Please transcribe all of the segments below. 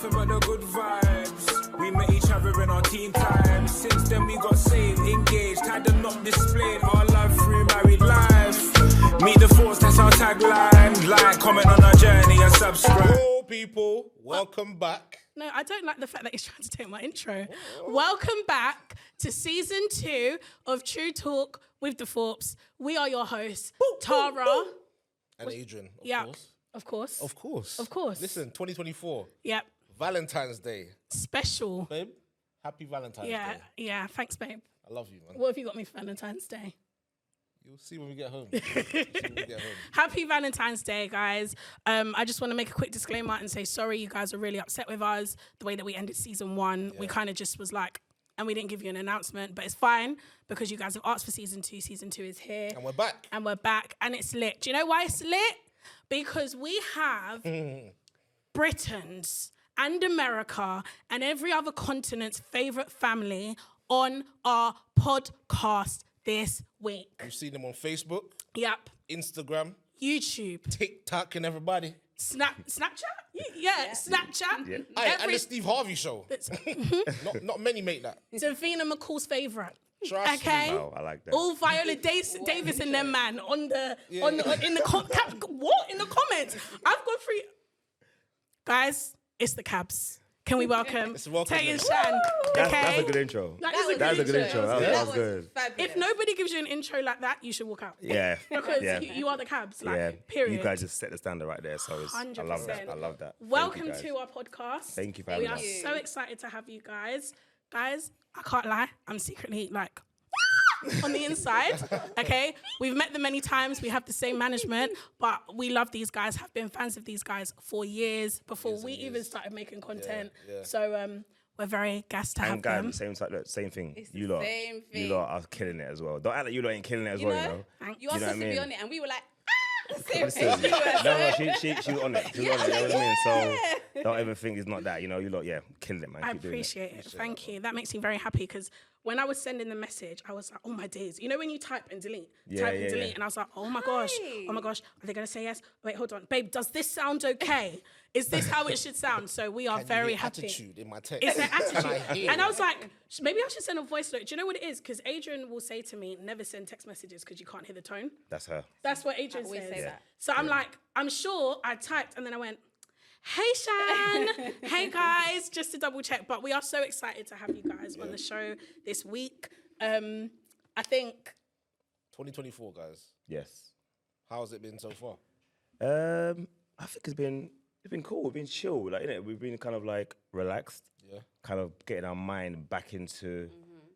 nothing but the good vibes. We met each other in our teen times. Since then we got saved, engaged, had them not displayed. Our love through married life. Meet the Thorpes, that's our tagline. Like, comment on our journey and subscribe. Hello, people. Welcome back. No, I don't like the fact that he's trying to take my intro. Welcome back to season 2 of True Talk with the Thorpes. We are your hosts, Tara. And Adrian, Of course. Of course. Of course. Listen, 2024. Yep. Valentine's Day. Special. Babe, happy Valentine's Day. Yeah. Thanks, babe. I love you, man. What have you got me for Valentine's Day? You'll see when we get home. Happy Valentine's Day, guys. I just want to make a quick disclaimer and say sorry you guys are really upset with us. The way that we ended season 1, we kind of just was like, and we didn't give you an announcement, but it's fine because you guys have asked for season 2. Season 2 is here. And we're back. And it's lit. Do you know why it's lit? Because we have Britain's and America and every other continent's favourite family on our podcast this week. You've seen them on Facebook. Yep. Instagram. YouTube. TikTok and everybody. Snapchat? Yeah, Snapchat. Yeah. And the Steve Harvey show. not many make that. Davina McCall's favourite. Trust okay. me. Oh, I like that. All Viola Davis and them man in the comments. I've got 3 guys. It's the KABS. Can we welcome Tay and Chan? That's a good intro. That's a good intro. That was good. If nobody gives you an intro like that, you should walk out. Yeah. Because you are the KABS. Period. You guys just set the standard right there. So I love that. I love that. Welcome to our podcast. Thank you for having us. We are so excited to have you guys. Guys, I can't lie. I'm secretly like on the inside, okay? We've met them many times. We have the same management, but we love these guys, have been fans of these guys for years before we even started making content. Yeah. So we're very gassed to have them. Same thing. It's you lot, same thing. You lot are killing it as well. Don't act like you lot ain't killing it as well, you know? You asked us to be on it and we were like, no, she was on it. She was on it. You know what I mean? So don't ever think it's not that. You know, you lot, killing it, man. I appreciate it. Thank you. That makes me very happy because when I was sending the message, I was like, oh my days. You know when you type and delete? And I was like, oh my gosh, are they going to say yes? Wait, hold on. Babe, does this sound okay? Is this how it should sound? So we are very happy. Attitude in my text. It's an attitude. And I was like, maybe I should send a voice note. Do you know what it is? Because Adrian will say to me, never send text messages because you can't hear the tone. That's her. That's what Adrian says. Say that. So I'm like, I'm sure I typed and then I went, hey, Shan. Hey, guys, just to double check. But we are so excited to have you guys on the show this week. I think 2024, guys. Yes. How's it been so far? I think it's been cool. We've been chill, like, innit? We've been kind of like relaxed. Yeah. Kind of getting our mind back into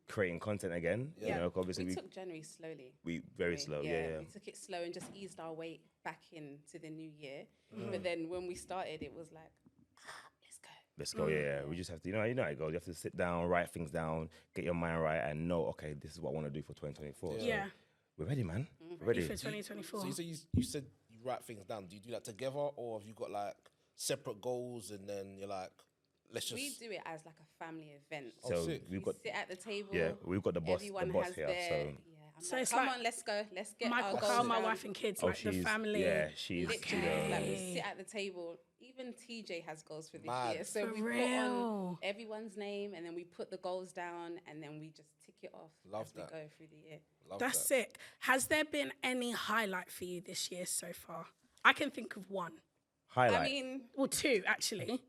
creating content again. Yeah. You know, obviously we took January slowly. Very slow. Yeah. We took it slow and just eased our way back into the new year. But then when we started, it was like, let's go. Yeah. We just have to, you know how it goes. You have to sit down, write things down, get your mind right, and know, okay, this is what I want to do for 2024. Yeah. So we're ready, man. We're ready for 2024. So you said you write things down. Do you do that together, or have you got like separate goals and then you're like, let's just... We do it as like a family event. So we sit at the table. Yeah, we've got the boss here. So it's come on, let's go. Let's get Michael, Carl, my wife and kids, like the family. Yeah, she's... Literally, like we sit at the table. Even TEIJA has goals for this year. So we put on everyone's name and then we put the goals down and then we just tick it off as we go through the year. That's sick. Has there been any highlight for you this year so far? I can think of one. Highlight? I mean... Well, 2, actually.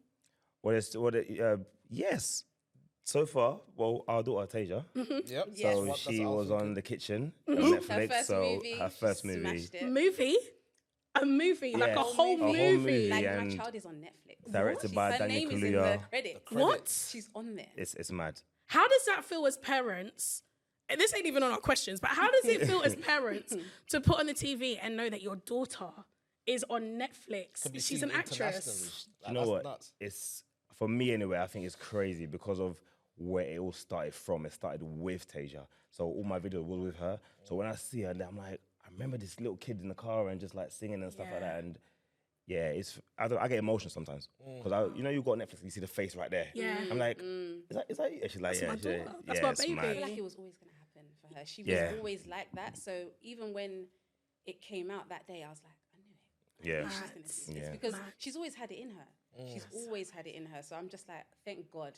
Yes. So far, well, our daughter TEIJA. Yep. So she was on The Kitchen on Netflix. Her first movie. A movie, like a whole movie. Like my child is on Netflix. Directed by Daniel Kaluuya. Her name is in the credit. What? She's on there. It's mad. How does that feel as parents? And this ain't even on our questions, but how does it feel as parents to put on the TV and know that your daughter is on Netflix? She's an actress. Like, you know what? Nuts. It's, for me anyway, I think it's crazy because of where it all started from. It started with TEIJA. So all my videos were with her. So when I see her, I'm like, I remember this little kid in the car and just like singing and stuff like that. And yeah, I get emotional sometimes because you got Netflix, you see the face right there. Yeah. I'm like, is that you? She's like, That's yeah, my daughter. That's my baby. I feel like it was always going to happen for her. She was always like that. So even when it came out that day, I was like, I knew it. Yeah. She's gonna do this because she's always had it in her. She's always had it in her. So I'm just like, thank God.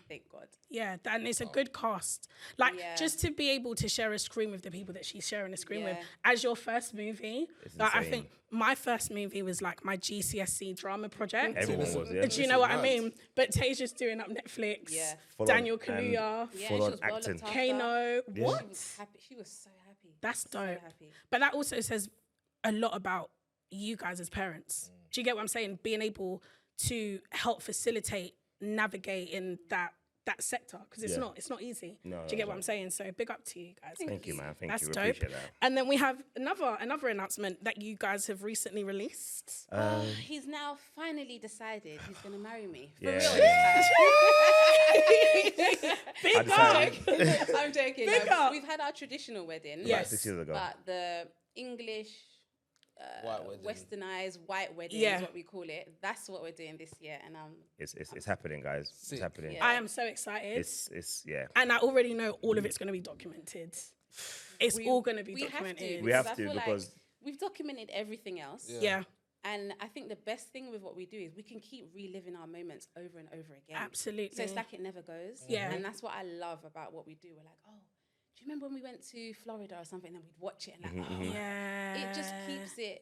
Thank God. Yeah, and it's a good cast. Like, just to be able to share a screen with the people that she's sharing a screen with as your first movie. Like, I think my first movie was like my GCSE drama project. Everyone was, yeah. Do you know what I mean? But Tayja's doing up Netflix. Yeah. Daniel Kaluuya. Full on acting. Kano. What? She was happy. She was so happy. That's dope. So happy. But that also says a lot about you guys as parents. Do you get what I'm saying? Being able to help facilitate navigating that sector, because it's not easy. No, do you get what I'm saying? So big up to you guys. Thank you, man. Thank That's you. We dope. appreciate that. And then we have another announcement that you guys have recently released. He's now finally decided he's going to marry me. For Yeah. real. Big up. I'm joking. Big up. We've had our traditional wedding. Yes. 6 years ago. But the English, White wedding. westernized white wedding is what we call it. That's what we're doing this year. And It's happening, guys. Sick. It's happening. Yeah. I am so excited. It's yeah. And I already know all of it's going to be documented. It's all going to be documented. We have I to feel because like we've documented everything else. Yeah. And I think the best thing with what we do is we can keep reliving our moments over and over again. Absolutely. So it's like it never goes. Yeah. And that's what I love about what we do. We're like, oh, do you remember when we went to Florida or something? And then we'd watch it and like, oh, Yeah. it just keeps it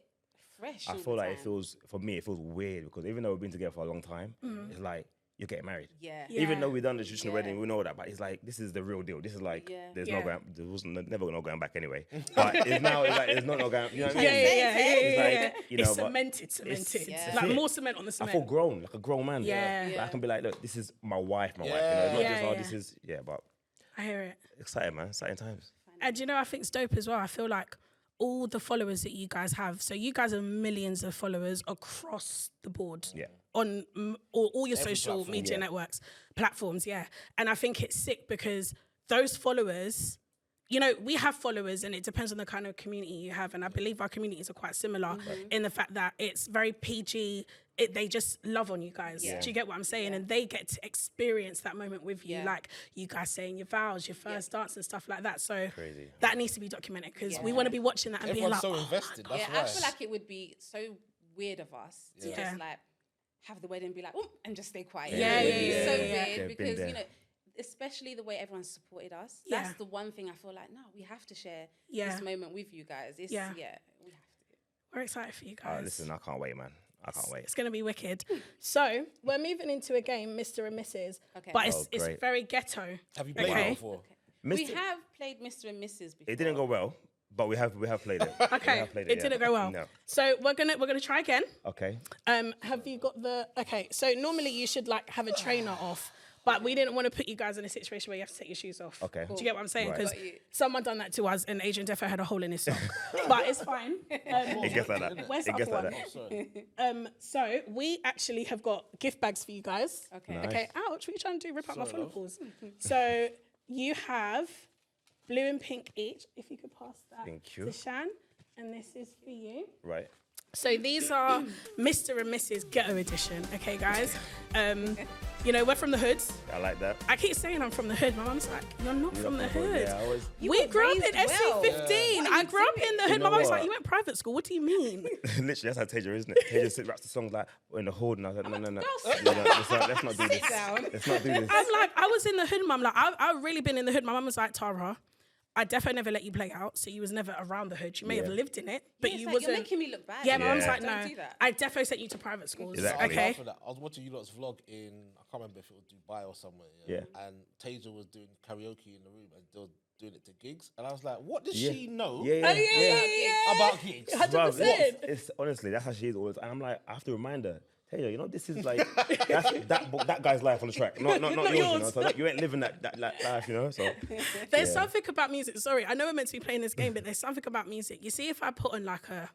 fresh. I all feel the like it time. feels, for me, it feels weird because even though we've been together for a long time, it's like you're getting married. Yeah. Even though we've done the traditional wedding, we know that, but it's like this is the real deal. This is like there's no Yeah. going, there was never no going back anyway. But it's now it's like there's no going. You know what I mean? It's like, you know, it's but cemented. Yeah. Like it. more cement on the I cement. feel grown, like a grown man. Yeah. Like, Yeah. I can be like, look, this is my wife, You know, it's Yeah. not Yeah, just, oh, yeah. this is, but I hear it. exciting, man. Exciting times. And you know, I think it's dope as well. I feel like all the followers that you guys have, so you guys have millions of followers across the board. Yeah. On all your Every social platform, media yeah. networks, platforms, yeah. And I think it's sick because those followers, you know, we have followers and it depends on the kind of community you have. And I believe our communities are quite similar in the fact that it's very PG. They just love on you guys. Yeah. Do you get what I'm saying? And they get to experience that moment with you, Yeah. like you guys saying your vows, your first dance and stuff like that. So Crazy. that needs to be documented because we Yeah. want to be watching that and Everyone's being so like, invested. That's Yeah, why. I feel like it would be so weird of us to Yeah. just like have the wedding be like, oh, and just stay quiet. Yeah, It would yeah, be yeah, so yeah. weird They've been because, there. you know, especially the way everyone's supported us. Yeah. That's the one thing I feel like, no, we have to share Yeah. this moment with you guys. It's, Yeah. we have to. we're excited for you guys. Listen, I can't wait, man. I can't wait. It's going to be wicked. So we're moving into a game, Mr. and Mrs. Okay. But Oh, it's great. very ghetto. Have you played Okay. it before? We Mr. have played Mr. and Mrs. before. It didn't go well, but we have played it. Okay, We have played it yeah. didn't go well. No. So we're gonna try again. Okay. Have you got the? Okay, so normally you should like have a trainer off, but we didn't want to put you guys in a situation where you have to take your shoes off. Okay. Do you get what I'm saying? Right. Because Got you. someone done that to us, and Adrian defo had a hole in his sock. But it's fine. It gets like that. Where's It the gets other like one? that. So we actually have got gift bags for you guys. Okay. Nice. Okay, ouch, what are you trying to do? Rip out my Sorry, love. follicles. So you have blue and pink each, if you could pass that Thank you. to Chan. And this is for you. Right. So these are Mr. and Mrs Ghetto Edition, okay, guys? You know, we're from the hood. I like that. I keep saying I'm from the hood. My mum's like, you're not from the hood. Yeah, I always. We grew up in raised well. SC15. I grew up in the hood. You My know mum's what? like, you went private school. What do you mean? Literally, that's how TEIJA, isn't it? TEIJA raps the songs like in the hood, and I was like, no. Let's not do this. down. Let's not do this. I'm like, I was in the hood, mum. Like, I've really been in the hood. My mum was like, Tara, I definitely never let you play out, so you was never around the hood. You may have Yeah. lived in it, but Yeah, you it's like, wasn't. you're making me look bad. Yeah, my mum's Yeah. like, Don't no. do that. I definitely sent you to private schools. Exactly. Okay. After that, I was watching you lot's vlog in, I can't remember if it was Dubai or somewhere. Yeah. And TEIJA was doing karaoke in the room and they were doing it to gigs. And I was like, what does Yeah. she know Yeah. about gigs? 100%. Bruv, it's honestly, that's how she is always. And I'm like, I have to remind her, TEIJA, you know, this is like that guy's life on the track, not yours. You know, yours. so you ain't living that life, you know. So There's something about music. Sorry, I know we're meant to be playing this game, but there's something about music. You see, if I put on like a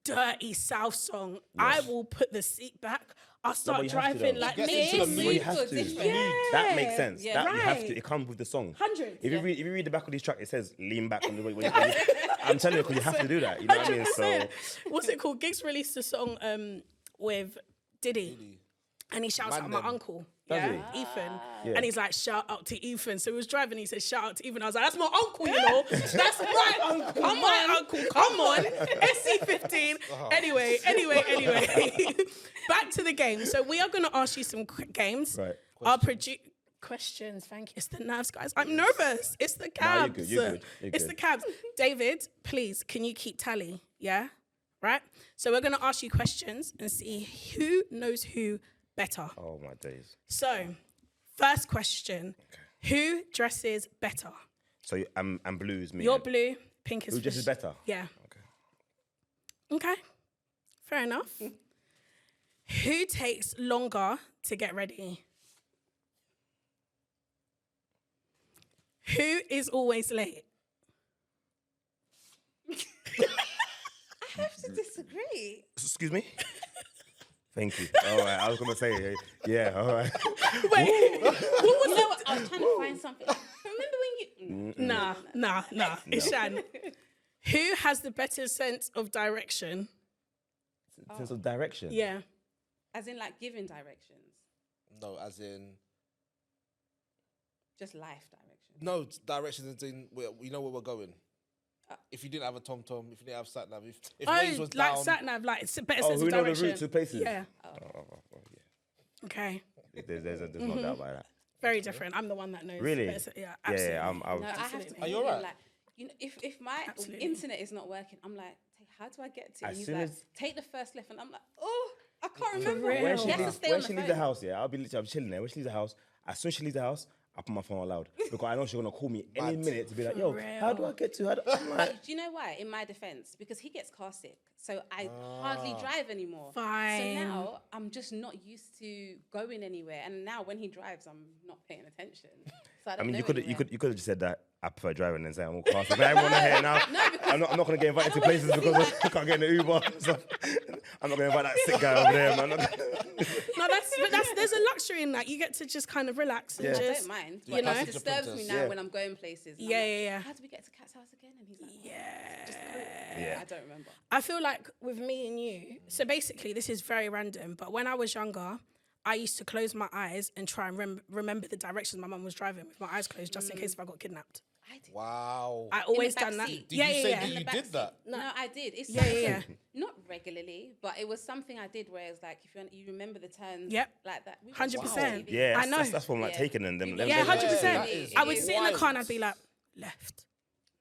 dirty South song, I will put the seat back. I'll start but you have to, driving though. like Get this. into the mood. you have to. That makes sense. Yeah. That you have Right. to. It comes with the song. 100. If you read the back of this track, it says lean back on the way. I'm telling you, because you have to do that. You know what I mean? So 100%. What's it called? Giggs released a song with Diddy. And he shouts out my Mandem. uncle. Does Yeah, Ethan. Yeah. And he's like, shout out to Ethan. So he was driving, he said, shout out to Ethan. I was like, that's my uncle, you know. That's my uncle. Come on. SC15. Anyway. Back the game. So we are going to ask you some games. Right. Our questions. Thank you. It's the nerves, guys. I'm nervous. It's the cabs. You're good. It's the cabs. David, please, can you keep tally? Yeah? Right? So we're going to ask you questions and see who knows who better. Oh, my days. So, first question. Who dresses better? So I'm blue is me. You're blue, pink is Who dresses better? Yeah. Okay. Okay. Fair enough. Who takes longer to get ready? Who is always late? I have to disagree. Excuse me? Thank you. All right, I was going to say, yeah, all right. Wait, what was No, I was trying to find something. Remember when you... Nah. It's Shan. Who has the better sense of direction? Sense of direction? Yeah. As in, like, giving directions. No, as in... Just life directions. No, directions as in, we know where we're going. If you didn't have a tom-tom, if you didn't have sat-nav, if Waze was like down... sat-nav, like it's a better Oh, sense who of know direction. the route to places? Yeah. Yeah. Okay. There's no doubt about that. Very different. I'm the one that knows. Really? Better, yeah, absolutely. Yeah, No, I have to. Absolutely. Are you all right? Like, you know, if my Absolutely. internet is not working, I'm like, how do I get to it? As He's soon like, as- take the first left, and I'm like, oh, I can't remember. real. When she He has to leaves, stay when on she the leaves the phone. house, yeah, I'm chilling there. When she leaves the house, as soon as she leaves the house, I put my phone on loud because I know she's gonna call me any minute to be like, yo, real. how do I get to? I'm like, But do you know why? In my defense, because he gets car sick, so I hardly drive anymore. Fine. So now I'm just not used to going anywhere, and now when he drives, I'm not paying attention. So I don't know you could anywhere. have just said that I prefer driving and say I'm all class. But I'm on here now. I'm not gonna get invited to places because I can't get in the Uber. So I'm not gonna invite that sick guy over there, man. No, there's a luxury in that. You get to just kind of relax and I just. don't mind. you know? It disturbs me now Yeah. when I'm going places. And Yeah, I'm like, yeah. How do we get to Cat's house again? And he's like, Yeah. I don't remember. I feel like with me and you, so basically this is very random, but when I was younger, I used to close my eyes and try and remember the directions my mum was driving with my eyes closed just in case if I got kidnapped. I did. Wow. I always the done that. backseat? Did you say that In the you back did seat. that? No, I did. It's Yeah, something, yeah. not regularly, but it was something I did where it's like if you remember the turns, Yep. like that. We would 100%. watch TV. Yeah, I know. That's from like Yeah. taking and them. Yeah, 100%. that is I would sit in the car and wild. I'd be like, left.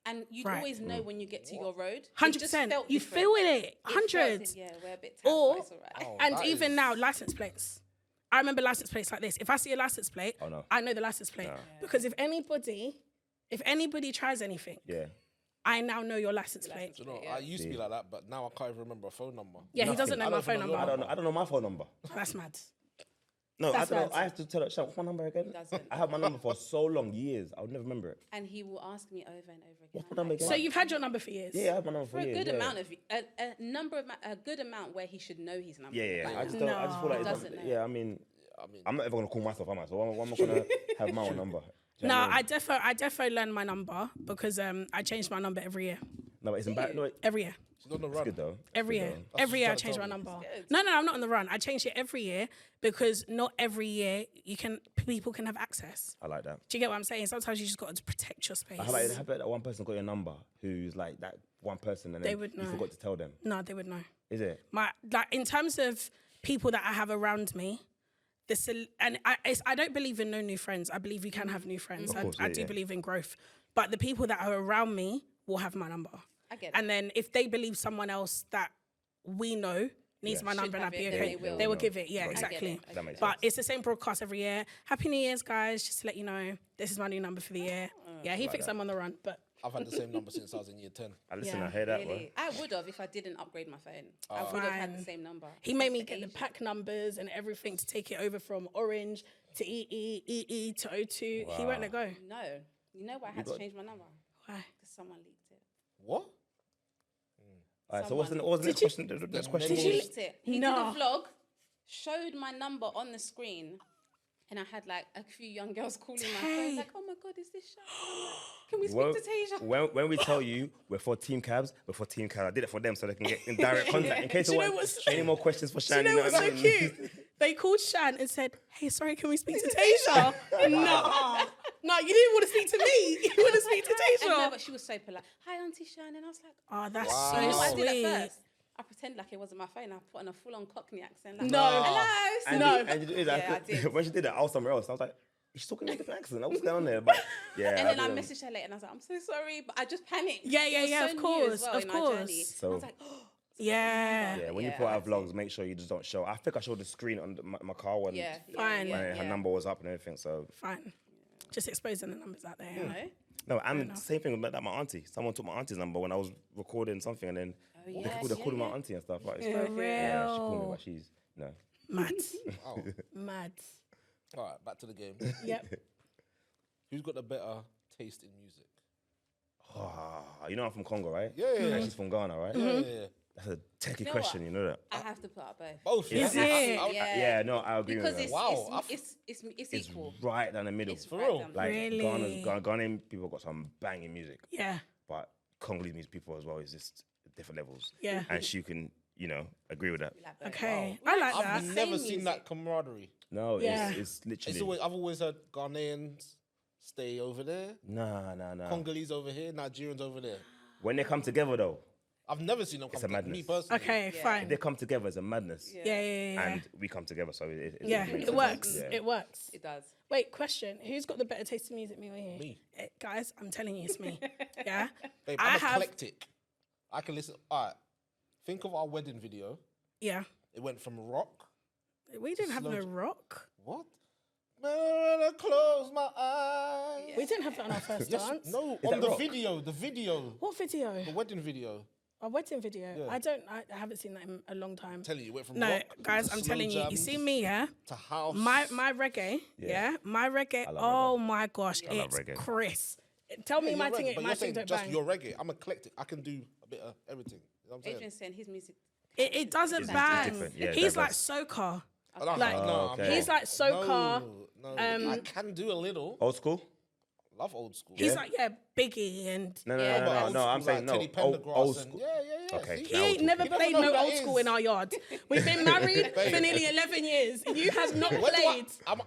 And you'd Right. always know when you get to your road. 100%. You feel feel it. 100. Yeah, we're a bit tapped, Or, but it's all right. Oh, and that even is- now, license plates. I remember license plates like this. If I see a license plate, Oh, no. I know the license plate. Because if anybody tries anything, Yeah. I now know your license plate. Do you know, I used to be like that, but now I can't even remember a phone number. Yeah, he doesn't know my phone even know number. I don't know my phone number. That's mad. No, That's I don't know. bad. I have to tell her, Shan, what's my number again? doesn't. I have my number for so long, years. I would never remember it. And he will ask me over and over again. What's my I'm number like, again? So you've had your number for years? Yeah, I have my number for for a years. good yeah. amount of a good amount where he should know his number. Yeah. by I just now. don't. I just feel like it's Doesn't not, know. yeah. I mean, I'm not ever gonna call myself, am I? So why am I gonna have my own number? Do you No, know what I defo learned my number because I changed my number every year. No, but it's embarrassing. No, it's Every year. She's on the run. good though. Every Good year. though. Every year I what she's change my trying to number. tell No, I'm not on the run. I change it every year because not every year people can have access. I like that. Do you get what I'm saying? Sometimes you just got to protect your space. How about that one person got your number who's like that one person and They then would you know. forgot to tell them? No, they would know. Is it? In terms of people that I have around me, I don't believe in no new friends. I believe you can have new friends. Of course, I yeah, do yeah. believe in growth. But the people that are around me will have my number. I get it. And then if they believe someone else that we know needs Yeah. my Should number and I'd have be it, then okay, they will. they will No. give it. Yeah, I get it. exactly. That makes But sense. it's the same broadcast every year. Happy New Year's, guys. Just to let you know, this is my new number for the year. Yeah, he thinks I'm on the run, but I've had the same number since I was in year 10. Listen, Yeah. I hear that. Really? I would have if I didn't upgrade my phone. I would have had the Fine. same number. he made me For get the ages. pack numbers and everything to take it over from Orange to EE to O2. He won't let go. No. You know why I had to change my number? Why? Because someone leaked it. What? All right, so what's the Someone- next question? The next question. He leaked it. He No. did a vlog, showed my number on the screen, and I had like a few young girls calling my phone, like, "Oh my God, is this Shan?" I'm like, can we speak to TEIJA? When we tell you we're for Team KABS, we're for Team KABS. I did it for them so they can get in direct contact. In case Do you of know what's- any more questions for Do Shan. you know know what's what I so mean? cute? They called Shan and said, "Hey, sorry, can we speak to TEIJA?" No, you didn't want to speak to me. You want to speak to And no, TEIJA. but she was so polite. Hi, Auntie Shan, and I was like, Oh, that's Wow. so you know what I sweet. did at first? I pretend like it wasn't my phone. I put on a full-on Cockney accent. Like, No. hello. And you did that. Yeah, I did. When she did that, I was somewhere else. I was like, she's talking in a different accent. What's going on there? But yeah. And then I messaged her later and I was like, I'm so sorry, but I just panicked. Yeah, It was yeah, so of new course, as well of in our course. journey. So- I was like, oh. Yeah. When you put out vlogs, make sure you just don't show. I think I showed the screen on my car when, Fine. when her number was up and everything. So Fine. Just exposing the numbers out there. You know? no, and same thing with that my auntie. Someone took my auntie's number when I was recording something, and then they called my auntie and stuff. Like, it's For crazy. Yeah, she called me, real. but she's no. Mad. Oh. Mad. All right, back to the game. Yep. Who's got the better taste in music? You know I'm from Congo, right? Yeah, yeah, And she's from Ghana, right? Yeah, yeah. That's a techie You know question, what? you know that? I have to put up both. Both. Is yeah. it? Yeah, no, I agree Because with it's, that. Wow, it's It's equal. right down the middle. It's For right real? down the Like Really? Ghanaian people got some banging music, Yeah. but Congolese music people as well is just different levels. Yeah. And she can, agree with that. We like both. Okay. Wow. I like that. I've never Same seen that music. camaraderie. No, Yeah. it's literally. It's always, I've always heard Ghanaians stay over there, Nah. Congolese over here, Nigerians over there. When they come together though, I've never seen them come It's a together. madness. Me personally. Okay, if fine. they come together, it's a madness. Yeah, yeah. And we come together, so it's Yeah, makes it sense. works. Yeah. It works. It does. Wait, question. Who's got the better taste in music, me or you? Me. Guys, I'm telling you, it's me. Yeah? Babe, I I'm have... eclectic. I can listen. All right. Think of our wedding video. Yeah. It went from rock. We didn't have Slow no j- rock. What? When I close my eyes. We didn't have that on our first Yes, dance. no, Is on that the rock? video. The video. What video? The wedding video. A wedding video. Yeah. I haven't seen that in a long time. I'm telling you, it went from No, rock guys, to I'm slow telling you. You jams see me, yeah? to house. My reggae, yeah? My reggae, love oh my gosh, I love it's reggae. Chris. Tell me Yeah, my you're thing, reggae, but my you're thing saying don't just bang. your reggae. I'm eclectic. I can do a bit of everything. You know what I'm saying? Adrian's saying his music. It doesn't It's bang. different. Yeah, He's like diverse. soca. No, Like, no, I'm okay. He's not. like soca. No, I can do a little. Old school? Love old school. He's like, Biggie and... No, Yeah. But no. old I'm school, saying like no. Teddy Old Pendergrass school. and yeah. Okay. See? He Now ain't we're never You don't played know no who that old school is. in our yard. We've been married for Babe. nearly 11 years. You have not When do played.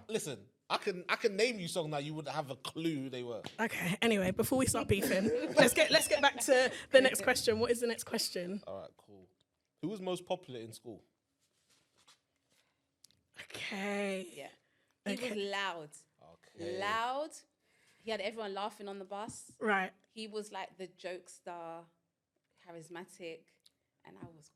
listen, I can name you songs now you wouldn't have a clue who they were. Okay, anyway, before we start beefing, let's get back to the next question. What is the next question? All right, cool. Who was most popular in school? Okay. Yeah. He was loud. Okay. Loud. He had everyone laughing on the bus. Right. He was like the jokester, charismatic, and I was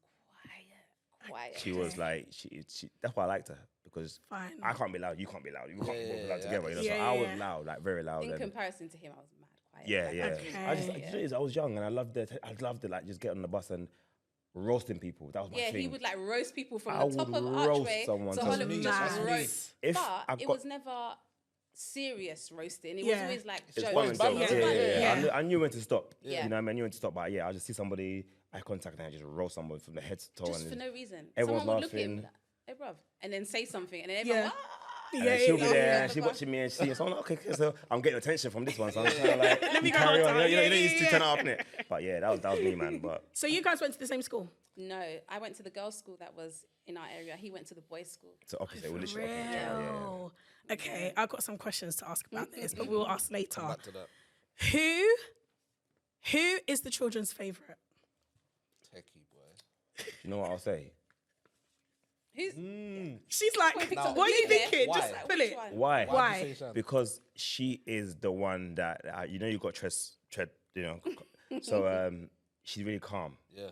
quiet. She was like, she. That's why I liked her because Fine. I can't be loud. You can't be loud. We can't be loud yeah. together. You know? Yeah, so I was yeah. loud, like very loud. In and comparison to him, I was mad quiet. yeah, Like, yeah. Okay. I just, you know what it is, I was young and I loved it, like just getting on the bus and roasting people. That was my Yeah, thing. he would like roast people from I the top would of roast Archway someone. to That's Hollywood. me, Just that's me. roast. If But I've it got- was never serious roasting. It Yeah. was always like It's jokes. fun, Fun fun, and jokes. yeah. Yeah. I knew when to stop. Yeah. You know what I mean? I knew when to stop. But yeah, I just see somebody, eye contact, and I just roast someone from the head to toe. Just and for no reason. everyone's Someone would look at him, laughing. like, hey bruv, and then say something, and then everyone, Yeah. and Yeah, she'll be yeah, there, yeah. and she's watching me, and she's so I'm like, okay, so I'm getting attention from this one. So I'm trying to like, Let me you go carry on on. time. You know, Yeah, you used to yeah, turn yeah. up, innit? But yeah, that was me, man. But So you guys went to the same school? No, I went to the girls' school that was in our area. He went to the boys' school. it's the opposite. We're literally opposite. Yeah. Real. Okay, I've got some questions to ask about this, but we'll ask later. Back to that. Who is the children's favourite? Techie boy. You know what I'll say? Who's She's like, picked what up are the you lead there. thinking? Why? Just like, fill which it. one? Why? Why? Why'd you say Shan? Because she is the one that you got tread. You know, so she's really calm. Yeah.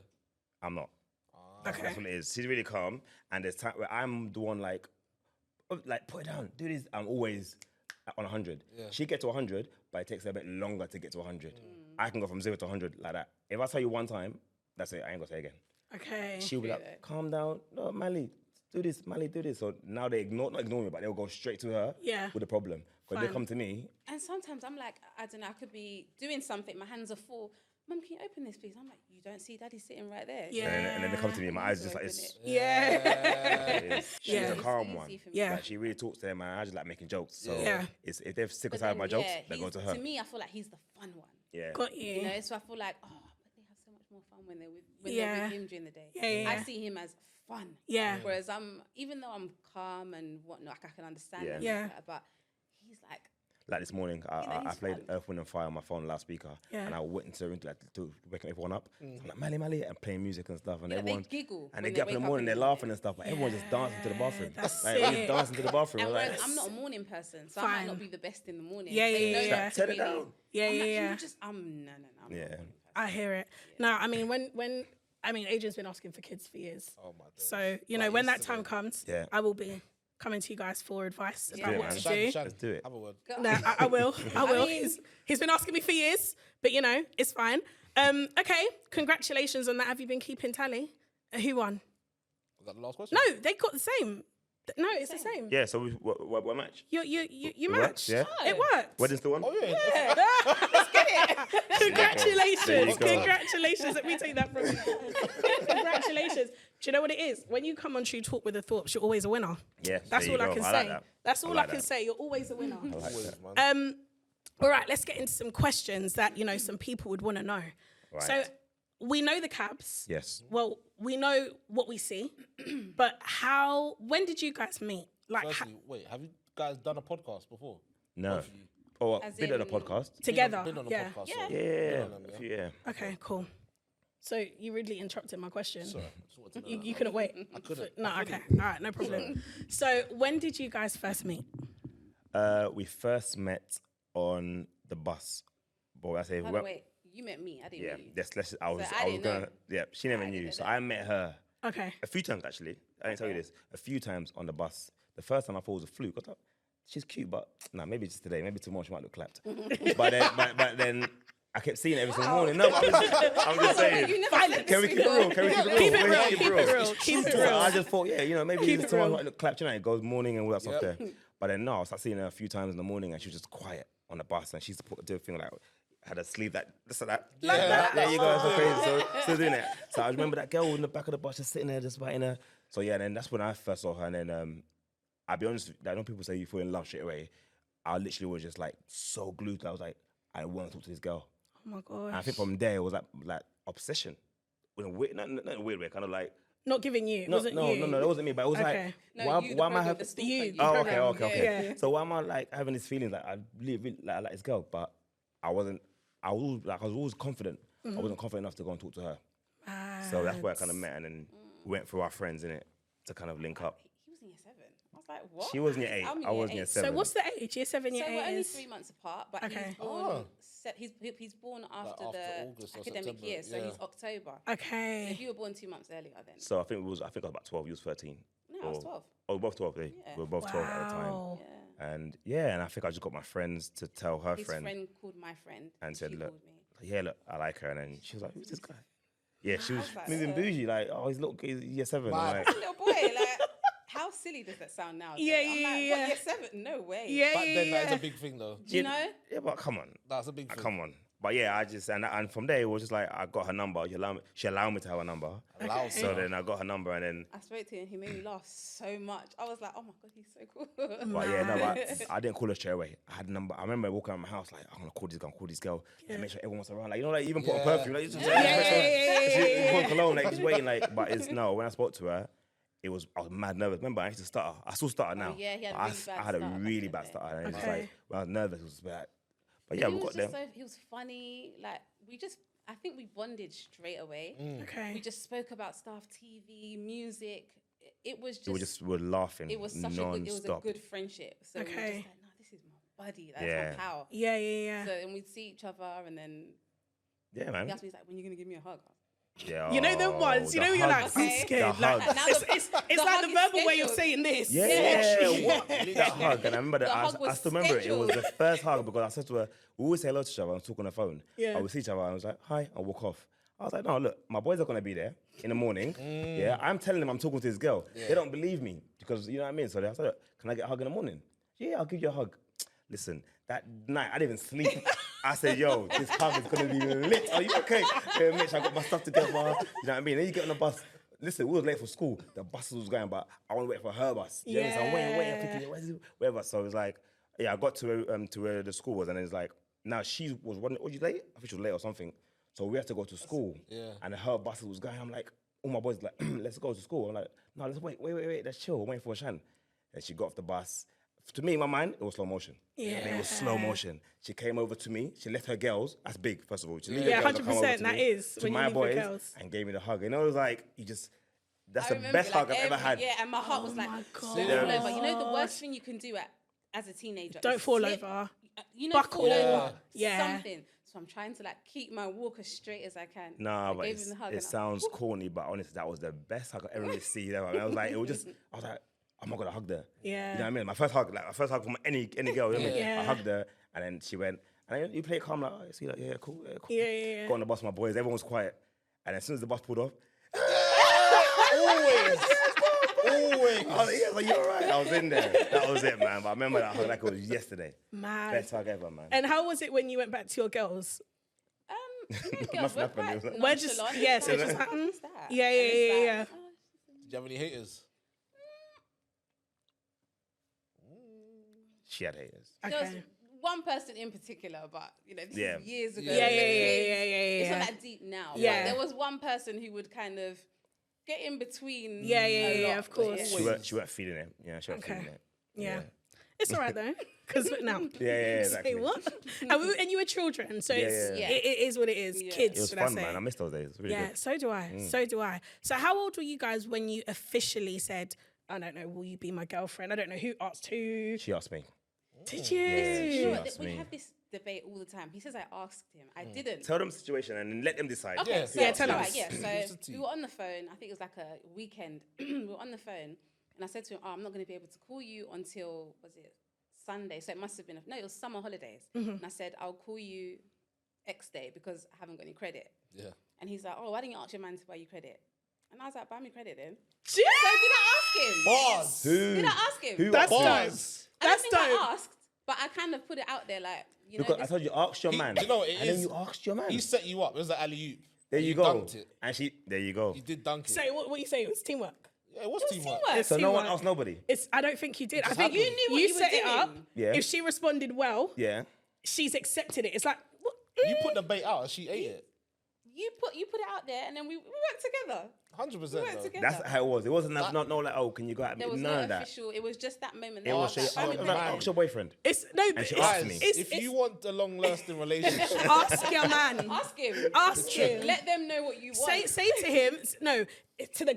I'm not. Okay. That's what it is. She's really calm, and there's time where I'm the one like put it down, do this. I'm always on 100. Yeah. She gets to 100, but it takes her a bit longer to get to 100. I can go from 0 to 100 like that. If I tell you one time, that's it. I ain't gonna say again. Okay. She'll be like, calm down. No, Mally, do this. Mally, do this. So now they not ignore me, but they'll go straight to her Yeah. with a problem. But they Fine. come to me. And sometimes I'm like, I don't know, I could be doing something, my hands are full. Mum, can you open this, please? I'm like, you don't see Daddy sitting right there. Yeah. And then they come to me, and my eyes just like Open this. it. Yeah. She's Yeah. a It's calm easy one. for me. Yeah. Like, she really talks to them, and I just like making jokes. So Yeah. it's, if they're sick or But tired of then, my jokes, yeah, they go he's- to her. To me, I feel like he's the fun one. Yeah. Got you. You know, so I feel like, but they have so much more fun when they're Yeah. with him during the day. Yeah, yeah, I yeah. see him as fun. Yeah. Whereas even though I'm calm and whatnot, like I can understand Yeah. him, Yeah. but he's like, Like this morning, I played Earth, Wind and Fire on my phone loudspeaker, and I went into the room to waking everyone up. So I'm like, Mally, and playing music and stuff, and everyone they giggle and they get up in the morning, they're laughing and stuff, but everyone's just dancing to the bathroom. That's like, we're just dancing to the bathroom. And like, I'm not a morning person, so I might not be the best in the morning. Yeah. Turn it down. Yeah. I'm not a morning person. I hear it. No, I mean when Adrian's been asking for kids for years. Oh my days. So when that time comes, I will be coming to you guys for advice about what to do. Let's do it. Have a word. No, I will. I will. He's been asking me for years, but it's fine. Okay, congratulations on that. Have you been keeping tally? Who won? Was that the last question? No, they got the same. No, it's the same. Yeah, so what match? You worked, matched. yeah? It worked. Wedding's the one? Oh, yeah. Let's get it. Congratulations. There you go. Congratulations. Let me take that from you. Congratulations. Do you know what it is? When you come on True Talk with the Thorpes, you're always a winner. Yeah, That's all I can say. Like that. That's all I like can that. say. You're always a winner. Always, man. All right, let's get into some questions that, some people would want to know. Right. So we know the KABS. Yes. Well, we know what we see, but when did you guys meet? Like, Firstly, wait, have you guys done a podcast before? No. Both of you? Oh, As been on a in- podcast. together? Been on a Yeah. podcast. Yeah. So Yeah. on them, Yeah. Okay, cool. So you rudely interrupted my question. Sorry, just wanted to know. You couldn't wait. I couldn't. No, okay. All right, no problem. So when did you guys first meet? We first met on the bus. But I say, By the way, you met me. I didn't yeah, meet you. I was didn't gonna, know. yeah, she never I knew. didn't So know. I met her Okay. a few times actually. I didn't tell you this. A few times on the bus. The first time I thought it was a fluke. I thought, she's cute, but maybe just today. Maybe tomorrow she might look clapped. but then I kept seeing it every single morning. No, but I'm just saying. You never Can we keep it real? Can we keep it real? Keep it real. Keep Keep it real. Keep it So real. I just thought, maybe Keep this it tomorrow real. might look clapped. It goes morning and all that stuff there. But then no, I started seeing her a few times in the morning and she was just quiet on the bus and she used to do a thing like had a sleeve that this or that. Like that. There you go. That's so crazy. So still doing it. So I remember that girl in the back of the bus just sitting there, just biting her. So yeah, and then that's when I first saw her. And then I'll be honest, I know people say you fall in love straight away. I literally was just like so glued. I was like, I want to talk to this girl. Oh my gosh. And I think from there it was like obsession. In a weird, not in a weird way, kind of like. Not giving you. It No, wasn't no, you. that wasn't me. But it was Okay. No, like, you, why am I the having? stalker, You. Oh, program. okay. Yeah. So why am I like having these feelings like I really like this girl, but I wasn't. I was always confident. I wasn't confident enough to go and talk to her. So that's where I kind of met, and then went through our friends in it to kind of link up. He was in year 7. I was like, what? She was in year 8. I'm in I was in year year 8. 7. So what's the age? Year 7, year So 8 we're only is? 3 months apart, but Okay. he's born. He's born after after the August or academic September, year, so yeah. he's October. Okay. If you were born 2 months earlier, then So I think I was about 12. You was 13. no, I was 12. Oh, we're both 12. We were both 12 at the time. Wow. Yeah. And I think I just got my friends to tell her His friend called my friend and said, she look, called me. look, I like her. And then she was like, who's this guy? Yeah, she was was like, moving bougie, like, oh, he's year 7. I'm like, Little boy, like, how silly does that sound now? Yeah, I'm like, yeah. what, year 7? No way. Yeah, Back then, that is yeah. a big thing, though. Do you know? yeah, but come on. That's a big thing. Come on. But yeah, I just, and from there, it was just like, I got her number. She allowed me to have her number. Allows So her. then I got her number and then, I spoke to him, he made me laugh so much. I was like, oh my God, he's so cool. but yeah, no, but I didn't call her straight away. I had a number. I remember walking around my house like, I'm going to call this girl. And make sure everyone's around. Like, like even put a perfume. Like, put cologne, like, just waiting. Like, but when I spoke to her, I was mad nervous. Remember, I used to stutter. I still stutter now. yeah, he had a But really bad I had a stutter back really in bad the stutter. And it was Okay. like, when I was nervous, it was like, but yeah, he we was got just there. he was funny. Like, I think we bonded straight away. Okay. We just spoke about stuff, TV, music. It was just, We were laughing. it was such a good, it was a non-stop. good friendship. So we were just Okay. like, no, this is my buddy. That's Yeah. my pal. Yeah. So and we'd see each other, and then Yeah, he man. asked me, he's like, when are you gonna give me a hug? Yeah. You know them ones. You know when you're like, I'm Okay. scared. The Like, hug. it's like hug the is verbal way of scheduled. saying this. Yeah, what? That hug. And I remember that. The I hug was still remember it. It was the scheduled. first hug because I said to her, we always say hello to each other and talk on the phone. Yeah. I would see each other and I was like, hi, I'll walk off. I was like, no, look, my boys are going to be there in the morning. Yeah, I'm telling them I'm talking to this girl. They don't believe me because, you know what I mean? So I said, look, can I get a hug in the morning? Yeah, I'll give you a hug. Listen, that night, I didn't even sleep. I said, yo, this hug is going to be lit. Are you okay? Yeah, Mitch, I got my stuff together. You know what I mean? Then you get on the bus. Listen, we was late for school. The bus was going, but I want to wait for her bus. You know what I'm saying? I'm waiting, thinking, where's it? Wherever. So it was like, yeah, I got to where the school was, and it's like, now she was running. Was you late? I think she was late or something. So we had to go to school. Yeah. And her bus was going. I'm like, all my boys like, let's go to school. I'm like, no, let's wait, let's chill. We're waiting for Chan. And she got off the bus. to me, in my mind, it was slow motion. Yeah. It was slow motion. She came over to me. She left her girls. That's big, first of all. She left Yeah, her girls to come over 100%, to that me, is, to when you my leave your boys, girls. and gave me the hug. You know, it was like, that's I the remember, best hug I've ever had. Yeah, and my heart was like, my fall God. over. You know, the worst thing you can do as a teenager. Don't is fall slip. over. You know, Buckle. fall over. Yeah. Something. So I'm trying to like keep my walk as straight as I can. Nah, I but gave him the hug it and I- sounds corny, but honestly, that was the best hug I've ever received. Ever. I was like, I was like, I'm not gonna hug her. Yeah. You know what I mean? My first hug from any girl. You know what I mean? Yeah. I hugged her, and then she went, and then you play it calm, like, oh, see, like, yeah, cool. Yeah. Got on the bus with my boys, everyone was quiet, and as soon as the bus pulled off, Always. I was like, you're right. I was in there. That was it, man. But I remember that hug like it was yesterday. Man. Best hug ever, man. And how was it when you went back to your girls? Girls, Nothing we're happened, quite it was like- We're just- nonchalant. yeah, It's so like, just like, what's that? yeah, And it's like, yeah. oh, Did you have any haters? She had haters. There was Okay. one person in particular, but you know, this Yeah. is years ago. Yeah. It's not that deep now. but Yeah. there was one person who would kind of get in between. Yeah, a lot, of course. but She weren't feeling it. Yeah, she weren't Okay. feeling it. Yeah. It's all right though, because look now. Yeah, exactly. Say what? And you were children, so it's, yeah. it is what it is. Yeah. Kids, It was should fun, I say? man. I miss those days. It was really Yeah, good. so do I. So do I. So how old were you guys when you officially said, I don't know, will you be my girlfriend? I don't know who asked who. She asked me. Did you? you know what? That's We me. have this debate all the time. He says I asked him. I didn't. Tell them the situation and then let them decide. Okay, Yeah, so yeah, tell alright, us. yeah, What's so the tea? we were on the phone. I think it was like a weekend. We were on the phone, and I said to him, "Oh, I'm not going to be able to call you until was it Sunday? So it must have been it was summer holidays." And I said, "I'll call you X day because I haven't got any credit." Yeah. And he's like, "Oh, why didn't you ask your man to buy you credit?" And I was like, "Buy me credit then." Yeah. So did I ask him? Bars. Did I ask him? Who That's asked dope. him? Bars. I don't That's think I dope. asked, but I kind of put it out there, like you know. Because I this- told you, ask your He- man. do you know what it and then is? you asked your man. He set you up. It was like alley-oop. There And you go. Dunked it. And there you go. You did dunk it. So what you say? It was teamwork. Yeah, it was teamwork. It's So no one teamwork. asked nobody. I don't think you did. I just think happened. You knew what you were set it up. doing. Yeah. If she responded well, Yeah. she's accepted it. It's like, what? You put the bait out and she ate it. You put it out there, and then we worked together. 100% We worked though. together. That's how it was. It wasn't not like, oh, can you go out? There was None no of that. official. It was just that moment. It that was I straight, found oh, it like, there. ask your boyfriend. It's no. And she it's- asked Guys, me. if you want a long-lasting relationship, ask your man. Ask him. Ask him. Let them know what you want. Say to him, no, to the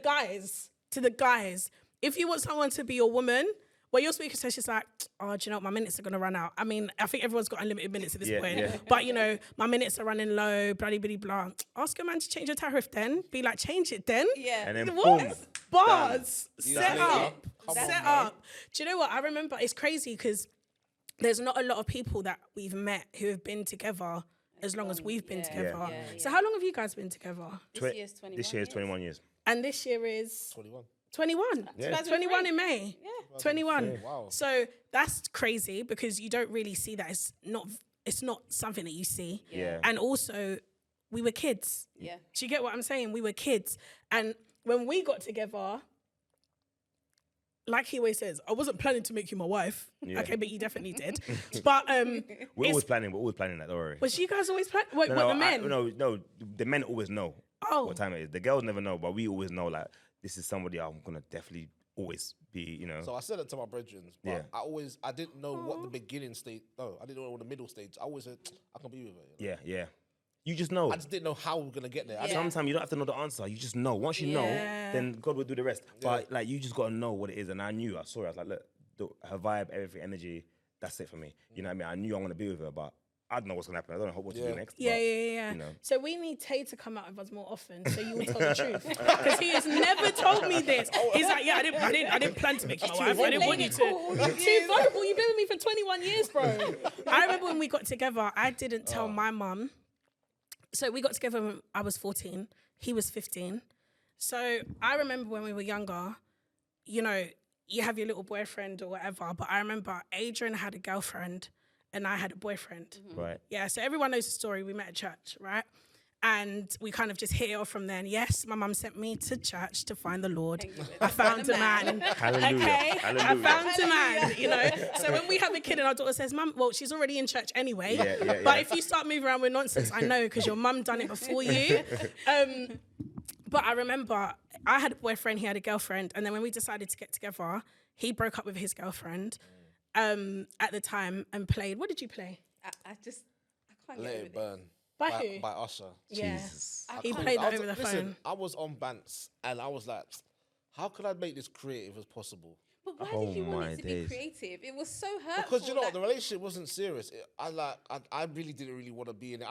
guys, if you want someone to be your woman, well, you're speaking to her, she's like, oh, do you know what, my minutes are going to run out. I mean, I think everyone's got unlimited minutes at this Yeah, point. yeah. But, you know, my minutes are running low, bloody, bloody, blah. Ask your man to change your tariff then. Be like, change it then. Yeah. And then What? boom. Bars. You Set later. up. Come Set on, man. up. Do you know what? I remember it's crazy because there's not a lot of people that we've met who have been together as long as we've been Yeah, together. yeah, So yeah. how long have you guys been together? This year's 21. This year is 21 years. And this year is 21. 21. Yeah. 21 in May. Yeah. 21. Wow. So that's crazy because you don't really see that. It's not something that you see. Yeah. And also, we were kids. Yeah. Do you get what I'm saying? We were kids. And when we got together, like he always says, I wasn't planning to make you my wife. Yeah. Okay, but you definitely did. But We're always planning. We're always planning that. Don't worry. was you guys always planning? Wait, what, the men? No. The men always know Oh. what time it is. The girls never know, but we always know. Like, this is somebody I'm gonna definitely always be. You know. So I said it to my brethren, but Yeah. I didn't know what the beginning stage. No, I didn't know what the middle stage. I always said I can be with her. You know? Yeah. You just know. I just didn't know how we were gonna get there. I Yeah. didn't- Sometimes you don't have to know the answer. You just know. Once you know, Yeah. then God will do the rest. But like, you just gotta know what it is. And I knew. I saw it. I was like, look, her vibe, everything, energy. That's it for me. You know what I mean? I knew I want to be with her, but I don't know what's gonna happen. I don't know what to do next. Yeah, but, yeah. You know. So we need Tay to come out with us more often, so you will tell the truth. Because he has never told me this. He's like, yeah, I didn't plan to make you my wife. I didn't want you to. You're too vulnerable. You've been with me for 21 years, bro. I remember when we got together, I didn't tell my mum. So we got together when I was 14. He was 15. So I remember when we were younger, you know, you have your little boyfriend or whatever. But I remember Adrian had a girlfriend and I had a boyfriend. Right. Yeah, so everyone knows the story. We met at church, right? And we kind of just hit it off from there. And yes, my mum sent me to church to find the Lord. I found a man. Hallelujah. Okay? Hallelujah. I found a man, you know? So when we have a kid and our daughter says, Mum, well, she's already in church anyway. But if you start moving around with nonsense, I know because your mum done it before you. But I remember I had a boyfriend, he had a girlfriend. And then when we decided to get together, he broke up with his girlfriend. at the time and played. What did you play? I can't Let get It with it. Burn. By who? By Usher. Yeah. Jesus. He Cool. played I that was- over the listen, phone. I was on Bants and I was like, how could I make this creative as possible? But why Oh did you want my it to days. be creative? It was so hurtful. Because you know what, like- the relationship wasn't serious. I really didn't really want to be in it.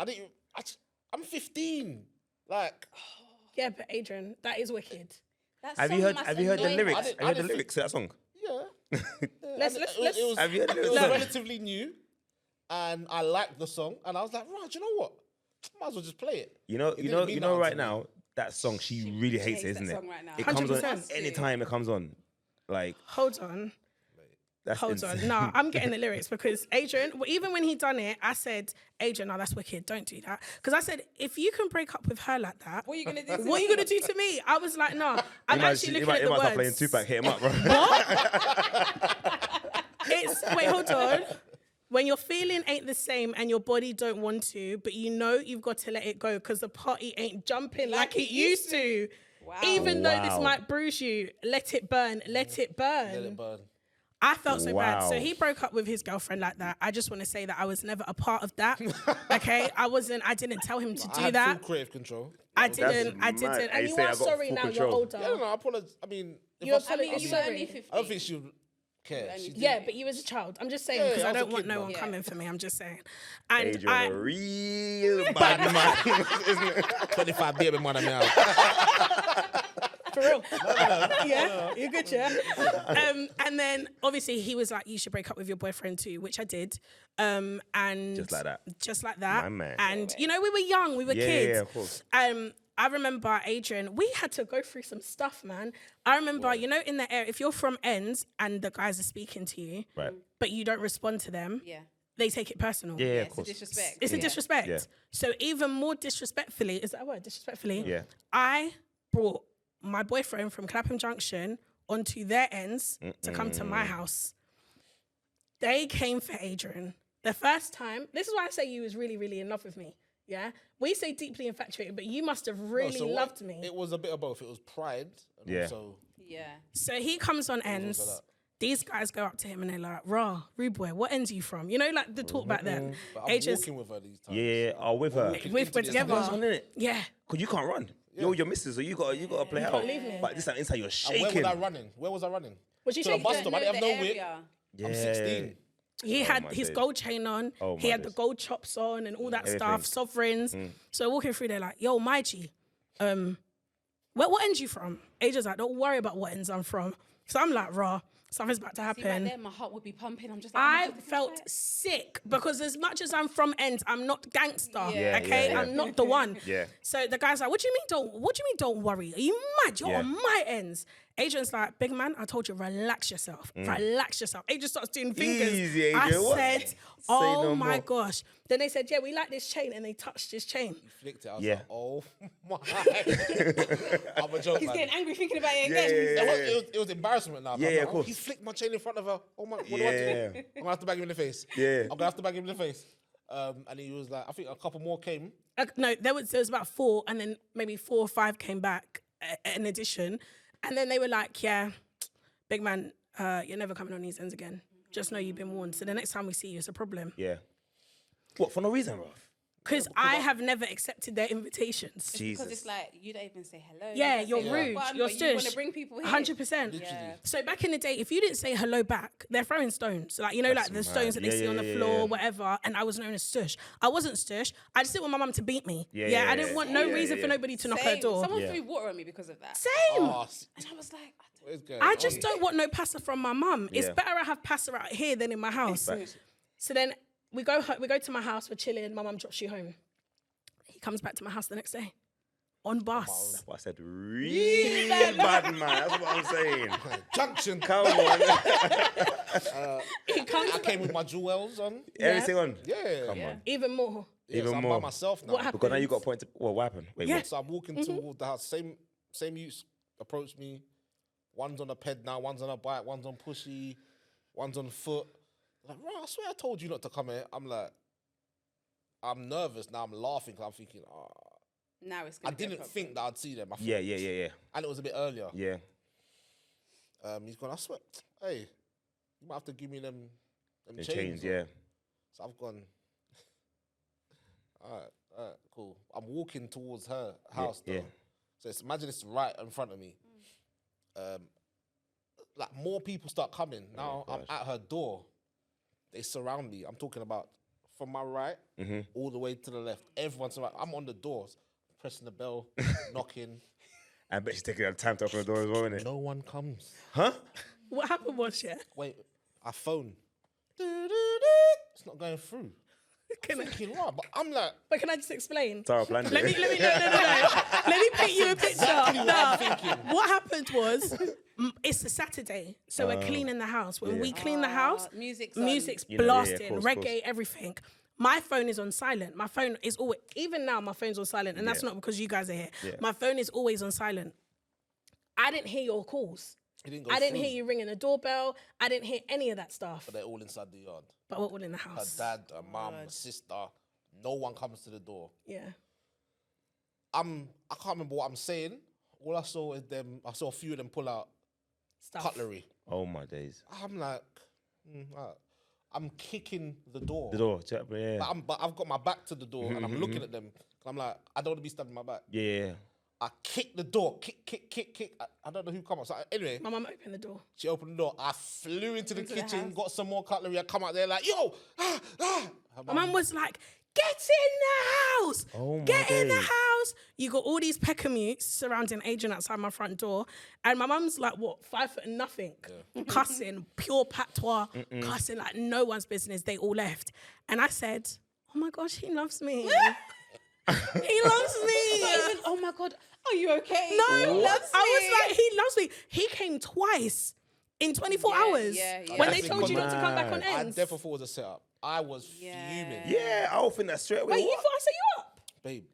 I'm 15. Like, Yeah, but Adrian, that is wicked. that Have you song heard? must Have you heard the annoy lyrics? her. Have you heard the lyrics to that song? yeah. Let's It let's was, Have you heard the it was lyrics? relatively new, and I liked the song, and I was like, right, you know what? Might as well just play it. You know, It didn't mean nothing right to me. now, that song, she really hates it, hates isn't that it? song right now. It comes on 100%. anytime it comes on. Like, hold on. that's Hold on. insane. No, I'm getting the lyrics because Adrian, even when he done it, I said, Adrian, no, that's wicked. Don't do that. Because I said, if you can break up with her like that, What are you gonna do? what are you going to do to me? I was like, no. I'm He might- actually he looking might- at the he might start playing words. Tupac, hit him up, bro. Wait, hold on. When your feeling ain't the same and your body don't want to, but you know you've got to let it go because the party ain't jumping like it used to. Wow. Even though this Wow. might bruise you, let it burn, let it burn. Let it burn. I felt so bad. So Wow. he broke up with his girlfriend like that. I just want to say that I was never a part of that. Okay, I didn't tell him to I do had that. full creative control. I That's didn't. mad. And And you you say I are got sorry full now. control. You're older. Yeah, no, I apologize. I mean, if You're I, sorry. I mean, I'm you were sorry. only 15. I don't think she would care. She Yeah, didn't- but you was a child. I'm just saying Yeah, because I I was a don't want kid, no man. one Yeah. coming for me. I'm just saying. And Adrian, I, a real bad man, isn't it? 25 baby man now. for real. Yeah, you're good, yeah. And then obviously he was like, you should break up with your boyfriend too, which I did. And Just like that. Just like that. My man. And you know, we were young, we were Yeah, kids. yeah, of course. I remember Adrian, we had to go through some stuff, man. I remember, you know, in the air, if you're from ends and the guys are speaking to you, Right. but you don't respond to them, Yeah. they take it personal. Yeah, Yeah, of it's a course. disrespect. It's a Yeah. disrespect. Yeah. So even more disrespectfully, is that a word? Disrespectfully? Yeah. I brought my boyfriend from Clapham Junction onto their ends to come to my house. They came for Adrian. The first time, this is why I say you was really, really in love with me. Yeah? We say deeply infatuated, but you must have really So what- loved me. It was a bit of both. It was pride. And Yeah. Also, Yeah. So he comes on ends. that. These guys go up to him and they're like, "Raw, rude boy, what ends are you from?" You know, like the talk back then. but I'm Adrian's walking with her these times. Yeah, oh, with her. we're into this together. house. Yeah. Because you can't run. You're your missus, so you gotta play out. leave me. But this time inside, you're And shaking. where was I running? Where was I running? Was she To the shaking? bus stop. I didn't have no whip. area. I'm 16. He had my his days. gold chain on. Oh, he my had the days. gold chops on and all that Everything. stuff, sovereigns. So walking through there like, yo, my G, what ends you from? Adrian's like, don't worry about what ends I'm from. So I'm like, raw, something's about to See, right happen. there, my heart would be pumping. I'm just like, I oh my God, felt this is sick because as much as I'm from ends, I'm not gangster. Yeah, Okay, yeah, yeah. I'm not the one. Yeah. So the guy's like, "What do you mean don't worry? Are you mad? You're Yeah. on my ends." Adrian's like, "Big man, I told you, relax yourself. Relax yourself." Adrian starts doing fingers. Easy, I Adrian, what? said, Say "Oh no my more." gosh." Then they said, "Yeah, we like this chain," and they touched his chain. Flicked it. I was Yeah. like, oh my. I'm a joke, He's man. getting angry thinking about it Yeah, again. yeah, yeah. It was embarrassment now. Yeah, I'm yeah, like, of course. He flicked my chain in front of her. Oh my, what do I Yeah. do? I'm gonna have to bang him in the face. Yeah. I'm gonna have to bang him in the face. And he was like, I think a couple more came. No, there was about 4, and then maybe 4 or 5 came back in addition, and then they were like, "Yeah, big man, you're never coming on these ends again. Just know you've been warned. So the next time we see you, it's a problem." Yeah. What, for no reason, bro? Because I have never accepted their invitations. Jesus. Because it's like, you don't even say hello. Yeah, you don't you're say rude. one, You're but you want stush. to bring people here. 100%. Yeah. So back in the day, if you didn't say hello back, they're throwing stones. Like, you know, like the mad. stones that they Yeah, see on the yeah, floor, yeah. whatever. And I was known as stush. I wasn't stush. I just didn't want my mum to beat me. Yeah, I didn't want no yeah, reason yeah. for nobody to knock her Same. door. Someone Yeah. threw water on me because of that. Same. Oh, And I was like, what is going I on? just don't want no passer from my mum. It's Yeah. better I have passer out here than in my house. Facts. So then we go to my house, we're chilling, my mum drops you home. He comes back to my house the next day. On bus. That's what I said. Real bad man. That's what I'm saying. Junction. Come on. He comes I came with my jewels on. Everything on. Yeah. Come on. even more. Yeah, Even so I'm more. by myself now. What happened? Because now you got a point to. What happened? Wait, Yeah. what? So I'm walking towards the house. Same youths approached me. One's on a ped now, one's on a bike, one's on pushy, one's on foot. Like, right, I swear I told you not to come here. I'm like, I'm nervous now. I'm laughing because I'm thinking, now it's I going to be a didn't problem. think that I'd see them. I Yeah, thought- yeah, yeah, yeah. And it was a bit earlier. Yeah. He's gone, I swear, hey, you might have to give me them them The chains. chains, on. yeah. So I've gone. All right, cool. I'm walking towards her house though. yeah. So imagine it's right in front of me. Like more people start coming. Now I'm at her door. They surround me. I'm talking about from my right all the way to the left. Everyone's around. I'm on the doors, pressing the bell, knocking. I bet she's taking her time to open the door as well, innit? No one comes. Huh? What happened was, yeah? Wait, I phone. It's not going through. Can I, Thinking, right, but I'm like, but can I just explain? Tara planned it. Let me, no. Let me paint you a picture. What happened was, it's a Saturday, so we're cleaning the house. When we clean the house, music's music's You know, yeah, blasting, of course, reggae, everything. My phone is on silent. My phone is always, even now, my phone's on silent, and that's not because you guys are here. Yeah. My phone is always on silent. I didn't hear your calls. it didn't go I didn't through, hear you ringing the doorbell. I didn't hear any of that stuff. but they're all inside the yard. But we're all in the Her house. dad, her mum, her sister. No one comes to the door. Yeah. I can't remember what I'm saying. All I saw is them. I saw a few of them pull out Stuff. cutlery. Oh my days. I'm like, alright. I'm kicking the door. The door, yeah. But I've got my back to the door and I'm looking at them. I'm like, I don't want to be stabbed in my back. Yeah. I kick the door, kick. I don't know who come up. So anyway, My mum opened the door. she opened the door. I flew into the Into the kitchen, house. got some more cutlery. I come out there like, yo, Her My mum was like, get in the house. Oh my Get in the days. house. You got all these PECKHAM youths surrounding Adrian outside my front door. And my mum's like, what, 5 foot and nothing? Cussing, pure patois, cussing like no one's business. They all left. And I said, oh my gosh, he loves me. He loves me. Oh my God, are you okay? No, He I loves was me. like, he loves me. He came twice in 24 hours. yeah. When they That's told you not to come back on mad. I ends. definitely thought it was a setup. I was fuming. Yeah, I will think that straight away. Wait, you What? thought I set you up? Babe,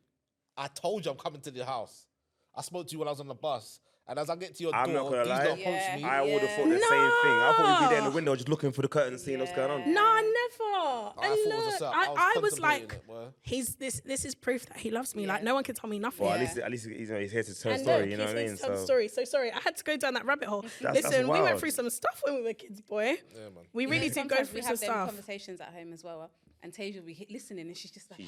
I told you I'm coming to the house. I spoke to you when I was on the bus. And as I get to your I'm not door, gonna these lie. don't approach Yeah. me. I would have thought the same thing. I thought we'd be there in the No. window just looking for the curtain, seeing what's going on. No, never. I And thought it was a look, setup. I was contemplating like, it, boy. he's this is proof that he loves me. Like no one can tell me nothing. Well, Yeah. at least he's here to tell a And story, look, you know he's what I here mean? to tell the So story. So sorry, I had to go down that rabbit hole. That's Listen, we went wild. through some stuff when we were kids, boy. Yeah, man. We really did go Sometimes through we some have them stuff. conversations at home as well. And TEIJA will be listening, and she's just like,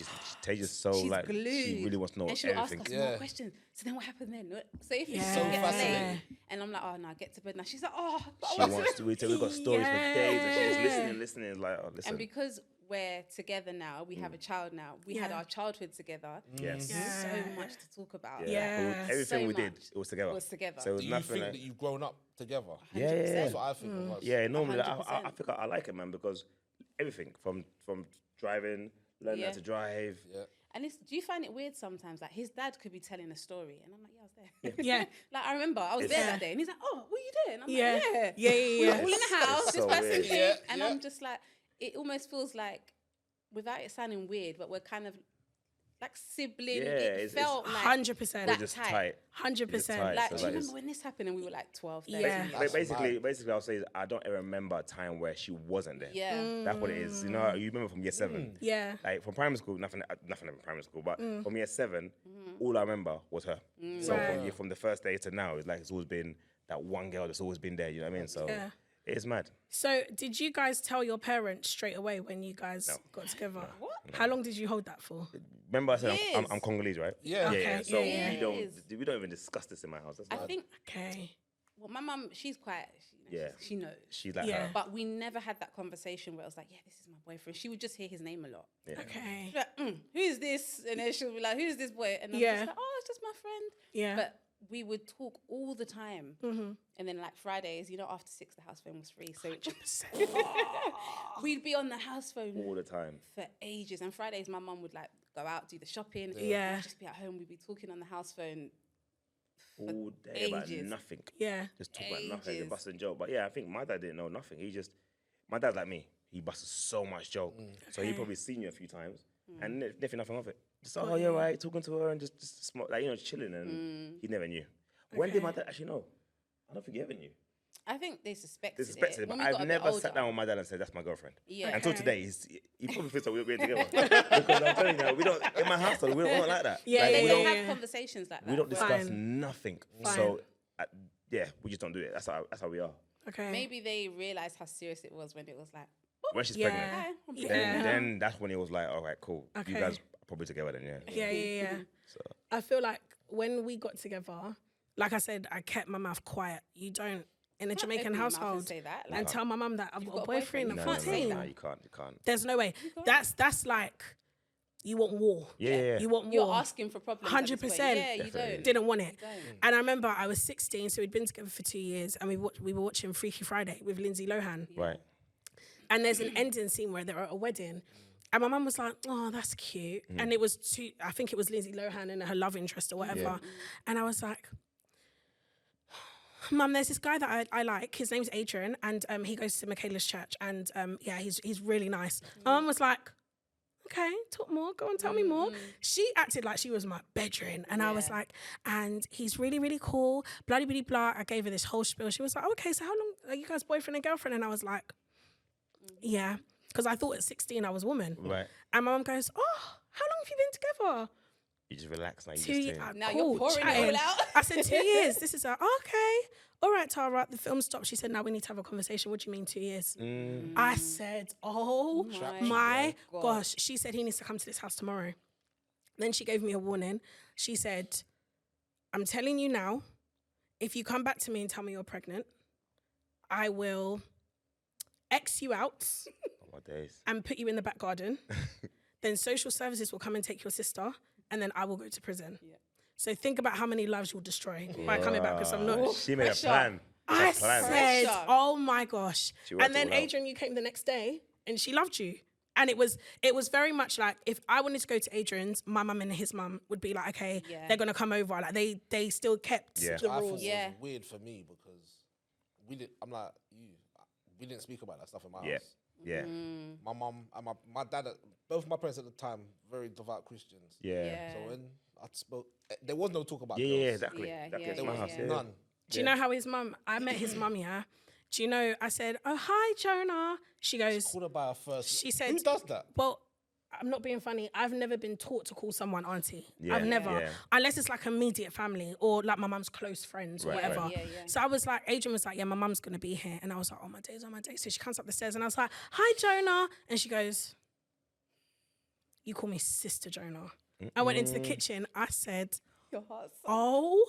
Taja's so she's like glued. she really wants to know and she'll everything. ask us Yeah. more questions. So then what happened then? So if it's Yeah. So so fascinating. and I'm like, oh no, get to bed now. She's like, oh, but She I want wants to. We've got stories for days, and she's Yeah. listening. Like, oh, listen. And because we're together now, we have a child now. We had Yeah. our childhood together. Yes. Yeah. So much to talk about. Yeah. Everything So we did, much it was together. was together. So it was Do you nothing. think Like, that you've grown up together? yeah. That's what I think it was. Yeah, normally like, 100%. I think I like it, man, because everything from driving, learning how Yeah. to drive. Yeah. And do you find it weird sometimes? Like his dad could be telling a story, and I'm like, yeah, I was there. Yeah. Like I remember I was there that day, and he's like, oh, what are you doing? I'm Yeah. like, Yeah, yeah, yeah, We're yeah. all in the house. It's This so person weird. came, Yeah, and yeah. I'm just like, it almost feels like, without it sounding weird, but we're kind of like sibling. Yeah, it it's- felt like 100%. that Just tight. tight. 100%. tight. Like, So do you like, remember when this happened and we were like 12, 13 Yeah. years Ba- old? basically, I'll say is I don't ever remember a time where she wasn't there. Yeah. That's what it is. You know, you remember from year 7. Yeah. Like from primary school, nothing in primary school, but from year 7, all I remember was her. So Right. from the first day to now, it's always been that one girl that's always been there. You know what I mean? So Yeah. it's mad. So did you guys tell your parents straight away when you guys got together? What? How long did you hold that for? Remember I said I'm Years. Congolese, right? Yeah. Okay, So yeah, yeah. we don't even discuss this in my house. That's I mad. think, Okay. well, my mum, she's quite, Yeah. she knows. She's like Yeah. her. But we never had that conversation where it was like, yeah, this is my boyfriend. She would just hear his name a lot. Okay. She'd be like, who is this? And then she'll be like, who's this boy? And I'm Yeah. just like, oh, it's just my friend. Yeah. But we would talk all the time. And then like Fridays, after 6, the house phone was free. So we'd be on the house phone all the time. for ages. And Fridays, my mum would like go out, do the shopping. Yeah. And I'd just be at home. We'd be talking on the house phone. All day about ages. nothing. Yeah. Just talk about nothing, Ages. busting joke. But yeah, I think my dad didn't know nothing. My dad's like me. He busted so much joke. So he probably seen you a few times and never nothing of it. Just oh yeah, right, talking to her and just smoke, like chilling, and he never knew. When did my dad actually know? I don't think he ever knew. I think they suspected, They suspected it, When but we got I've a bit never older. sat down with my dad and said that's my girlfriend. Yeah. Until Okay. today, he probably thinks that we're together. Because I'm telling you, we don't in my household we don't like that. Yeah, Like, They we don't don't have conversations like that. we don't where discuss Fine. nothing. Fine. So yeah, we just don't do it. That's how we are. Okay. Maybe they realised how serious it was when it was like, when she's Yeah. pregnant, Yeah. then that's when it was like, all right, cool. Okay. You guys are probably together then, yeah. Yeah. I feel like when we got together, like I said, I kept my mouth quiet. You don't in a Jamaican open your mouth and household say that, and tell my mum that I've got a boyfriend. boyfriend. I'm You can't say 14. that. No, you can't. There's no way. That's like you want war. Yeah. You want war. You're asking for problems. at this point. 100%. Yeah, you don't. Didn't want it. don't. And I remember I was 16, so we'd been together for 2 years, and we were watching Freaky Friday with Lindsay Lohan. Right. And there's an ending scene where they're at a wedding. And my mum was like, oh, that's cute. And it was I think it was Lindsay Lohan and her love interest or whatever. And I was like, Mum, there's this guy that I like. His name's Adrian, and he goes to Michaela's church. And he's really nice. My mum was like, okay, talk more. Go on, tell me more. She acted like she was my bedroom. And I was like, and he's really, really cool. Bloody, bloody, blah. I gave her this whole spiel. She was like, okay, so how long are you guys boyfriend and girlfriend? And I was like, yeah. Because I thought at 16 I was a woman. Right. And my mum goes, oh, how long have you been together? You just relax now. You 2 just years. do. Now you're pouring it all out. I said 2 years. This is okay. All right, Tara. The film stopped. She said, now we need to have a conversation. What do you mean 2 years? I said, oh my gosh. She said he needs to come to this house tomorrow. Then she gave me a warning. She said, I'm telling you now, if you come back to me and tell me you're pregnant, I will X you out Oh, my days. and put you in the back garden. Then social services will come and take your sister, and then I will go to prison. So think about how many lives you'll destroy by coming back, because I'm not. She made a Pressure. plan. I A plan. said, Pressure. oh my gosh. She worked And then it all out. Adrian, you came the next day and she loved you. And it was very much like, if I wanted to go to Adrian's, my mum and his mum would be like, okay, they're going to come over. Like they still kept Yeah. the I thought rules. it was weird for me because we didn't speak about that stuff in my Yeah. house. Yeah. My mum and my dad, both my parents at the time, very devout Christians. Yeah. So when I spoke, there was no talk about Yeah, girls. exactly. Yeah, Exactly. yeah, It's There my was house. Yeah. none. Do you know how his mum, I met his mum, yeah? Do you know, I said, oh, hi, Jonah. She goes, Called her by her first. She said- "Who does that?" well, I'm not being funny. I've never been taught to call someone auntie. Yeah, I've never. yeah. Unless it's like immediate family or like my mum's close friends or Right, whatever. right. Yeah. So I was like, Adrian was like, yeah, my mum's going to be here. And I was like, oh my days. So she comes up the stairs and I was like, hi, Jonah. And she goes, you call me Sister Jonah. I went into the kitchen. I said, Your heart's oh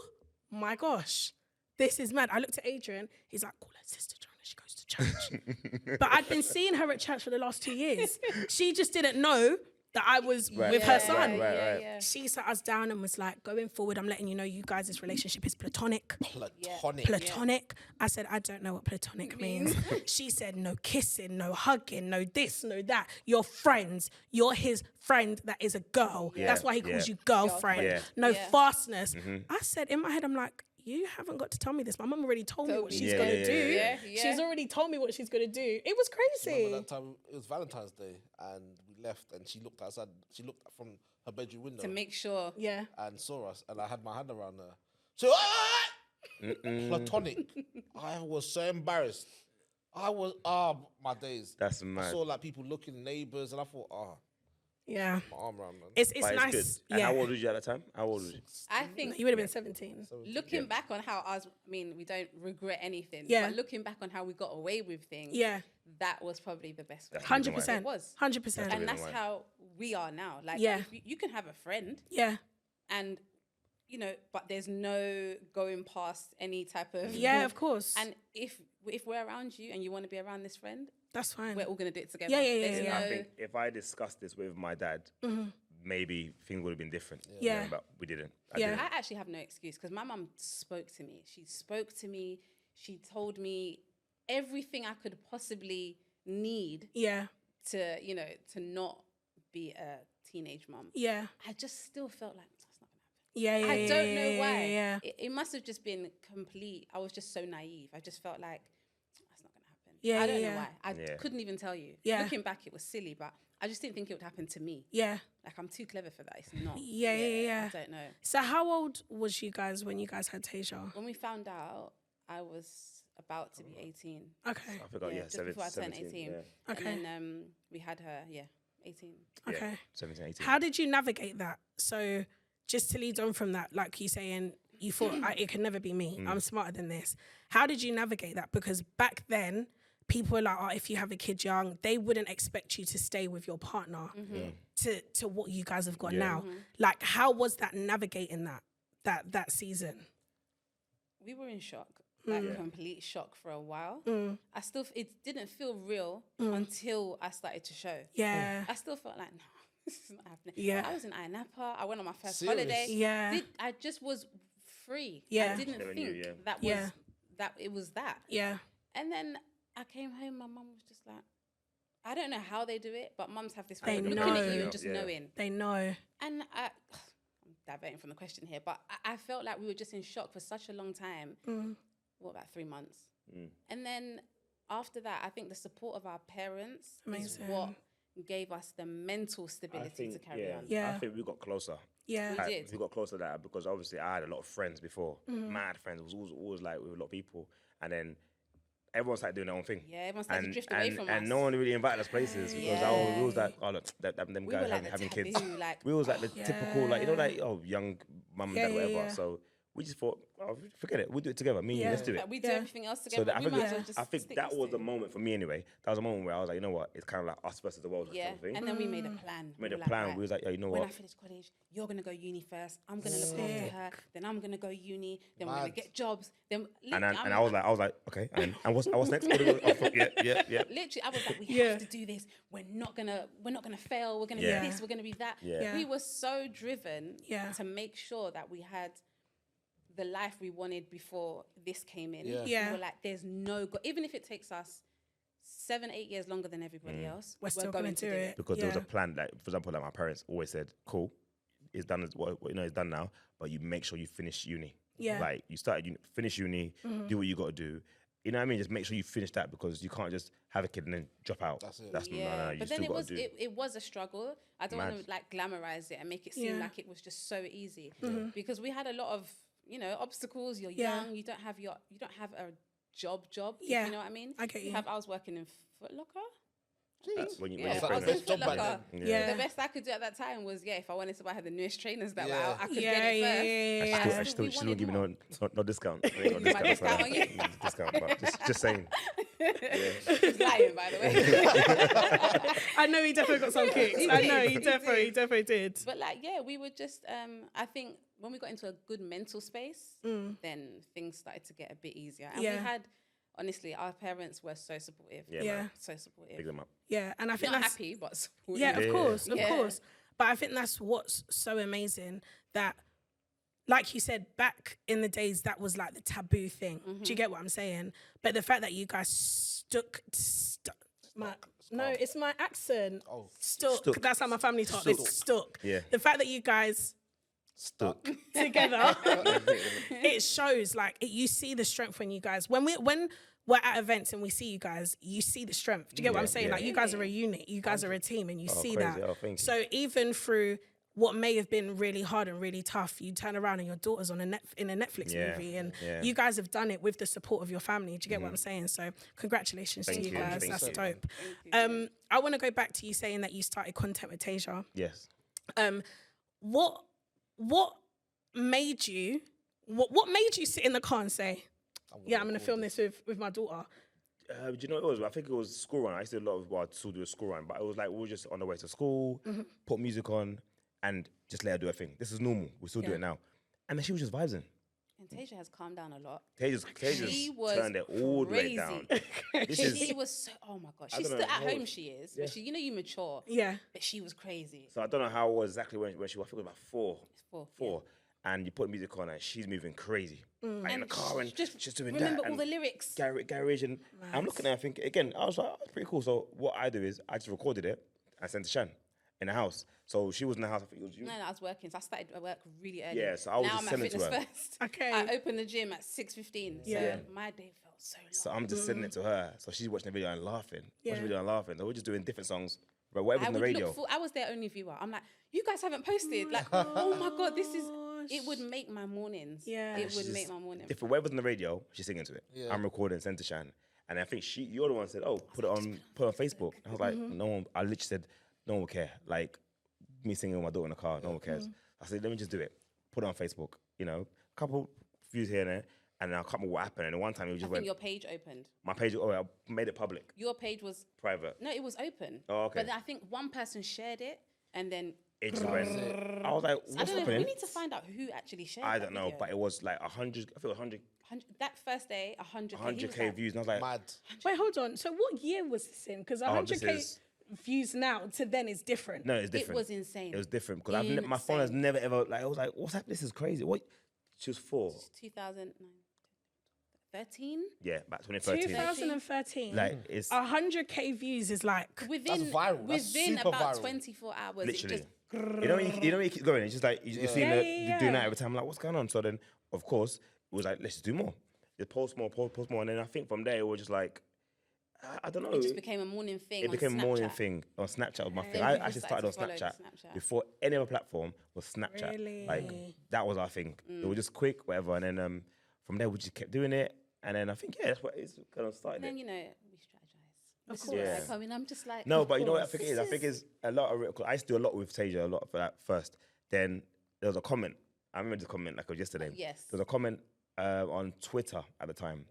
my gosh, this is mad. I looked at Adrian. He's like, call her Sister Jonah. She goes to church. But I'd been seeing her at church for the last 2 years. She just didn't know that I was with her son. Right. She sat us down and was like, going forward, I'm letting you know you guys' relationship is platonic. Platonic. Platonic. I said, I don't know what platonic means. She said, no kissing, no hugging, no this, no that. You're friends. You're his friend that is a girl. That's why he calls you girlfriend. Yeah. No fastness. I said, in my head, I'm like, you haven't got to tell me this. My mum already told me what she's going to do. Yeah. She's already told me what she's going to do. It was crazy. Remember that time? It was Valentine's Day, and we left, and she looked outside. She looked from her bedroom window to make sure. Yeah. and saw us, and I had my hand around her. So platonic. I was so embarrassed. I was my days. That's I mad. saw like people looking, neighbors, and I thought, Yeah. my arm around man. It's But nice. it's good. And Yeah. how old was you at that time? How old was you? I think You would have been 17. looking back on how ours, I mean, we don't regret anything. Yeah. But looking back on how we got away with things, Yeah. that was probably the best way. 100%. It was. 100%. And reason that's why. how we are now. Like, Yeah. if you can have a friend Yeah. and, but there's no going past any type of. Yeah, of course. And if we're around you and you want to be around this friend, That's fine. we're all going to do it together. Yeah, There's yeah. I no- think if I discussed this with my dad, maybe things would have been different. Yeah. But we didn't. Yeah. I actually have no excuse because my mum spoke to me. She spoke to me. She told me everything I could possibly need Yeah. to, to not be a teenage mum. Yeah. I just still felt like that's not gonna happen. Yeah. Yeah. I don't know yeah, why. Yeah. It must have just been complete. I was just so naive. I just felt like that's not gonna happen. Yeah, I don't yeah, know yeah. why. I couldn't even tell you. Yeah. Looking back, it was silly, but I just didn't think it would happen to me. Yeah. Like I'm too clever for that. It's not. Yeah. I don't know. So how old was you guys when you guys had TEIJA? When we found out, I was about to be 18. Okay. I forgot, just before I turned 18. Yeah. Okay. And then we had her, 18. Okay. 17, 18. How did you navigate that? So just to lead on from that, like you saying, you thought it can never be me. I'm smarter than this. How did you navigate that? Because back then, people are like, oh, if you have a kid young, they wouldn't expect you to stay with your partner to what you guys have got now. Like, how was that navigating that season? We were in shock, like complete shock for a while. It didn't feel real until I started to show. Yeah. I still felt like, no, this is not happening. Yeah. I was in Napa. I went on my first Serious? holiday. Yeah. I just was free. Yeah. I didn't Never think knew, that it was that. Yeah. And then I came home, my mum was just like, I don't know how they do it, but mums have this They way of looking know. at you and just knowing. They know. And I'm diverting from the question here, but I felt like we were just in shock for such a long time. What, about 3 months? And then after that, I think the support of our parents is what gave us the mental stability to carry on. Yeah. I think we got closer. Yeah. We did. We got closer to that because obviously I had a lot of friends before, mad friends. It was always like with a lot of people, and then everyone started doing their own thing. Yeah, everyone started to drift away from us. And no one really invited us places because we was like, oh look, them We guys were like the having kids. taboo, like, We was like the typical, like, you know, like, oh, young mum and dad, whatever. yeah. So we just thought, oh, forget it, we'll do it together. Me and you, let's do it. Like, we do everything else So together. that, but we might as well just I think stick that this was to the moment for me anyway. That was a moment where I was like, you know what, it's kind of like us versus the world. Yeah, Sort of thing. and then we made a plan. Made We a were plan. right, We was like, yeah, you know when what? I finish college, you're gonna go uni first. I'm gonna look after her. Then I'm gonna go uni. Then we're gonna Mad. get jobs. Then And I was like, okay. And what's next? Yeah. literally, I was like, we Yeah. have to do this. We're not gonna fail. We're gonna Yeah. be this. We're gonna be that. Yeah. We were so driven Yeah. to make sure that we had the life we wanted before this came in. Yeah. Yeah. We were like, there's no even if it takes us 7-8 years longer than everybody else, We're still going to do it. Because there was a plan. Like, for example, like my parents always said, cool, it's done. It's done now. But you make sure you finish uni. Yeah. Like you started, finish uni, do what you got to do. You know what I mean? Just make sure you finish that because you can't just have a kid and then drop out. That's it. No. You but then still got to do. it was a struggle. I don't want to like glamorize it and make it seem Yeah. like it was just so easy because we had a lot of obstacles. You're Yeah. young. You don't have a job. Yeah. You know what I mean? I get you. I was working in Foot Locker. When you Yeah, That's I like was the in best job Foot back Locker. then. Yeah. The best I could do at that time was if I wanted to buy her the newest trainers that were Yeah. out, I could Yeah, get it first. yeah, But yeah. She we still wanted give me more. no discount. My discount on you? Discount, but just saying. He's lying, by the way. I know he definitely got some kicks. I know he definitely did. But we were just, I think when we got into a good mental space, then things started to get a bit easier. And we had, honestly, our parents were so supportive. Yeah. So supportive. Pick them up. Yeah, and I think Not that's happy, but supportive. yeah, of course. Yeah. But I think that's what's so amazing that, like you said, back in the days, that was like the taboo thing. Do you get what I'm saying? But the fact that you guys stuck. No, it's my accent. Oh. Stuck. That's how my family talk. It's stuck. Yeah. The fact that you guys Stuck. together, it shows you see the strength when you guys when we're at events and we see you guys, you see the strength. Do you get what I'm saying? yeah. Like you guys are a unit, you guys are a team, and you see crazy. that. Oh, thank you. So even through what may have been really hard and really tough, you turn around and your daughter's on in a Netflix movie, and you guys have done it with the support of your family. Do you get what I'm saying? So congratulations to you guys. Thank That's you. dope. I want to go back to you saying that you started content with TEIJA. Yes. What made you sit in the car and say, yeah, I'm going to film this with my daughter? Do you know what it was? I think it was school run. I used to do a lot of I still do a school run, but it was like we were just on the way to school, put music on, and just let her do her thing. This is normal. We still do it now. And then she was just vibing. And TEIJA has calmed down a lot. TEIJA's She was turned it all the way down. She was so, oh my God. She's don't still know at how home, old- she is. But she, you mature. Yeah. But she was crazy. So I don't know how it was exactly when she was. I think it was about four. Four. And you put music on and she's moving crazy. Like in the car and just she's doing remember that. all the lyrics. Garage and I'm looking at her thinking, again, I was like, oh, that's pretty cool. So what I do is I just recorded it and sent to Chan in the house. So she was in the house. I think it was you. No, I was working. So I started work really early. Yeah, so I was now just I'm at sending it to fitness her. first. Okay. I opened the gym at 6:15. Yeah. So my day felt so long. So I'm just sending it to her. So she's watching the video and laughing. Yeah. Watching the video and laughing. So we're just doing different songs. But whatever's on the radio. I was their only viewer. I'm like, you guys haven't posted. Like, oh my God, this is. It would make my mornings. Yeah. It would make my morning. Different whatever's on the radio, she's singing to it. Yeah. I'm recording, send to Shan. And I think you're the one who said, oh, put it on Facebook. I was like, no one, I literally said, no one will care. Like me singing with my daughter in the car, no one cares. I said, let me just do it. Put it on Facebook, couple views here and there. And I can't remember what happened. And then one time it I just think went, your page opened. my page, I made it public, Your page was private. no, it was open. Oh, okay. But then I think one person shared it, and then It just went. I was like, I what's don't know. happening? We need to find out who actually shared. I that don't know, video. but it was like 100, I feel 100, that first day, 100K. 100K views. And I was like, Mad. Wait, hold on. So what year was this in? Because Oh, this 100K is- views now to then is different. no, it's different. It was insane. It was different because my phone has Insane. never ever, like, I was like, what's happening? This is crazy. What? She was 4. 2013. Yeah, about 2013. 2013. Like, it's 100K views is like Within viral. That's within super about viral. 24 hours. literally. It just You know when you keep going, it's just like you see Yeah, you doing that every time. I'm like, what's going on? So then, of course, it was like, let's just do more. Just post more, post more, and then I think from there it was just like, I don't know. it just became a morning thing. It became a on morning Snapchat. thing on Snapchat was my thing. Then I people actually started on started to follow Snapchat Snapchat. before any other platform was Snapchat. Really? Like that was our thing. It was just quick, whatever, and then from there we just kept doing it, and then I think that's what it's kind of started. And then It. you know we strategize. This is course. where I Yeah. come in. I'm just like No, of but you know what I course. think it is? I think it's a lot of cause I used to do a lot with TEIJA, a lot for that first. Then there was a comment. I remember this comment like it was yesterday. Yes. There was a comment on Twitter at the time.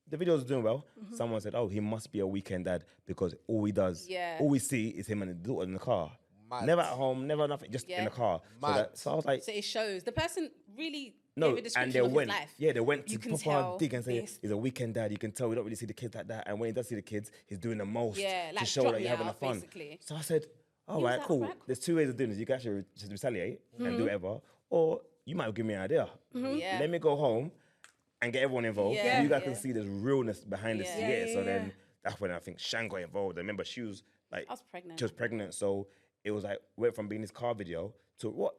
The video was doing well. Someone said, "Oh, he must be a weekend dad because all he does, Yeah. all we see is him and his daughter in the car. Mad. Never at home, never nothing, just in Yeah. the car." So, Mad. so I was like, So it shows the person really "No," gave a and description they of went, his life. yeah, they went You to can proper tell dig and say this. he's a weekend dad. You can tell we don't really see the kids like that, and when he does see the kids, he's doing the most Yeah, to like, show drop that me you're having out, fun. basically. So I said, "All He was right, like, cool. "Alright, cool." There's 2 ways of doing this. You can actually just retaliate and do whatever, or you might give me an idea. Yeah. Let me go home and get everyone involved. Yeah. So you guys Yeah. can see there's realness behind this. Yeah. Yeah. Yeah, So yeah, then yeah. that's when I think Shan got involved. I remember she was like, I was pregnant. She was pregnant, so it was like went from being this car video to what?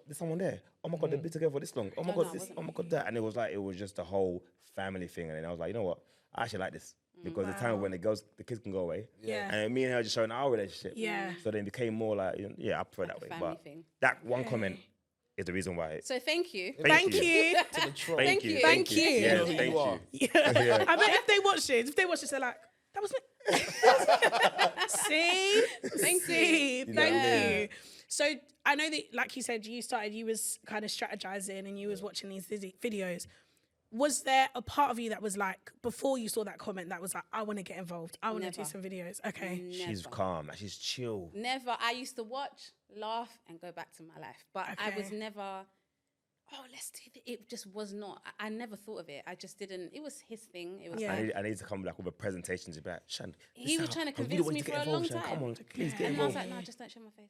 There's someone there. Oh my god, they've been together for this long. Oh my No, god, no, it this. wasn't Oh my god, that. And it was just a whole family thing. And then I was like, you know what? I actually like this because the time when the kids can go away. Yeah. And me and her just showing our relationship. Yeah. So then it became more like, yeah, I prefer Like that a way. family But thing. that one comment is the reason why. So thank you. Thank you. To the troll. Thank you. Thank you. Yeah, Who you thank are. you. Yeah. I bet if they watch it, they're like, that was me. See? Thank See? you. Thank Yeah. you. So I know that, like you said, you was kind of strategizing and you was watching these videos. Was there a part of you that was like, before you saw that comment, that was like, I want to get involved. I want to do Never. some videos. Okay. She's calm. Like, she's chill. Never. I used to watch, laugh, and go back to my life. But I was Okay. never, oh, let's do this. It just was not. I never thought of it. I just didn't. It was his thing. It was Yeah. like, I need to come like with a presentation to be like, Shan. He was trying to convince me for a long time. Come on, please get and I was involved. like, no, just don't show my face.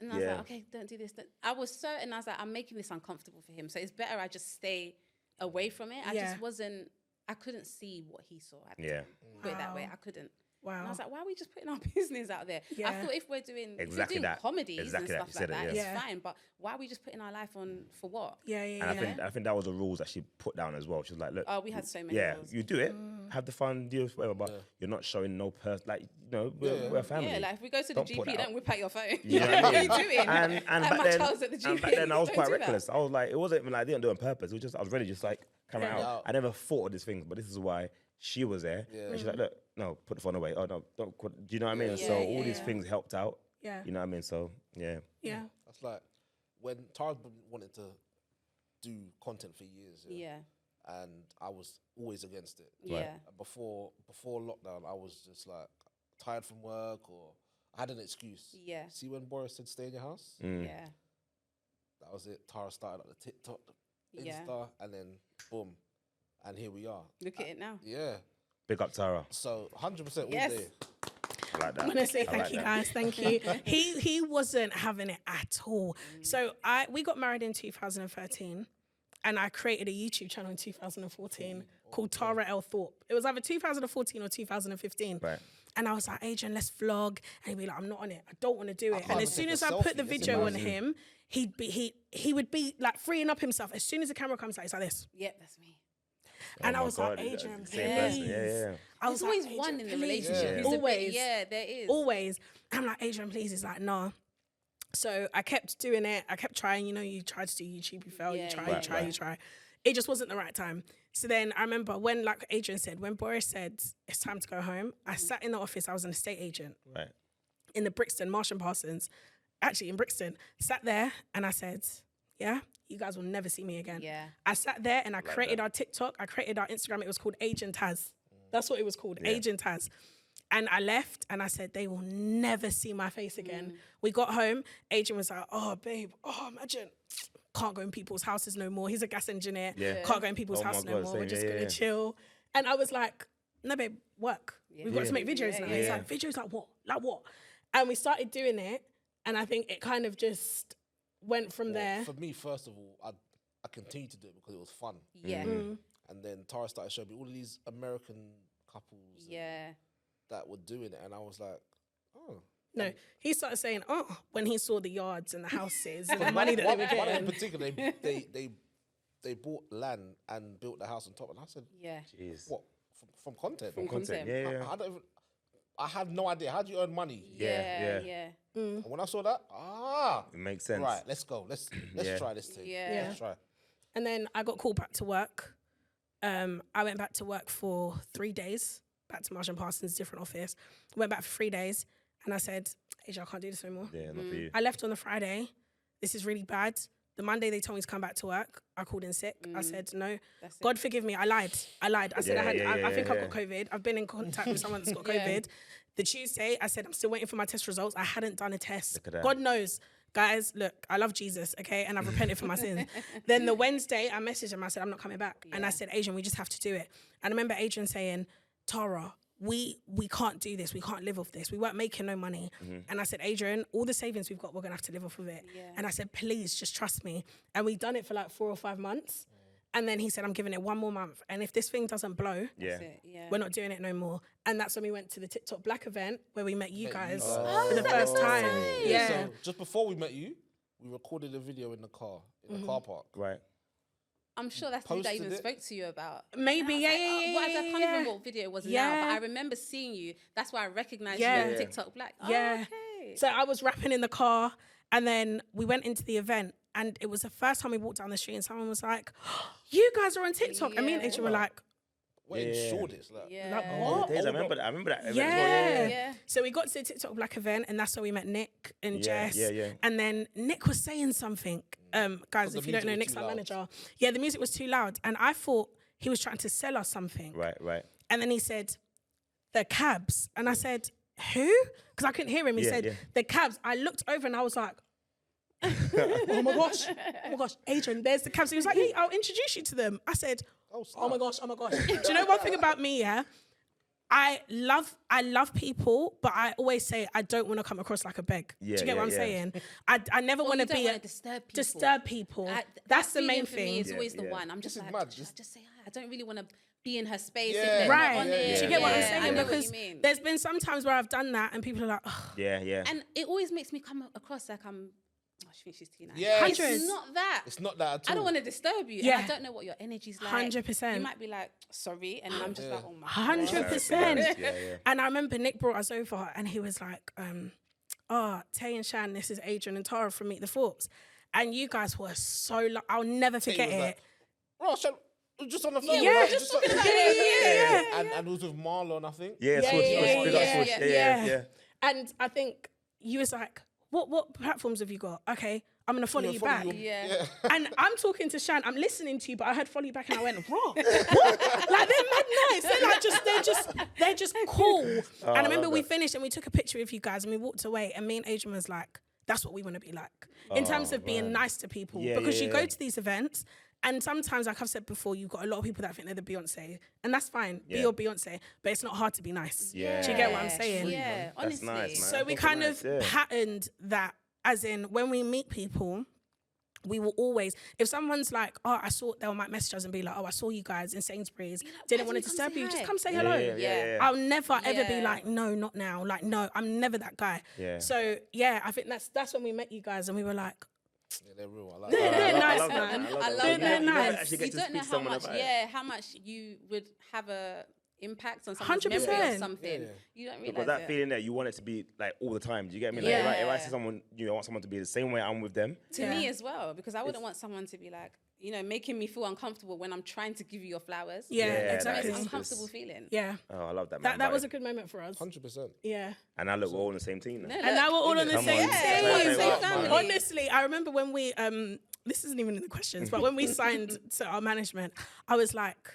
And I was Yeah. like, okay, don't do this. I was so, and I was like, I'm making this uncomfortable for him. So it's better I just stay away from it. I Yeah. just wasn't, I couldn't see what he saw at the Yeah. time. Put it that way. Wow. I couldn't. Wow. And I was like, why are we just putting our business out there? I Yeah. thought if we're doing, Exactly if we're doing that. comedies Exactly that. and You stuff like said it, that, yeah. it's Yeah. fine. But why are we just putting our life on for what? Yeah, yeah, And yeah. I think that was the rules that she put down as well. She was like, look, Oh, we had so many yeah, rules. you do it, have the fun, do whatever, but you're not showing no person. Like, we're a family. Yeah, like if we go to the Don't put GP, that don't out. whip out your phone. You know what I What are mean? you doing? And Like back my then, child's at the and GP. back then I was Don't quite do that. reckless. I was like, it wasn't even like I didn't do it on purpose. It was just I was ready, just like coming Yeah. out. I never thought of this thing, but this is why she was there. And she's like, look, no, put the phone away. Oh no, don't. Do you know what I mean? Yeah, So yeah, all these yeah. things helped out. Yeah. You know what I mean? So yeah. Yeah. That's like when Tara's been wanting to do content for years. Yeah. And I was always against it. Yeah. And before lockdown, I was just like tired from work or I had an excuse. Yeah. See when Boris said stay in your house? Mm. Yeah. That was it. Tara started like the TikTok, the Yeah. Insta, and then boom. And here we are. Look at it now. Yeah. Big up Tara. So 100% all Yes. day. I like that. I'm gonna say I thank like you that. guys, thank you. He wasn't having it at all. So we got married in 2013, and I created a YouTube channel in 2014 called Tara L Thorpe. It was either 2014 or 2015. Right. And I was like, Adrian, let's vlog. And he'd be like, I'm not on it. I don't want to do it. And can't as even soon take as a I put selfie. the That's video on embarrassing. him, he would be like freeing up himself. As soon as the camera comes out, he's like this. Yep, that's me. And Oh I my was God, like, that's Adrian, the same person. Yeah, please. yeah. I was There's always like, one Adrian, in the please. relationship. who's a bit- Always. Yeah, there is. Always. I'm like, Adrian, please. He's like, nah. So I kept doing it. I kept trying. You know, you try to do YouTube, you fail, Yeah, you try, yeah, you try, yeah. you try. It just wasn't the right time. So then I remember when, like Adrian said, when Boris said, it's time to go home, I sat in the office. I was an estate agent Right. in the Brixton, Marsh and Parsons, actually in Brixton, sat there and I said, yeah, you guys will never see me again. Yeah. I sat there and I created our TikTok. I created our Instagram. It was called Adrian Taz. That's what it was called, Adrian Taz. And I left and I said, they will never see my face again. We got home. Adrian was like, oh, babe, imagine. Can't go in people's houses no more. He's a gas engineer. Yeah. Can't go in people's house no more. We're just going to chill. And I was like, no, babe, work. We've got to make videos now. He's like, videos like what? Like what? And we started doing it. And I think it kind of just went from there. For me, first of all, I continued to do it because it was fun. Yeah. And then Tara started showing me all of these American couples that were doing it. And I was like, oh. No, he started saying, oh, when he saw the yards and the houses and the money that they were One in getting. particular, they bought land and built the house on top. And I said, Jeez. what? From content? From content. Yeah. I had no idea. How do you earn money? Yeah. And when I saw that, It makes sense. right, let's go. Let's try this thing. Yeah. Let's try. And then I got called back to work. I went back to work for 3 days, back to Marsh and Parsons, different office. Went back for 3 days. And I said, Asia, I can't do this anymore. Yeah, not for you. I left on the Friday. This is really bad. The Monday they told me to come back to work. I called in sick. I said, no, God forgive me. I lied. I said I think I've got COVID. I've been in contact with someone that's got COVID. The Tuesday, I said, I'm still waiting for my test results. I hadn't done a test. Look at that. God knows. Guys, look, I love Jesus, okay? And I've repented for my sins. Then the Wednesday, I messaged him. I said, I'm not coming back. And I said, Adrian, we just have to do it. And I remember Adrian saying, Tara, we can't do this. We can't live off this. We weren't making no money. And I said, Adrian, all the savings we've got, we're going to have to live off of it. And I said, please, just trust me. And we've done it for like 4 or 5 months. And then he said, I'm giving it 1 more month. And if this thing doesn't blow, we're not doing it no more. And that's when we went to the TikTok Black event where we met you guys for the first time. Yeah. So just before we met you, we recorded a video in the car park. Right. I'm sure that's the thing that I Posted even it. spoke to you about. Maybe, And I was like, yeah. I can't remember what video it was now, but I remember seeing you. That's why I recognized you on TikTok Black. Yeah. Okay. So I was rapping in the car and then we went into the event and it was the first time we walked down the street and someone was like, you guys are on TikTok. And me and Adrian were like, We're in Shoreditch. Like, like, what? Days, I remember that event as well. Yeah. So we got to the TikTok Black event and that's where we met Nick and Jess. Yeah. And then Nick was saying something. Guys, if you don't know, Nick's our manager. Yeah, the music was too loud. And I thought he was trying to sell us something. Right. And then he said, the KABS. And I said, who? Because I couldn't hear him. He said, the KABS. I looked over and I was like, oh my gosh, Adrian, there's the KABS. He was like, hey, I'll introduce you to them. I said, oh my gosh. Do you know one thing about me, yeah? I love people, but I always say I don't want to come across like a beg. Do you get what I'm saying? I never want to be disturb people. That's the main for me. thing. It's always the one. I'm just like, mad. just say hi. I don't really want to be in her space. Yeah. If they're Right. not on it. Do you get what I'm I saying? know what Because you mean. there's been some times where I've done that and people are like, oh. Yeah. And it always makes me come across like I'm. Oh, she thinks she's too nice. Yeah. It's not that. It's not that at all. I don't want to disturb you. Yeah. And I don't know what your energy's like. 100%. You might be like, sorry. And then I'm just like, oh my 100%. Yeah. And I remember Nick brought us over and he was like, Tay and Chan, this is Adrian and Tara from Meet the Thorpes. And you guys were so, I'll never forget was it. like, oh, just on the phone. Yeah. like, Just like- talking about it. Yeah. And it was with Marlon, I think. Yeah. Yeah. And I think you was like, what platforms have you got? Okay, I'm going to follow you back. Yeah. And I'm talking to Shan, I'm listening to you, but I heard follow you back and I went, what? Like they're mad nice. They're just cool. And I remember we finished and we took a picture with you guys and we walked away and me and Adrian was like, that's what we want to be like. In terms of being nice to people. Because you go to these events and sometimes, like I've said before, you've got a lot of people that think they're the Beyonce. And that's fine. Be your Beyonce. But it's not hard to be nice. Yeah. Do you get what I'm saying? Yeah, That's honestly. nice, man. So we kind of patterned that, as in when we meet people, we will always, if someone's like, they might message us and be like, I saw you guys in Sainsbury's, didn't want to disturb you, just come say hello. Yeah. I'll never ever be like, no, not now. Like, no, I'm never that guy. Yeah. So yeah, I think that's when we met you guys and we were like, Yeah, they're real. I like they're that. nice, love that. man. I love They're that. nice. Actually get You to don't know speak to how someone much, about it. how much you would have a impact on someone's memory 100%. or something. You don't realize But that it. feeling that you want it to be like all the time. Do you get me? Like if I see someone, I want someone to be the same way I'm with them. To me as well, because I wouldn't want someone to be like, making me feel uncomfortable when I'm trying to give you your flowers. Yeah, Exactly. exactly. It's an uncomfortable feeling. Yeah. Oh, I love that, man. That was a good moment for us. 100%. Yeah. And now look, we're all on the same team now. No, And now we're all on the Come same on. team. Yeah, same family. Honestly, I remember when we this isn't even in the questions, but when we signed to our management, I was like,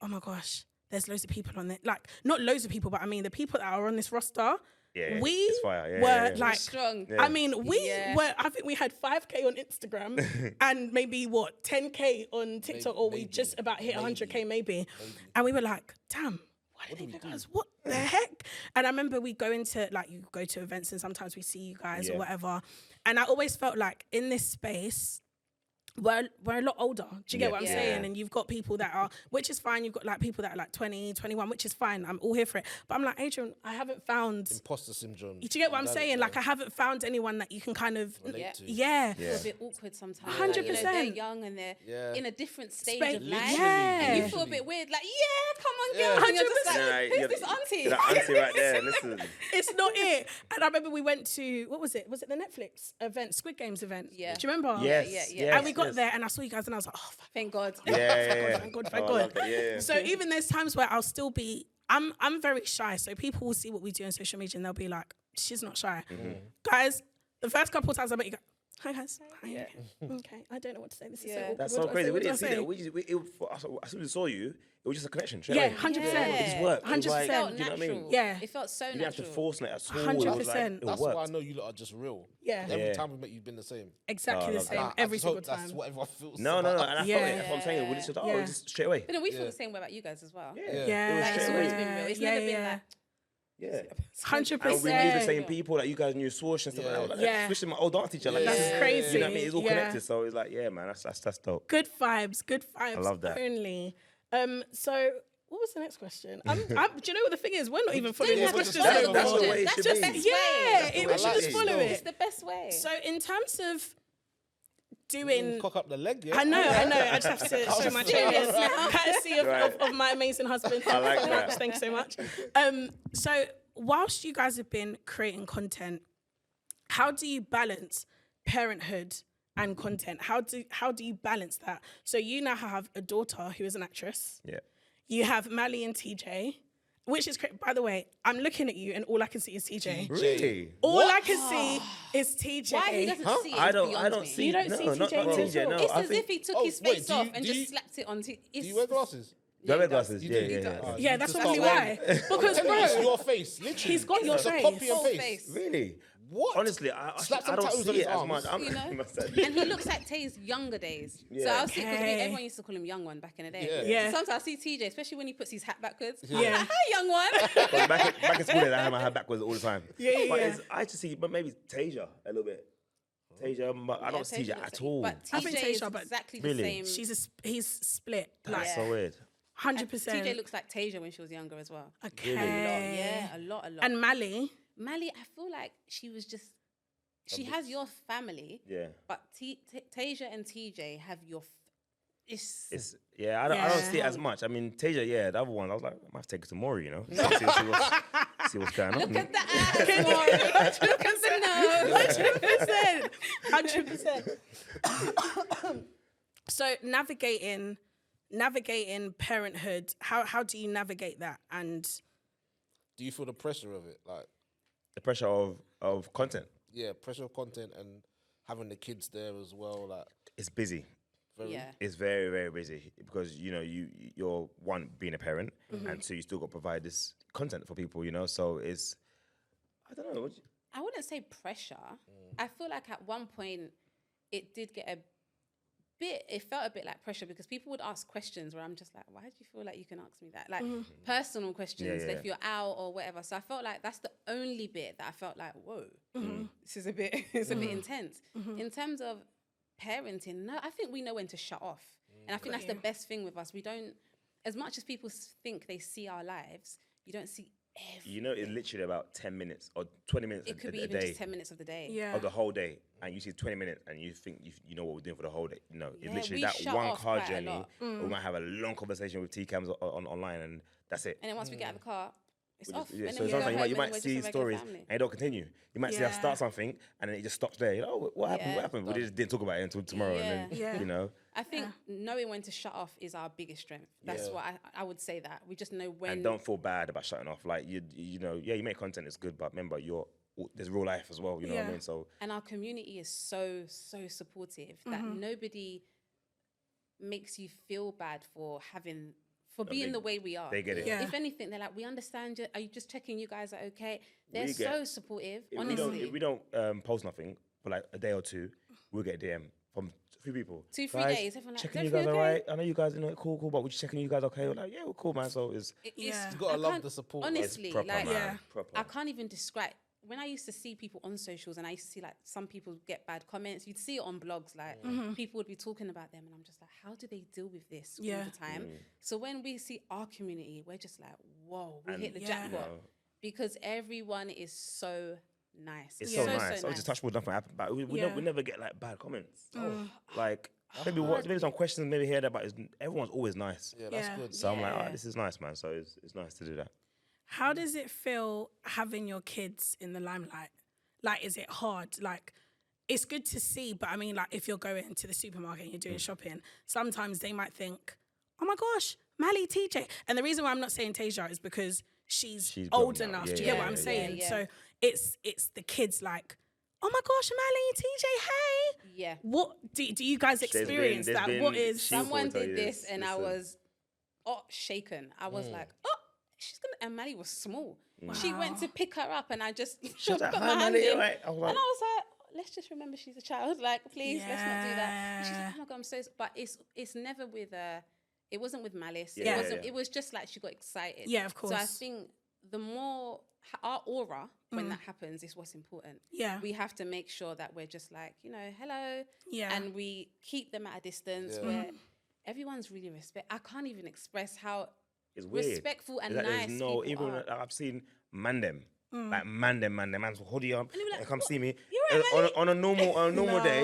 oh my gosh, there's loads of people on it. Like, not loads of people, but I mean, the people that are on this roster, Yeah, we it's fire. Yeah, were yeah. like, Strong. I mean, we Yeah. were, I think we had 5K on Instagram and maybe 10K on TikTok, or we maybe, just about hit maybe. 100K maybe. And we were like, damn, why did they give us? What the heck? And I remember we go into, like, you go to events and sometimes we see you guys or Yeah. whatever. And I always felt like in this space, we're a lot older. Do you get what I'm Yeah. saying? And you've got people that are, which is fine. You've got like people that are like 20, 21, which is fine. I'm all here for it. But I'm like, Adrian, I haven't found, Imposter syndrome. do you get what I'm That is, saying? Like, I haven't found anyone that you can kind of, relate Yeah. to. yeah. It's a bit awkward sometimes. 100%. They're young and they're Yeah. in a different stage Space- of life. Yeah. And you feel a bit weird, like, yeah, come on, Yeah. girl. And you're just like, 100%. who's this auntie? The auntie right there. Listen. It's not it. And I remember we went to, what was it? Was it the Netflix event, Squid Games event? Yeah. Do you remember? Yes. yeah. yes, And we got yes. there and I saw you guys and I was like, oh, fuck. Thank God. Yeah. Thank God, Oh, thank I God. love that, yeah. So even there's times where I'll still be, I'm very shy. So people will see what we do on social media and they'll be like, she's not shy. Guys, the first couple of times I met you, go, hi guys. Hi. Okay, I don't know what to say. This is so Yeah. awkward. That's What so do I crazy. say? We What do I didn't see say? that. As soon as we saw you, it was just a connection. straight Yeah, away. 100%. Yeah. It just worked. It was 100%. like, It felt do you know what I mean? natural. Yeah. It felt so You didn't have to natural. force it at all. 100%. It was like, it That's why I worked. know you lot are just real. Yeah. Every Yeah. time we met, you've been the same. Exactly Oh, the I love same. that. I Every just hope single That's time. what everyone feels. No. And I felt Yeah. it. That's what I'm saying. We just said, Yeah. just straight away. But then we feel Yeah. the same way about you guys as well. Yeah. Yeah. It was Yeah. Like, it's straight always away. been real. It's Yeah, never been yeah. like, Yeah. 100%. And we knew the same people that you guys knew Swoosh and stuff like that. Yeah. Swoosh is my old dance teacher. Like, That's this is- crazy. You know what I mean? It's all Yeah. connected. So it's like, yeah, man, that's dope. Good vibes. Good vibes. love that. Only. So what was the next question? Do you know what the thing is? We're not even following Yeah, these we're just questions. following anymore. the way it That's should just be. the best Yeah, way. we should like just it. follow It's it. the best way. So in terms of doing, Cock up the leg, yeah. I know. I just have to show my cheerios now, courtesy Right. of my amazing husband. I like Thank you so that. much, Thank you so much. So whilst you guys have been creating content, how do you balance parenthood and content? How do you balance that? So you now have a daughter who is an actress. Yeah. You have Mally and TJ, which is great. By the way, I'm looking at you and all I can see is TJ. Really? All I can see is TJ. Why he doesn't see it? I is don't beyond me. see. You don't see not TJ not at TJ. all? No, It's I as think. if he took Oh, his wait, face do you- off and do just you- slapped it onto. Do you wear glasses? Do I wear he does. glasses? You Yeah, do? yeah, He yeah. does. Yeah, You that's just probably start why. wearing- Because It's bro, your face, literally. He's got your It's a face. copy and Full paste. face. Really? What? Honestly, I Slap some don't tattoos on see his it as arms. much. You know? I must say. And he looks like Tay's younger days. So Yeah. I'll see, because Okay. everyone used to call him young one back in the day. Yeah. Yeah. So sometimes I see TJ, especially when he puts his hat backwards. I'm Yeah. like, hi, young one. But back in school, I had my hair backwards all the time. Yeah. But I just see, but maybe TEIJA a little bit. TEIJA, but I don't see TEIJA at all. But I think TJ is TEIJA, but- exactly the Really? same. he's split. That's Like so weird. 100%. TJ looks like TEIJA when she was younger as well. Okay. Yeah, a lot. And Mally. Mally, I feel like she was just. She has your family, Yeah. but TEIJA and TJ have your. It's I don't see it as much. I mean, TEIJA, yeah, the other one, I was like, I might have to take it to Maury, you know, see what's going on. Look at the ass. Look at the nose. 100%. So navigating parenthood, how do you navigate that? And Do you feel the pressure of it? Like, The pressure of content. yeah, pressure of content and having the kids there as well. Like, It's busy. very. Yeah. It's very, very busy because, you know, you're one, being a parent, and two, you still got to provide this content for people, you know, so it's, I don't know. I wouldn't say pressure. I feel like at one point it did get it felt a bit like pressure because people would ask questions where I'm just like, why do you feel like you can ask me that? Like personal questions, Yeah. if you're out or whatever. So I felt like that's the only bit that I felt like, whoa, this is a bit, it's a bit intense. In terms of parenting, no, I think we know when to shut off. And I think that's the best thing with us. We don't, as much as people think they see our lives, you don't see everything. You know, it's literally about 10 minutes or 20 minutes It could be a even day. just 10 minutes of the day. yeah. Of the whole day, and you see 20 minutes, and you think you know what we're doing for the whole day. No, Yeah, it's literally we that shut one off car quite a journey. lot. We might have a long conversation with TCAMs online, and that's it. And then once we get out of the car, it's We off. just- yeah, And so then we go sometimes home you and might we're see just a regular stories family. and it don't continue. You might see us Yeah. start something and then it just stops there. You know, what happened? Yeah. What happened? We just didn't talk about it until tomorrow. And then, Yeah. you know, I think knowing when to shut off is our biggest strength. That's what I would say that. We just know when. and don't feel bad about shutting off. Like, you know, yeah, you make content, it's good, but remember, you're there's real life as well. You know what I mean? So And our community is so supportive that nobody makes you feel bad for being the way we are. they get it. Yeah. If anything, they're like, we understand you. Are you just checking you guys are okay? They're We get- so supportive, If honestly. we don't post nothing for like a day or two, we'll get a DM from a few people. 2-3 Guys, days, everyone like, checking "Is you guys everything alright? I know you guys, cool, but we're just checking you guys okay. We're like, yeah, we're cool, man. So it's Yeah. You gotta I love can't- the support. Honestly, proper, like, man. Yeah. Proper. I can't even describe. When I used to see people on socials and I used to see like some people get bad comments, you'd see it on blogs, like people would be talking about them, and I'm just like, how do they deal with this all Yeah. the time? So when we see our community, we're just like, whoa, we hit the Yeah. jackpot because everyone is so nice. It's Yeah. so nice. So I just touch wood, nothing happened. But we Yeah. never get like bad comments. Like maybe some questions, maybe hear that, but everyone's always nice. Yeah, that's Yeah. good. So I'm like, Yeah. oh, this is nice, man. So it's nice to do that. How does it feel having your kids in the limelight? Like, is it hard? Like, it's good to see, but I mean, like, if you're going to the supermarket and you're doing shopping, sometimes they might think, oh my gosh, Mally, TJ. And the reason why I'm not saying TEIJA is because she's grown old now. enough. Yeah, Do you get yeah, what I'm yeah, saying? yeah. So it's the kids like, oh my gosh, Mally, TJ, hey. Yeah. What do you guys experience there's that? been- What is She'll Someone tell you did this and I listen. was shaken. I was like, oh, she's gonna. And Maddie was small. Mm. She went to pick her up and I just She was put like, my hi, hand Mally, in. alright? I was like, And I was like, let's just remember she's a child. Like, please, let's not do that. And she's like, oh my God, I'm so. But it's never with it wasn't with malice. Yeah, It wasn't. yeah. It was just like she got excited. Yeah, of So I course. think the more our aura when that happens is what's important. Yeah. We have to make sure that we're just like, hello. Yeah. And we keep them at a distance where everyone's really I can't even express how It's weird. respectful and It's like nice there's no, people even are. like, I've seen mandem. Like man's hoodie on, you're like, and come see me. right, On a normal day,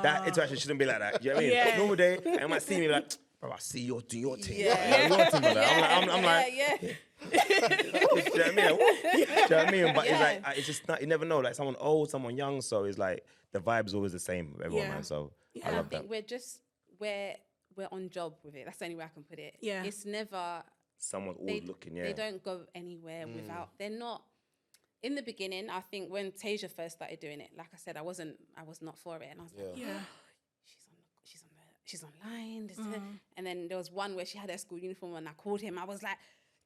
that interaction shouldn't be like that. You know what I mean? Yeah. Normal day, and you might see me like, bro, I see you doing your thing. Yeah. Your thing, brother. I'm like, yeah. do you know what I mean? Do you know what I mean? But it's Yeah. like, it's just not, you never know. Like someone old, someone young. So it's like the vibe's always the same with everyone, Yeah. man. So I And I love that. think we're on job with it. That's the only way I can put it. Yeah. It's never Someone's they, always looking, yeah. they don't go anywhere without. They're not. In the beginning, I think when TEIJA first started doing it, like I said, I was not for it, and I was like, Yeah. she's online, and then there was one where she had her school uniform, and I called him. I was like,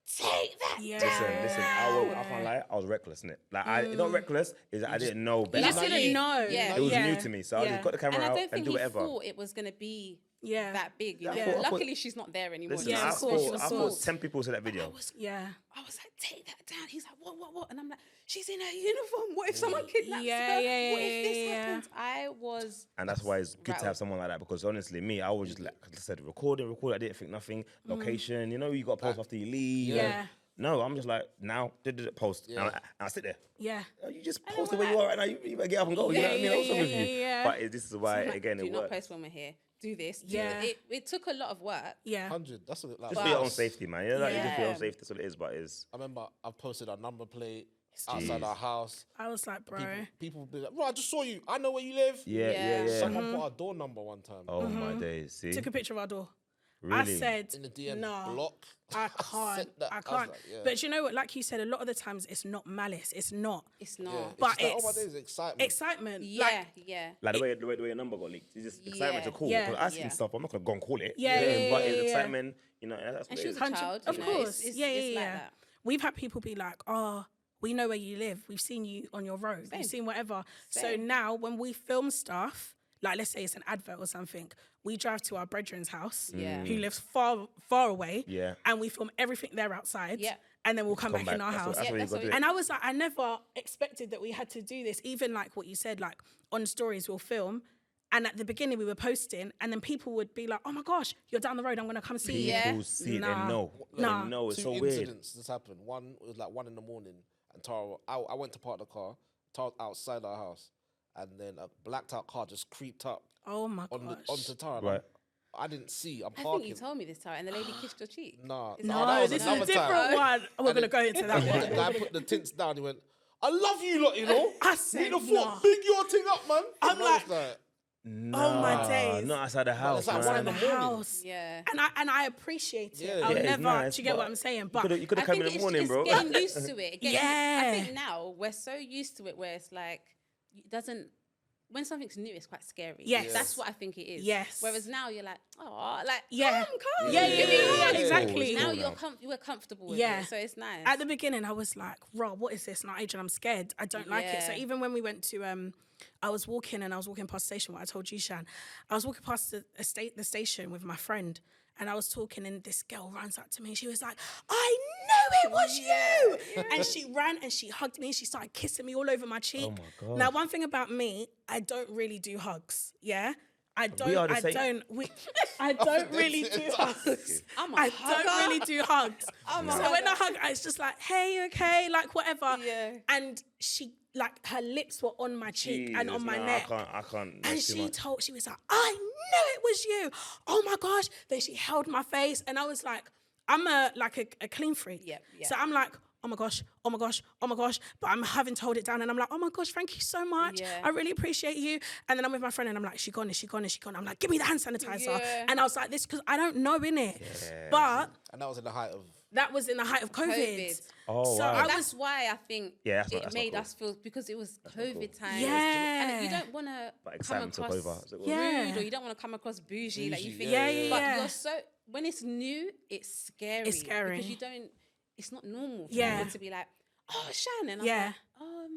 take that Yeah. down. Listen, I can't lie, I was reckless in it. Like, not reckless, is that I didn't know better. You just didn't know. Yeah. It was Yeah. new to me, so I Yeah. just got the camera And I out don't and think do he whatever. thought it was gonna be Yeah. that big. You know? Yeah. I thought- Luckily, she's not there anymore. Listen, Yeah, I of course, thought of 10 people saw that video. Yeah. I was like, take that down. He's like, what? And I'm like, she's in her uniform. What if someone kidnaps Yeah, her? yeah, What if this yeah. happens? I was. And that's why it's good to have rattled. someone like that, because honestly, me, I was just like I said, record. I didn't think nothing. Location, you got to post after you leave. Yeah. and- No, I'm just like, now, post. Yeah. And I sit there. Yeah. Oh, you just post the way you are right now. You better get up and go. You know what I mean? What's wrong with you? yeah. But this is why, I'm like, again, do it not works. post when we're here. Do this. Do Yeah. it took a lot of work. Yeah. 100. That's what, like, Just for your own safety, man. You know, like, just for your own Yeah. safety, that's what it is. But it's I remember I posted a number plate outside our house. I was like, bro. People be like, bro, I just saw you. I know where you live. yeah. Someone put our door number one time. Oh my days. See, Took a picture of our door. really? I said, In the DM no, block. I said can't. that. I I was can't. like, yeah. But you know what? Like you said, a lot of the times it's not malice. It's not It's Yeah. not. But just like, oh my it's days, excitement. excitement. Yeah, Like, yeah. Like the way your number got leaked. It's just excitement to Yeah. call. Yeah. 'Cause I seen Yeah. stuff. I'm not gonna go and call it. Yeah, yeah, But yeah, it's yeah. excitement. That's what And it she was is. a child. Of you know, course. It's yeah. like Yeah. that. We've had people be like, oh, we know where you live. We've seen you on your road. We've seen whatever. So Same. now when we film stuff, like let's say it's an advert or something, we drive to our brethren's house, Yeah. who lives far away, Yeah. and we film everything there outside, Yeah. and then we'll come back in our That's house. what Yeah, you that's got what to we- do. And I was like, I never expected that we had to do this. Even like what you said, like on stories we'll film, and at the beginning we were posting, and then people would be like, "Oh my gosh, you're down the road. I'm gonna come see you." Yeah. People see it Nah. and know. Nah. They know. It's Two so weird. incidents this happened. One was like 1 a.m, and Tara, I went to park the car. Tara outside our house, and then a blacked out car just creeped up Oh my on gosh. onto Tara. Right. I didn't see. I'm I parking. think you told me this time, and the lady kissed your cheek. Nah, No, that was this is a another different time. one. We're gonna go into that And then the one. guy put the tints down. He went, "I love you lot, you know." I said, Need a nah. foot, big your thing up, man. I'm And I was like, Oh my days. Not outside the house. it's like man. one in the morning. House. Yeah. And I appreciate it. Yeah. I'll Yeah, it's never. nice, do you get what but I'm saying? You But could have I come think in the morning, it's bro. getting used to it. I Yeah. think now we're so used to it where it's like, it doesn't, when something's new, it's quite scary. Yes. That's what I think it is. Yes. Whereas now you're like, oh, like, Yeah. come. Yeah, Yeah. exactly. Now Cool we're comfortable with Yeah. it. So it's nice. At the beginning, I was like, "Rob, what is this?" Now, Adrian, I'm scared. I don't like it. So Yeah. even when we went to, I was walking past the station. What I told you, Shan, I was walking past the station with my friend, and I was talking, and this girl runs up to me. And she was like, "I knew it was you!" And she ran and she hugged me. And she started kissing me all over my cheek. Oh my gosh. Now, one thing about me, I don't really do hugs. Yeah. I don't. are the I same. don't. I don't really do hugs. I don't really do hugs. So when I hug, it's just like, "Hey, you okay?" Like whatever. Yeah. And she, like, her lips were on my cheek and on my neck. I can't. And that's too she much. was like, "I knew it was you. Oh my gosh." Then she held my face, and I was like, I'm a clean freak. Yep, yeah. So I'm like, oh my gosh, oh my gosh, oh my gosh. But I'm having to hold it down, and I'm like, oh my gosh, thank you so much. Yeah. I really appreciate you. And then I'm with my friend, and I'm like, is she gone? I'm like, give me the hand sanitizer. Yeah. And I was like, this, because I don't know, innit? But And that was in the height of. that was in the height of COVID. COVID. Oh, So wow. I That's why I think Yeah, that's it not made cool. us feel, because it was COVID time. Yeah. And you don't want to But come excitement took across over. So it was- Yeah. rude, or you don't want to come across bougie. Like you Bougie, think, yeah. but Yeah. you're so, when it's new, it's scary. It's scary. Because you don't, it's not normal for Yeah. people to be like, oh, Shan. And I'm Yeah. like,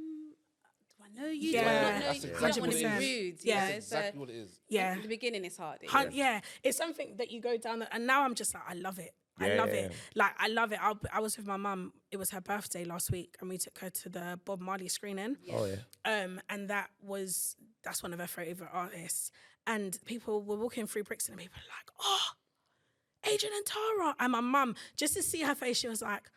do I know you? Yeah. Do I not know That's you? exactly You don't want to be what it is. rude. Yeah. You know? That's exactly So what it is. Yeah. in the beginning, it's hard. Yeah, it's something that you go down, and now I'm just like, I love it. I Yeah, love yeah, it. Like, I love it. I was with my mum. It was her birthday last week, and we took her to the Bob Marley screening. Oh yeah. And that's one of her favorite artists. And people were walking through Brixton, and people were like, "Oh, Adrian and Tara." And my mum, just to see her face, she was like,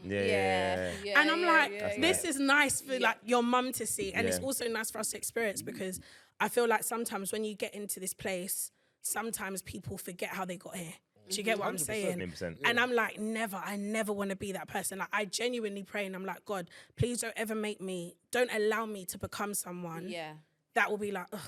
Yeah. and I'm like, yeah, this is nice for like your mum to see, and it's Yeah. also nice for us to experience, because I feel like sometimes when you get into this place, sometimes people forget how they got here. Do you get what I'm saying? 100%. And I'm like, I never want to be that person. Like, I genuinely pray, and I'm like, God, please don't ever don't allow me to become someone Yeah. that will be like, ugh,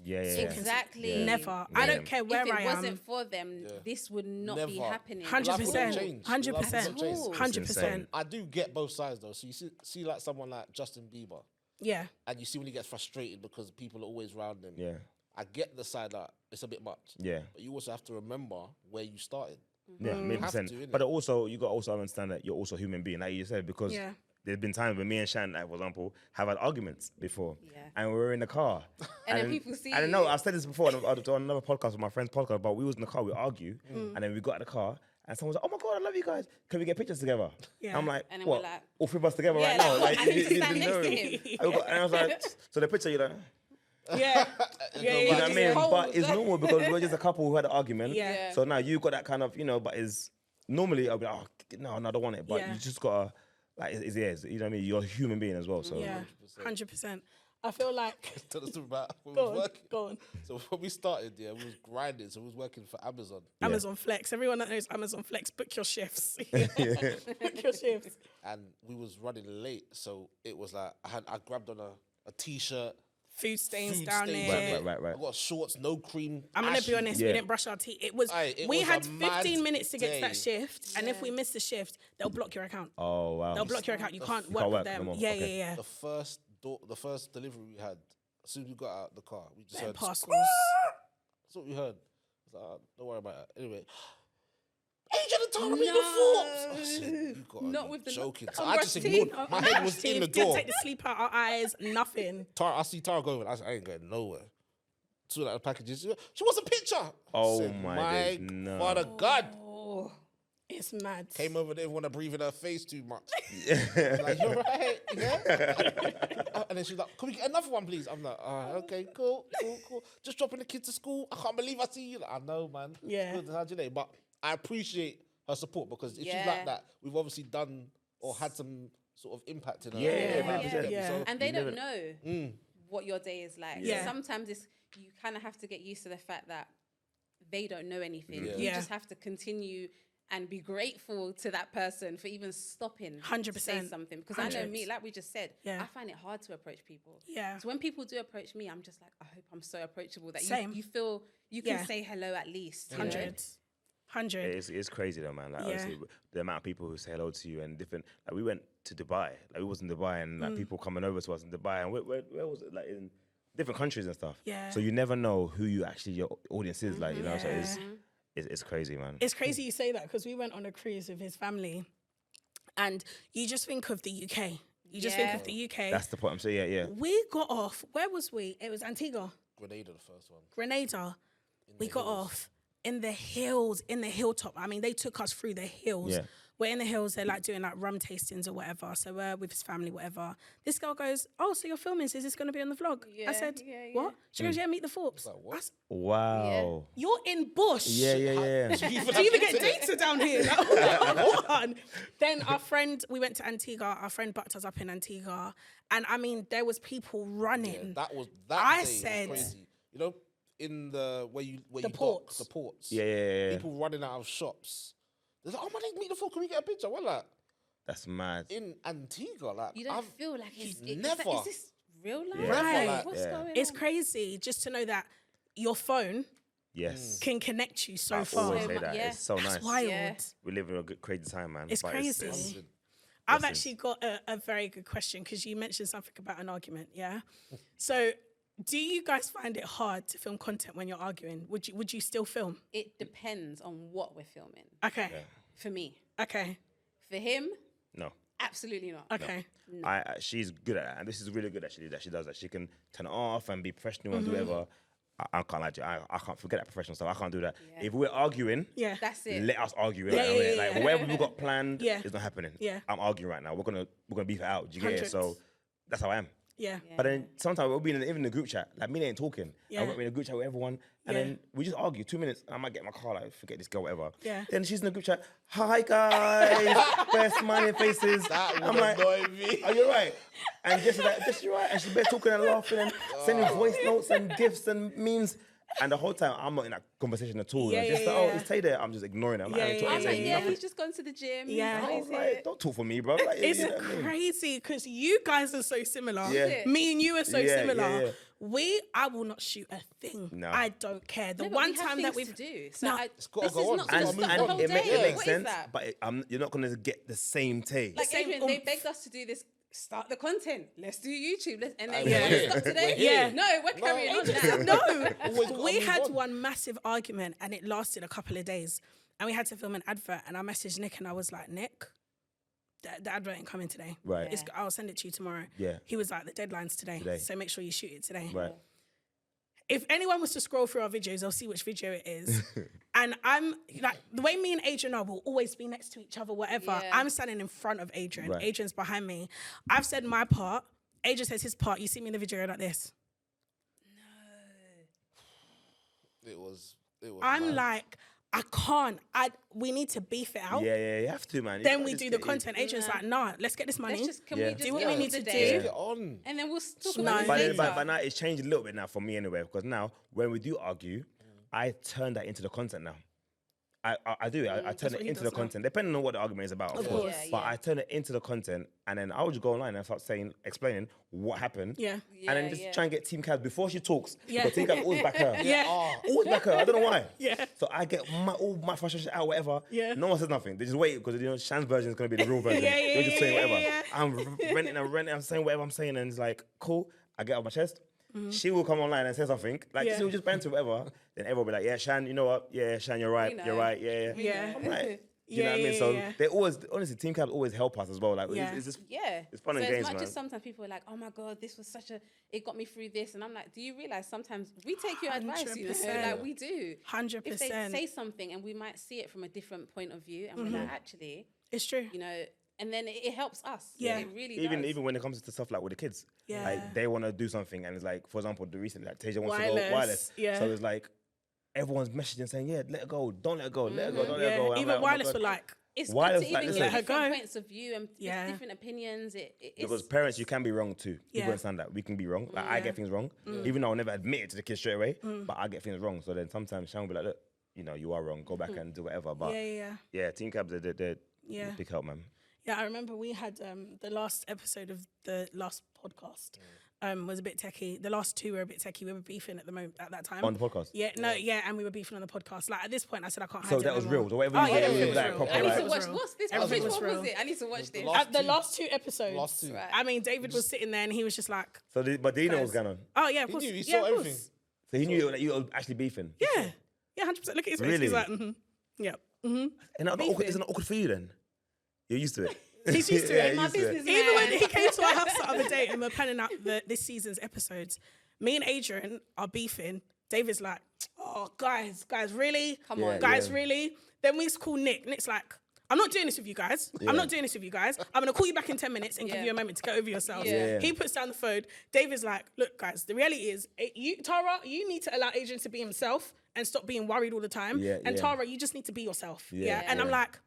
Yeah. Exactly. Yeah. never. I don't care where if I it wasn't am. for them, this would not be Never. happening. 100%. change. 100%. Life will change. 100%. I do get both sides though. So you see like someone like Justin Bieber, Yeah. and you see when he gets frustrated because people are always around him. Yeah. I get the side that it's a bit much. Yeah. But you also have to remember where you started. Yeah, You have 100%. to, innit? But also, you got to also understand that you're also a human being, like you said, because Yeah. there's been times when me and Shan, like, for example, have had arguments before, Yeah. and we were in the car, And then people see I don't know. you. I've said this before on another podcast with my friend's podcast, but we was in the car, we argue, and then we got in the car. And someone was like, "Oh my God, I love you guys. Can we get pictures together?" Yeah. I'm like, And then we're "What? like- All three of us together Yeah, right like, now? what? I need to you stand didn't next to know." him. And I was like, "So the picture, you know." Yeah. You know what I mean? cold. But it's normal because we're just a couple who had an argument. Yeah. So now you got that kind of, but it's normally I'll be like, "Oh, no, I don't want it." But Yeah. you just gotta, like, you know what I mean? You're a human being as well. So Yeah. 100%. I feel like. Tell us about when we Go was on. working. Go on. So when we started, we was grinding. So we was working for Amazon. Amazon Flex. Everyone that knows Amazon Flex, book your shifts. Book your shifts. And we was running late. So it was like I grabbed on a t-shirt. Food stains food down stains there. on it. Right. I got shorts, no cream. I'm gonna ashy. be honest. We Yeah. didn't brush our teeth. It was. Aye, it we was had a mad 15 minutes to get to that day. shift, and if we miss the shift, they'll block your account. Oh wow. They'll block your account. You can't You work can't with work them. no more. Yeah, Okay. yeah. The first delivery we had, as soon as we got out the car, we just Them heard parcels. That's what we heard. I was like, don't worry about it. Anyway, Adrian and Tara meet the Thorpes. I said, you gotta Not be with the joking. So I unbrushed just teeth. ignored. My head was in the Didn't door. take the sleep out our eyes. Nothing. I see Tara going. I said, I ain't going nowhere. Two of the packages. She wants a picture. I Oh said, my days, no. Father God. Oh, it's mad. Came over there, want to breathe in her face too much. Like, you're right, yeah? And then she's like, can we get another one, please? I'm like, okay, cool. Just dropping the kids to school. I can't believe I see you. Like, I know, man. Yeah. Good, how'd you know? But I appreciate her support, because if she's Yeah. like that, we've obviously done or had some sort of impact in her. Yeah, life. 100%. Yeah. So, And they You don't never- know what your day is like. Yeah. Sometimes you kind of have to get used to the fact that they don't know anything. Yeah. You Yeah. just have to continue and be grateful to that person for even stopping 100%. to say something. Because I know me, 100. like we just said, Yeah. I find it hard to approach people. Yeah. So when people do approach me, I'm just like, I hope I'm so approachable that Same. you feel you can Yeah. say hello at least. you know? 100. It's crazy though, man. Like Yeah. honestly, the amount of people who say hello to you and different. Like we went to Dubai. Like we was in Dubai and like people coming over to us in Dubai and where was it? Like in different countries and stuff. Yeah. So you never know who you actually your audience is. Like you know, so Yeah. it's crazy, man. It's crazy you say that because we went on a cruise with his family, and you just think of the UK. You just think Yeah. of the UK. That's the point. I'm saying, yeah. We got off. Where was we? It was Antigua, Grenada, the first one. Grenada. We got off in the hills, in the hilltop. I mean, they took us through the hills. Yeah. We're in the hills. They're like doing like rum tastings or whatever. So we're with his family, whatever. This girl goes, "Oh, so you're filming? So is this going to be on the vlog?" I Yeah, said, yeah, "What?" She goes, "Yeah, meet the Thorpes." Like, what? Wow. You're in bush. Yeah. Do you even get data down here? Like, hold on. Then our friend, we went to Antigua. Our friend bucked us up in Antigua, and I mean, there was people running. That I day said- was crazy. You know, in the where you The dock, ports. the ports. Yeah. People running out of shops. They're like, "Oh my, meet the fuck. Can we get a picture?" We're like, That's mad. in Antigua, like You don't I've feel like it's never. Is this real life? Yeah. Right. Never, What's yeah. going It's on? crazy just to know that your phone Yes. can connect you so I far. always So say mu- that. yeah. It's so That's nice. wild. Yeah. We live in a good, crazy time, man. It's But crazy. I've listen. actually got a very good question because you mentioned something about an argument, yeah? So do you guys find it hard to film content when you're arguing? Would you still film? It depends on what we're filming. Okay. For me, Okay. for him, No. absolutely not. Okay. She's good at that, and this is really good actually that she does that. She can turn it off and be professional and do Mm-hmm. whatever. I can't lie to you. I can't forget that professional stuff. I can't do that. If we're arguing, Yeah. That's it. let us argue. Yeah, yeah, like yeah. whatever we got planned, Yeah. it's not happening. Yeah. I'm arguing right now. We're gonna beef it out. Do you get it? Hundreds. So that's how I am. Yeah. But then sometimes we'll be even in the group chat. Like me, they ain't talking. Yeah. I won't be in a group chat with everyone, and Yeah. then we just argue 2 minutes. I might get in my car, like forget this girl, whatever. Yeah. Then she's in the group chat. Hi guys, best smiling faces. That I'm would like, annoy me. are you right? And just like, just you right. And she's best talking and laughing and sending voice notes and gifts and memes. And the whole time I'm not in that conversation at all. Yeah, Like, just yeah, like, oh, yeah. it's Tay there. I'm just ignoring it. I'm not Yeah, even yeah, talking. I'm yeah, like, saying yeah, nothing. he's just gone to the gym. Yeah. He's I always was here. like, don't talk for me, bro. Like, It's you know what I mean? crazy because you guys are so similar. Yeah. Me and you are so Yeah, similar. yeah. I will not shoot a thing. No. I don't care. The No, but one we have time that things we've to do. So No. It's gotta this go is on. not It's going to gotta stop move the on. whole it, day. it makes What is sense, that? but you're not gonna get the same taste. Like Same Adrian, they oomph. begged us to do this. Start the content. Let's do YouTube. And then Yeah. yeah. Stop today. Yeah. No, we're carrying on now. No, Always gotta we move had on. one massive argument and it lasted a couple of days. And we had to film an advert. And I messaged Nick and I was like, Nick, the advert ain't coming today. Right. I'll send it to you tomorrow. Yeah. He was like, the deadline's today. Today. So make sure you shoot it today. Right. If anyone was to scroll through our videos, they'll see which video it is. And I'm like, the way me and Adrian are, we'll always be next to each other, whatever. Yeah. I'm standing in front of Adrian. Right. Adrian's behind me. I've said my part. Adrian says his part. You see me in the video like this. It was. I'm mad. like, I can't. We need to beef it out. Yeah, you have to, man. You Then can't we just do the get- content. Adrian's like, nah, let's get this money. Let's just, can Yeah. we just Do what get we on need with to the do. day? Get on. And then we'll talk No. about it But, later. then, but now it's changed a little bit now for me anyway, because now when we do argue, I turn that into the content now. I do. I turn what it he into does the now. content, depending on what the argument is about, of course. course. Yeah, But yeah. I turn it into the content, and then I would just go online and start explaining what happened. Yeah. And then just try and get Team Cabs before she talks. Yeah. Because Team Cabs always back her. Yeah. Always back her. I don't know why. Yeah. So I get all my frustration out, whatever. Yeah. No one says nothing. They just wait because Shan's version is going to be the real version. Yeah, They're just saying whatever. yeah. I'm renting, I'm saying whatever I'm saying, and it's like, cool. I get off my chest. She will come online and say something. Like, Yeah. she'll just banter whatever. Then everyone will be like, yeah, Shan, you know what? Yeah, Shan, you're right. We know. You're right. Yeah. Yeah. I'm like, do you Yeah, know what I mean? yeah, So yeah. they always, honestly, Team Cabs always help us as well. Like, Yeah. it's just, Yeah. It's fun so and it's games, not man. just sometimes people are like, oh my God, this was it got me through this. And I'm like, do you realize sometimes we take your advice, you know? 100%. Like we do. 100%. If they say something and we might see it from a different point of view and we're like, actually, It's true. you know, and then it helps us. Yeah. It really even does. even when it comes to stuff like with the kids, Yeah. like they want to do something, and it's like, for example, the recently like TEIJA wants to Wireless, go wireless, yeah. so it's like everyone's messaging saying, yeah, let her go, don't let her go, let her go, don't let her Yeah. go. And I'm Even like, oh my wireless God. were like, It's Wireless, good to like, even listen. get Let her different go. points of view and Yeah. different opinions. It's Because parents, you can be wrong too. People Yeah. understand that. We can be wrong. Like, I get things wrong. Even though I'll never admit it to the kids straight away, but I get things wrong. So then sometimes Shan will be like, look, you know, you are wrong. Go back and do whatever. But Yeah. Team KABS, they're Yeah. big help, man. Yeah, I remember we had the last episode of the last podcast was a bit techie. The last two were a bit techie. We were beefing at the moment at that time. On the podcast? Yeah, and we were beefing on the podcast. Like at this point, I said I can't. So hide it that was anymore. real. So whatever Oh, you yeah, did, it it was was like real. proper. I need Like, to watch. What's this? Everything Which was one real. was it? I need to watch this. The last two episodes. Last two. Right. I mean, David was sitting there and he was just like, so, but did he know what was going on? "Oh yeah, of He course, knew, he yeah, saw of course. everything. So he knew that you were actually beefing. Yeah, 100%. Look at his face. Really? He's like, yeah, And that Beefing. isn't it awkward for you then? You're used to it. He's used to Yeah, it. you're used to it. Even when he came to our house the other day and we're planning out this season's episodes, me and Adrian are beefing. David's like, "Oh, guys, really? Come on. Guys, really?" Then we call Nick. Nick's like, "I'm not doing this with you guys. I'm not doing this with you guys. I'm going to call you back in 10 minutes and give you a moment to get over yourselves." Yeah. He puts down the phone. David's like, "Look, guys, the reality is, Tara, you need to allow Adrian to be himself and stop being worried all the time. Yeah, and yeah. Tara, you just need to be yourself." Yeah, And I'm yeah. like,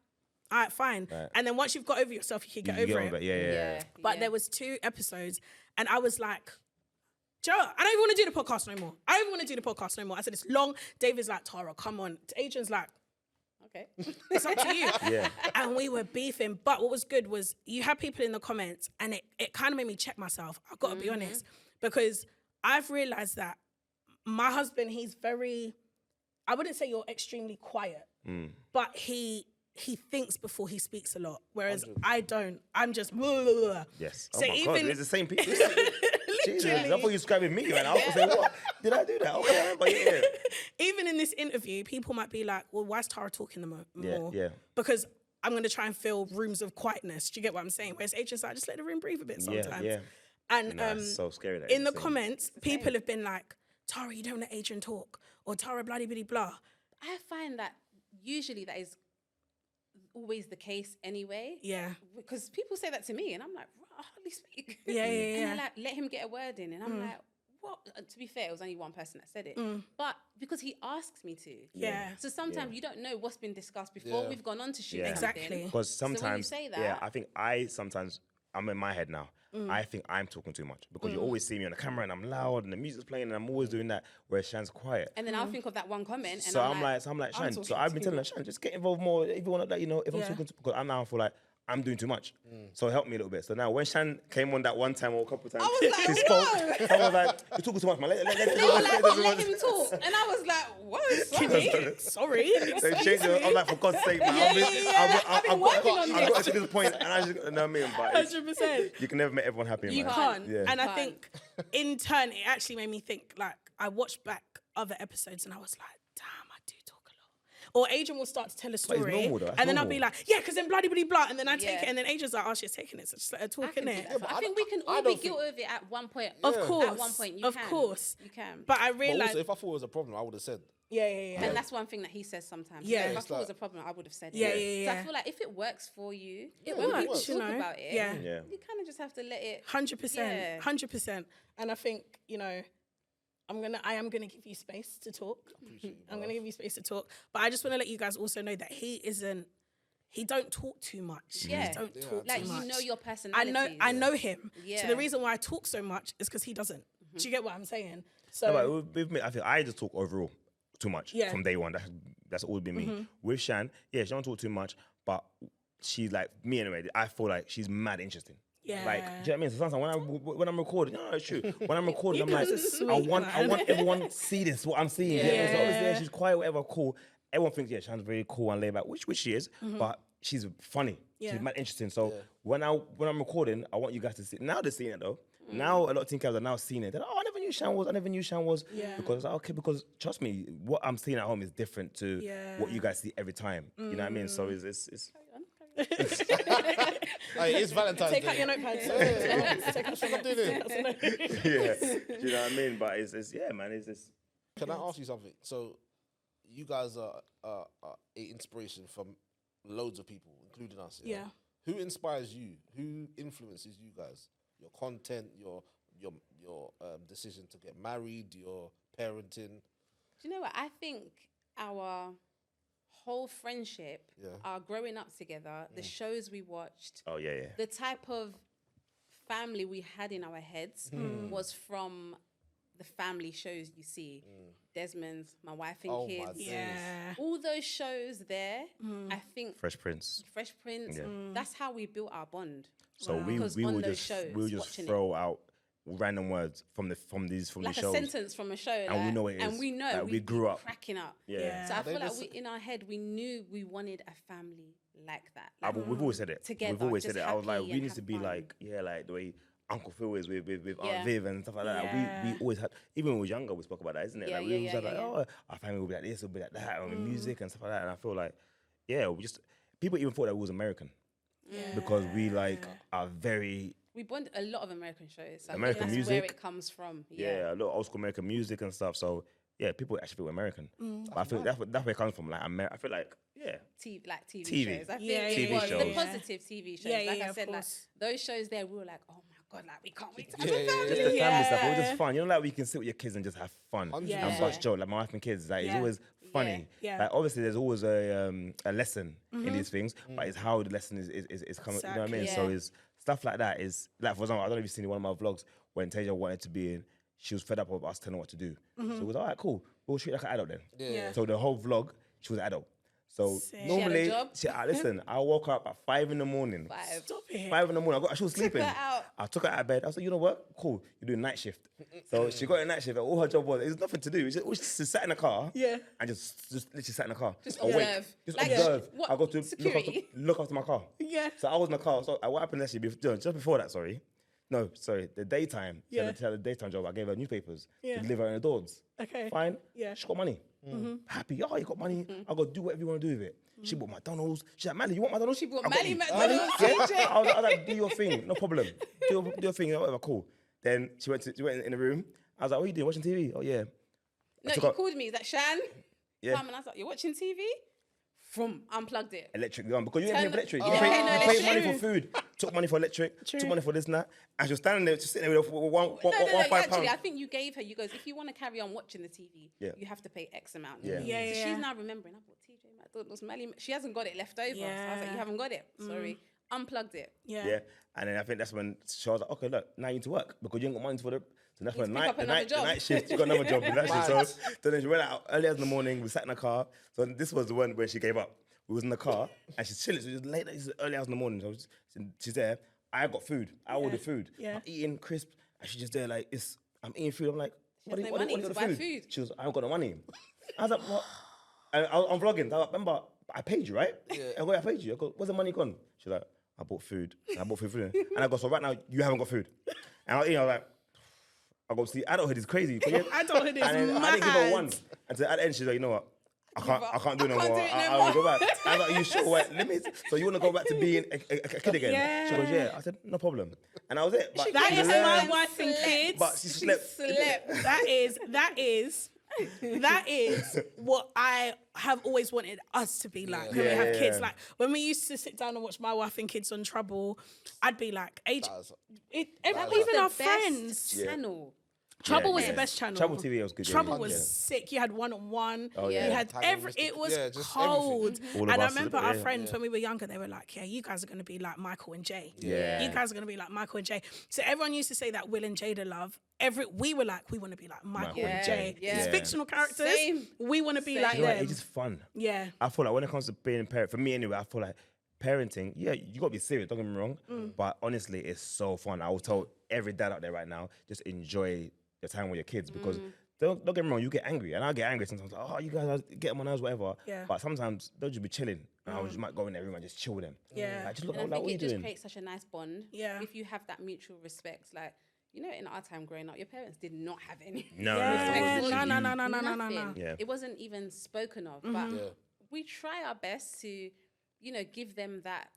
"All right, fine." Right. And then once you've got over yourself, you can get You over get it. Yeah. But there was 2 episodes, and I was like, Joe, I don't even want to do the podcast no more. I don't even want to do the podcast no more. I said, it's long. David's like, Tara, come on. Adrian's like, Okay. it's up to you. Yeah. And we were beefing. But what was good was you had people in the comments, and it kind of made me check myself. I've got to be honest. Because I've realized that my husband, he's very, I wouldn't say you're extremely quiet, but he thinks before he speaks a lot. Whereas I don't. I'm just, blah, blah, blah. Yes. So Oh my God, even- it's the same people. Jesus, I thought you were describing me, man. I was saying, what? Did I do that? Okay, but yeah. Even in this interview, people might be like, well, why is Tara talking more? Yeah. Because I'm going to try and fill rooms of quietness. Do you get what I'm saying? Whereas Adrian's like, just let the room breathe a bit sometimes. Yeah. And Nah, it's so scary. That in the it's comments, people have been like, Tara, you don't let Adrian talk. Or Tara, bloody bitty blah. I find that usually that is always the case anyway. Yeah. Because people say that to me, and I'm like, I hardly speak. Yeah. And they're like, let him get a word in, and I'm like, what? To be fair, it was only one person that said it, but because he asks me to. Yeah. So sometimes you don't know what's been discussed before we've gone on to shoot. Yeah. something. Exactly. Because So when you sometimes, say that, yeah, I think I'm in my head now. I think I'm talking too much because you always see me on the camera and I'm loud and the music's playing and I'm always doing that, whereas Shan's quiet. and then I'll think of that one comment, and So I'm like, Shan. So I've been telling her, Shan, just get involved more. If you want to, if I'm talking to, because I now feel like I'm doing too much. So help me a little bit. So now when Shan came on that one time or a couple of times, was like, she spoke. I was like, you're talking too much, man. they were like, let him talk, and I was like, what? Sorry. They changed it. I'm like, for God's sake, man. I've been working on I got this. to this point, and I just, you know what I mean? But it's- 100%. you can never make everyone happy, You man. can't. Yeah. And I Can't. think in turn, it actually made me think, like, I watched back other episodes and I was like, damn, I do talk a lot. Or Adrian will start to tell a story. normal though, that's and then I'll be normal. like, yeah, because then bloody bloody blah. And then I take Yeah. it. And then Adrian's like, oh, she's taking it. So just let her I talk, can do innit? that. I think we can I all don't be guilty of it at one point. Of course. At one point, you Of can. course. You can. But I But realized, also, if I thought it was a problem, I would have said. yeah. And that's one thing that he says sometimes. Yeah. If I It's thought it was like- a problem, I would have said Yeah, it. yeah. So I feel like if it works for you, Yeah, when it people works. talk You know, about it, yeah. Yeah. you kind of just have to let it. 100%. Yeah. 100%. And I think, I am gonna give you space to talk. I'm gonna give you space to talk. But I just want to let you guys also know that he don't talk too much. Yeah. He don't talk Like, too much. you know your personality. I know him. So Yeah. the reason why I talk so much is because he doesn't. Do you get what I'm saying? So No, but with me, I think I just talk overall too much Yeah. from day one. That's always been me. With Shan, yeah, she don't talk too much, but she's like me anyway. I feel like she's mad interesting. Yeah. Like, do you know what I mean? So sometimes when I'm recording, no, it's true. When I'm recording, I'm You like, guys are sweet, I want man. everyone to see this, what I'm seeing. Yeah. So obviously, Yeah. she's quiet, whatever, cool. Everyone thinks, yeah, Shan's very cool and laid back, which she is, but she's funny. Yeah. She's mad interesting. So when I'm recording, I want you guys to see. Now they're seeing it though. Now a lot of Team KABS are now seeing it. They're like, oh, I never knew Shan was. Yeah. Because it's like, okay, because trust me, what I'm seeing at home is different to what you guys see every time. You know what I mean? So it's Hey, it's Valentine's take Day. out your notepad. Take out Stop doing it. yeah. Do you know what I mean? But it's yeah, man. It's Can I ask you something? So, you guys are a inspiration from loads of people, including us. Yeah. Who inspires you? Who influences you guys? Your content, your decision to get married, your parenting. Do you know what? I think our whole friendship, our growing up together, the shows we watched, oh yeah. the type of family we had in our heads was from the family shows you see. Desmond's, My Wife and Oh my Kids. days. Yeah. All those shows there, I think Fresh Prince. Fresh Prince, that's how we built our bond. So Because we on would those just shows, we would just watching it. throw out random words from these Like a shows. sentence from a show. And we know it And is. we know. Like, we grew up. cracking up. Yeah. So I feel like just- in our head, we knew we wanted a family like that. But we've always said it. Together, We've always just said it. I was like, happy we and need have to be fun. like, like the way Uncle Phil is with Yeah. Aunt Viv and stuff like that. Yeah. We always had, even when we were younger, we spoke about that, isn't it? Yeah, Like, we always said yeah, like, yeah. oh, our family will be like this, will be like that, and with music and stuff like that. And I feel like, we just, people even thought that we was American because we like are very, We bond a lot of American shows. So American I think that's music. where it comes from. a lot of old school American music and stuff. So yeah, people actually feel American. But I think that's where it comes from. Like I feel like, TV TV. shows. I think Yeah, it TV was shows. the positive TV shows. Yeah, like yeah, I of said, like course. those shows there, we were like, oh my god, like we can't wait to have Yeah, a yeah, family. just the family stuff. It was Yeah. just fun. You know, like we can sit with your kids and just have fun 100%. Yeah. and watch Joe. Like my wife and kids, like it's Yeah. always funny. Yeah. Like obviously, there's always a lesson in these things, but it's how the lesson is coming. You know what I mean? Exactly. So Yeah. it's stuff like that. Is like, for example, I don't know if you've seen one of my vlogs when TEIJA wanted to be in. She was fed up of us telling her what to do. So it was all right, cool. We'll treat her like an adult then. Yeah. So the whole vlog, she was an adult. So Sick. normally, She had a job? listen, I woke up at 5 in the morning. Five. Stop it. 5 in the morning. She was sleeping. her out. I took her out of bed. I was like, you know what? Cool. You're doing night shift. So she got a night shift. And all her job was, there's nothing to do. She just sat in the car. Yeah. And just literally sat in the car. Just awake. observe. Just Like, observe. what, I got to security? look after my car. Yeah. So I was in the car. So what happened actually, just before that, the daytime. She Yeah. had a daytime job. I gave her newspapers Yeah. to deliver in the doors. Okay. Fine. Yeah. She got money. Happy. Oh, you got money. I got to do whatever you want to do with it. She bought McDonald's. She's like, Mally, you want McDonald's? She bought I got Mally you. McDonald's. Yeah. I was like, do your thing, no problem. Do your thing, whatever, cool. Then she went in the room. I was like, what are you doing? Watching TV? Oh yeah. No, took you out- called me. Is that Shan? Yeah. Come and I was like, you're watching TV? From unplugged it. Electric gone because you didn't pay for electric. You Yeah, paid, no, you that's paid money true. for food, took money for electric, True. took money for this and that, and she was standing there, just sitting there with one No, £5. actually, I think you gave her. You goes, if you want to carry on watching the TV, Yeah. you have to pay X amount. Yeah. Yeah, So yeah. she's now remembering. I bought TJ McDonald's, Mally. She hasn't got it left over. So I was like, Yeah. you haven't got it. Sorry. Unplugged it. Yeah. Yeah, and then I think that's when she was like, okay, look, now you need to work because you ain't got money for the. So that's when to pick up the another night job. shift, you got another job. in that shift. So then she went out early in the morning. We sat in the car. So this was the one where she gave up. We was in the car and she's chilling. So it was late, it's early hours in the morning. So she's there. I got food. I ordered food. Yeah. I'm eating crisp, and she's just there like this. I'm eating food. I'm like, has no what do money you to got buy the food. She was, I haven't got no money. I was like, what? And I'm vlogging. I was like, remember, I paid you, right? Yeah. I go, I paid you. I go, where's the money gone? She's like, I bought food. And I bought food for you. And I go, so right now, you haven't got food. And I was like, I go, see, adulthood is crazy. Adulthood is and then I didn't give her mad. one. And so at the end, she's like, you know what? I can't do it no I can't more. do it no I want to more. go back. I was like, you sure? Wait, let me. So you want to go back to being a kid again? Yeah. She goes, yeah. I said, no problem. And I was it. But That she is learned, my wife and Slept. kids. But she slept. Slept. That is what I have always wanted us to be like when we have kids. Yeah. Like when we used to sit down and watch My Wife and Kids on Trouble, I'd be like, even The our best friends. channel. Trouble Yeah, was yeah. the best channel. Trouble TV was good, yeah, Trouble yeah. was Yeah. sick. You had one-on-one. Oh, You yeah. had Tagging Mr. it was Yeah, just cold. everything. All of And I us, remember yeah, our yeah. friends when we were younger, they were like, yeah, you guys are going to be like Michael and Jay. Yeah. You guys are going to be like Michael and Jay. So everyone used to say that Will and Jada love. We were like, we want to be like Michael and and Jay. Jay. These Yeah. fictional characters, Same. we want to be Same. like You know what, them. it's just fun. Yeah. I feel like when it comes to being a parent, for me anyway, I feel like parenting, yeah, you gotta be serious, don't get me wrong. But honestly, it's so fun. I will tell every dad out there right now, just enjoy your time with your kids because don't get me wrong, you get angry. And I get angry sometimes, like, oh, you guys are getting on my nerves, whatever. Yeah. But sometimes they'll just be chilling. And I just might go in their room and just chill with them. Yeah. Like, just look, And I like, think what are you it just doing? creates such a nice bond. Yeah. If you have that mutual respect, like, you know, in our time growing up, your parents did not have any. No, Yeah. no, no. No. Nothing. Yeah. It wasn't even spoken of. But we try our best to, you know, give them that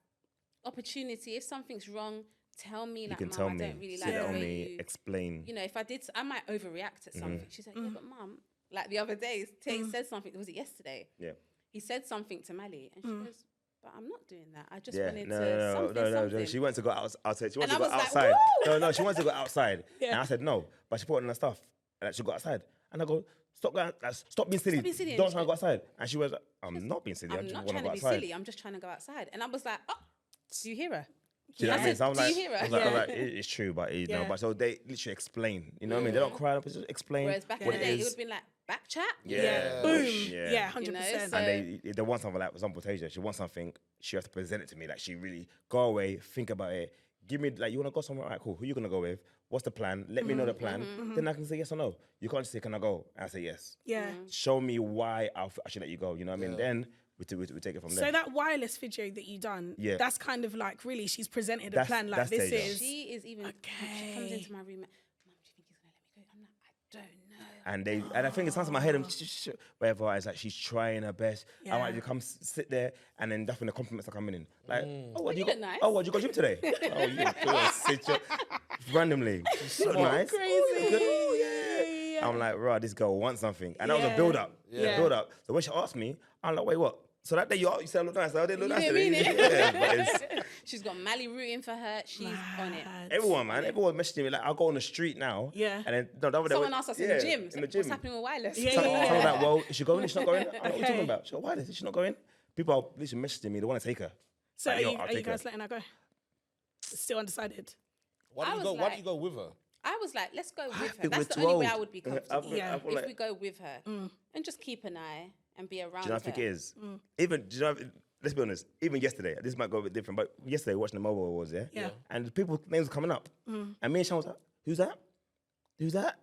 opportunity. If something's wrong, tell me. You Like, can Mum, tell I me, don't really sit like the on way me, you. explain. You know, if I might overreact at something. She's like, yeah, but Mum, like the other day, Tay said something. Was it yesterday? Yeah. He said something to Mally, and she goes, "But I'm not doing that. I just Yeah, wanted no, to no, something." no. She went to go outside. She wanted And to go I was outside. like, No, she wanted to go outside. Yeah. And I said no, but she put on her stuff, and she got outside. And I go, stop going, stop being silly. being silly. Don't try and go outside. And she was like, I'm not being silly. I I'm just not want to trying go to be outside. silly. I'm just trying to go outside. And I was like, "Oh, do you hear her? Do you know what I mean? So I'm Do you like, hear her? I was like, it's true, but you know, but so they literally explain. You know what I mean? They don't cry, but just explain. Whereas back in what the day, it is. would have been like back chat. Yeah. Boom. Yeah. Yeah, 100%. So- And they want something like, for example, TEIJA, she wants something, she has to present it to me. Like, she really go away, think about it, give me, like, you want to go somewhere? All right, cool. Who you going to go with? What's the plan? Let me know the plan. Then I can say yes or no. You can't just say, can I go? And I say yes. Yeah. Show me why I should let you go. You know what I mean? Then we take it from there. So that wireless video that you done, Yeah. that's kind of like really she's presented a That's- plan like that's this TEIJA. is. She is even. She comes Okay. into my room. Mum, do you think he's gonna let me go? I'm like, I don't know. And I think it sounds in my head, and whatever. It's like she's trying her best. I Yeah. might just come sit there, and then that's when the compliments are coming in. Like, oh, what you you got? look nice. Oh, what you got gym today? Oh, you sit your, randomly. So nice. Crazy. Good. Oh, yeah. I'm like, right, this girl wants something, and that was a Yeah. build up. Yeah. Build up. So when she asked me, I'm like, wait, what? So that day you said I look nice. I didn't look You nice. didn't mean it. Yeah, but it's, She's got Mally rooting for her. She's on it. Mad. everyone, man, everyone messaging me like, I'll go on the street now. Yeah. And then no, the other day- Someone asked us in the gym. In the What's gym. happening with wireless? Yeah, Some yeah, are like, well, is she going? Is she not going? I'm like, what are you Okay. talking about? She go, why is she not going? People are literally messaging me. They want to take her. So Like, are yo, you, I'll are you take her. guys letting her go? Still undecided. Why do I you was go? Why like- do you go with her? I was like, let's go with her. think That's we're the only way too I old. would be I comfortable. feel- I feel If like- we go with her and just keep an eye and be around Do you know her. what I think it is? Even, do you know, let's be honest, even yesterday, this might go a bit different, but yesterday watching the mobile awards, yeah? Yeah. And the people's names were coming up. And me and Sean was like, who's that? Who's that?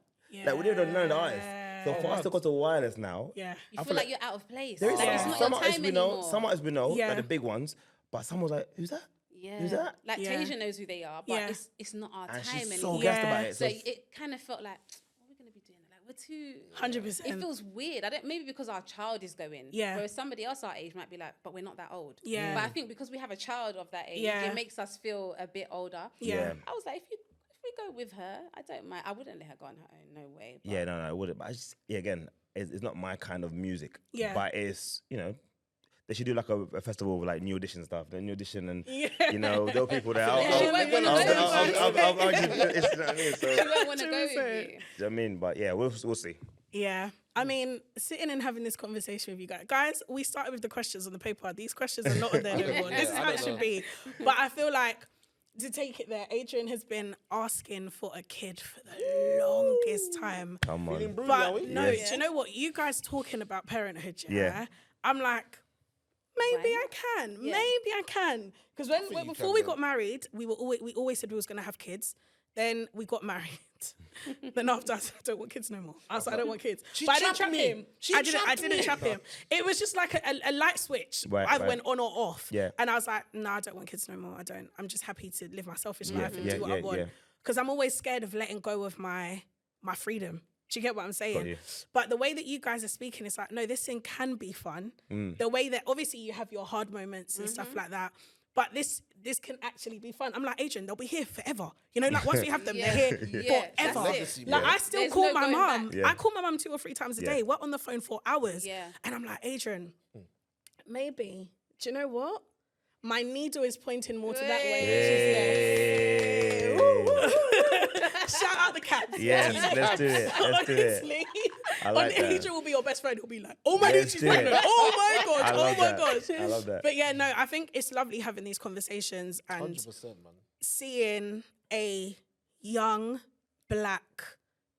Like, we didn't know the artist. So for us to go to wireless now, Yeah. You feel like you're out of place. there is Like, it's not some your artists time we know, anymore. some artists we know, Yeah. like the big ones, but someone was like, who's that? Yeah. Who's that? Like Yeah. TEIJA knows who they are, but Yeah. it's not our And time she's so anymore. gassed Yeah. about it. So So it kind of felt like, what are we gonna be doing? Like we're too 100%. It feels weird. I don't maybe because our child is going. Yeah. Whereas somebody else our age might be like, but we're not that old. Yeah. But I think because we have a child of that age, Yeah. it makes us feel a bit older. Yeah. I was like, if we go with her, I don't mind. I wouldn't let her go on her own. No way. But yeah, no, I wouldn't. But I just, again, it's not my kind of music. Yeah. But it's, they should do like a festival with like New Edition stuff, the New Edition, and Yeah. there are people there. She won't wanna go with It's, you know what I mean? So, She won't want to go with True. you. you know what I mean? But yeah, we'll see. Yeah. I mean, sitting and having this conversation with you guys. Guys, we started with the questions on the paper. These questions are not on there anymore. This is how it should be. But I feel like to take it there, Adrian has been asking for a kid for the longest time. Come on. Feeling broody, are But we? no, Yes. do you know what? You guys talking about parenthood, yeah? Yeah. I'm like, maybe Why? I can. Yeah. Maybe I can. Because think you before can, we though. got married, we always said we was gonna have kids. Then we got married. Then after I said, I don't want kids no more. I said I don't want kids. But I didn't trap him. I didn't trap him. It was just like a light switch. Right, I right. went on or off. Yeah. And I was like, no, I don't want kids no more. I don't. I'm just happy to live my selfish life and yeah, do what I yeah, want. yeah. Because I'm always scared of letting go of my freedom. Do you get what I'm saying? you. But the way that you guys are speaking, it's like, no, this thing can be fun. The way that obviously you have your hard moments and stuff like that. But this can actually be fun. I'm like, Adrian, they'll be here forever. Like once we have them, Yeah. they're here Yeah, that's forever. it. Like I still There's call no my going mum. back. Yeah. I call my mum 2 or 3 times a Yeah. day. We're on the phone for hours. Yeah. And I'm like, Adrian, maybe, do you know what? My needle is pointing more to that way. Hey. Shout out the cats. Yes, let's do it. Let's do it. Honestly. I like Honestly, that. Adrian will be your best friend. He'll be like, oh my Let's God, she's do it. pregnant. Oh my God. I Oh love my that. gosh. I love that. But yeah, no, I think it's lovely having these conversations and 100%, man. seeing a young black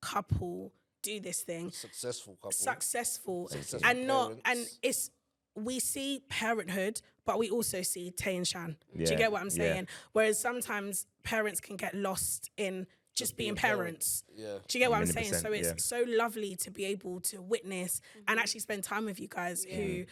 couple do this thing, Successful couple. successful, Successful and not, and parents. it's, we see parenthood, but we also see Tay and Chan. Do you Yeah, get what I'm yeah. saying? Whereas sometimes parents can get lost in just being parents. Yeah. Do you get what I'm saying? 100%, So it's yeah. so lovely to be able to witness and actually spend time with you guys who,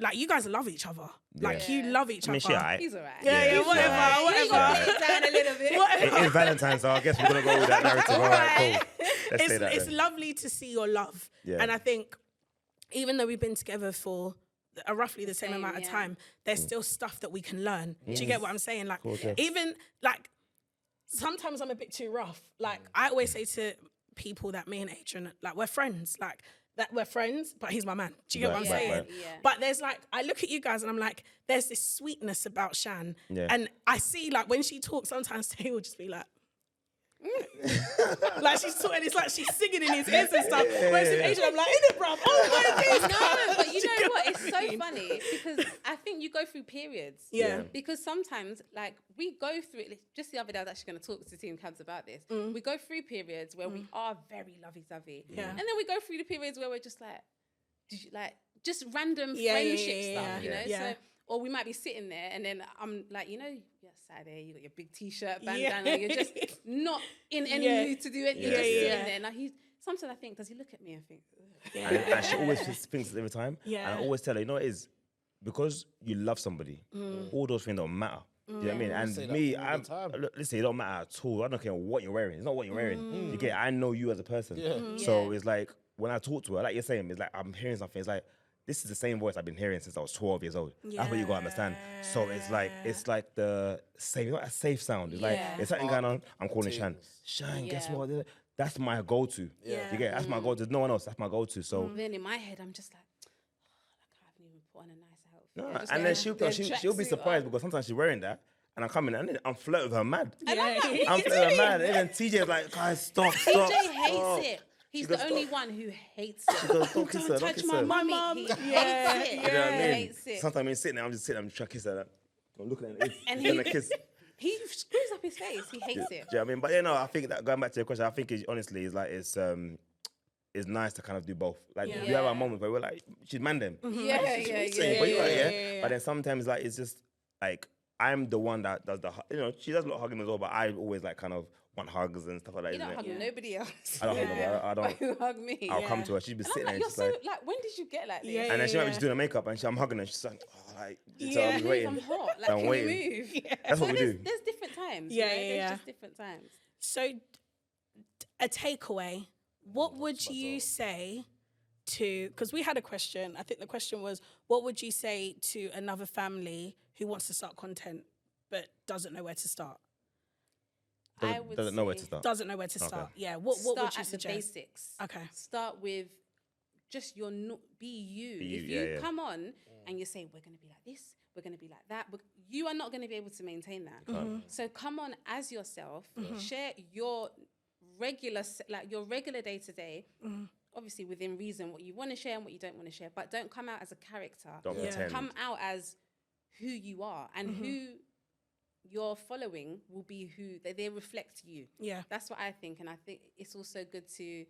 like, you guys love each other. Like, you love each I mean, other. she alright. He's alright. Yeah, He's whatever, alright. You gotta whatever. play it down a little bit. Whatever. It is Valentine's, so I guess we're gonna go with that narrative. All right, cool. Let's say that. It's then. lovely to see your love. Yeah. And I think even though we've been together for roughly the same Same, amount of yeah. time, there's still stuff that we can learn. Do you get what I'm saying? Like, yeah. even like sometimes I'm a bit too rough. Like I always say to people that me and Adrian, like we're friends. Like that we're friends, but he's my man. Do you get what I'm Right, saying? right. Yeah. But there's like, I look at you guys and I'm like, there's this sweetness about Shan. Yeah. And I see like when she talks, sometimes Tay will just be like, Like she's talking, it's like she's singing in his ears and stuff. Whereas with Adrian, I'm like, in it, bruv. Oh my days. No, but you Do know get what? I It's so mean? funny because I think you go through periods. Yeah. Because sometimes, like, we go through it. Just the other day, I was actually going to talk to Team KABS about this. We go through periods where we are very lovey-dovey. Yeah. And then we go through the periods where we're just like, did you, like, just random Yeah, friendship stuff, yeah, you know? yeah. So, or we might be sitting there and then I'm like, you know, you're sat there, you got your big T-shirt, Yeah. bandana, you're just not in any Yeah. mood to do it. You're Yeah, just yeah. sitting there. Now sometimes I think, does he look at me and think, ugh. And she always thinks it every time. Yeah. And I always tell her, you know what it is? Because you love somebody, all those things don't matter. Do you know what I mean? And say that me, all the I'm, time. look, listen, it don't matter at all. I don't care what you're wearing. It's not what you're wearing. You get it? I know you as a person. So Yeah. it's like, when I talk to her, like you're saying, it's like I'm hearing something. It's like, this is the same voice I've been hearing since I was 12 years old. That's what you gotta understand. So it's like the same, not a safe sound. It's like, Yeah. there's something going on, I'm calling Chan. Chan, guess Yeah. what? That's my go-to. Yeah. You get it? That's my go-to. There's no one else. That's my go-to. So Then in my head, I'm just like, I haven't even put on a nice outfit. no, I'm just and like, then the she'll be tracksuit surprised on. because sometimes she's wearing that and I'm coming and then I'm flirting with her mad. Yeah. I'm flirting with her mad. And then TJ's like, guys, stop. TJ hates it. He's goes, the only "Stop." one who hates it. She goes, don't kiss her, don't touch kiss my her. mummy. mum. He Yeah, hates it. You know what I He mean? hates it. Sometimes I'm sitting there, I'm just sitting there, I'm just trying to kiss her. Like, I'm looking at it. And And a kiss. He screws up his face. He hates it. Do you know what I mean? But yeah, no, I think that going back to your question, I think it's, honestly, it's like it's nice to kind of do both. Like Yeah. we have our moments where we're like, she's man them. Yeah, But yeah, you're like, yeah. yeah. But then sometimes like it's just like I'm the one that does the she does a lot of hugging as well, but I always like kind of want hugs and stuff like that. You don't isn't hug it? nobody else. I don't hug her. I But don't. you hug me. I'll come to her. She'd be And I'm sitting like, there. you're And she's so, like, like, when did you get like this? Yeah, and then she might be yeah. just doing her makeup, and I'm hugging her. She's like, oh, like, so Yeah. I'm waiting. I'm hot. Like, I'm can waiting. you move? That's what we do. There's different times. Yeah, you know? yeah, There's yeah. just different times. So, a takeaway. What would you say to? Because we had a question. I think the question was, what would you say to another family who wants to start content but doesn't know where to start? I would Doesn't know where to say start. Doesn't know where to start. Yeah. What Start would you at the suggest? basics. Okay. Start with just your be you. Be you, If yeah, you yeah. come on and you say we're going to be like this, we're going to be like that, you are not going to be able to maintain that. So come on as yourself. Share your regular day to day. Obviously within reason, what you want to share and what you don't want to share, but don't come out as a character. Don't Yeah. pretend. Come out as who you are, and who you're following will be who they reflect you. Yeah. That's what I think, and I think it's also good to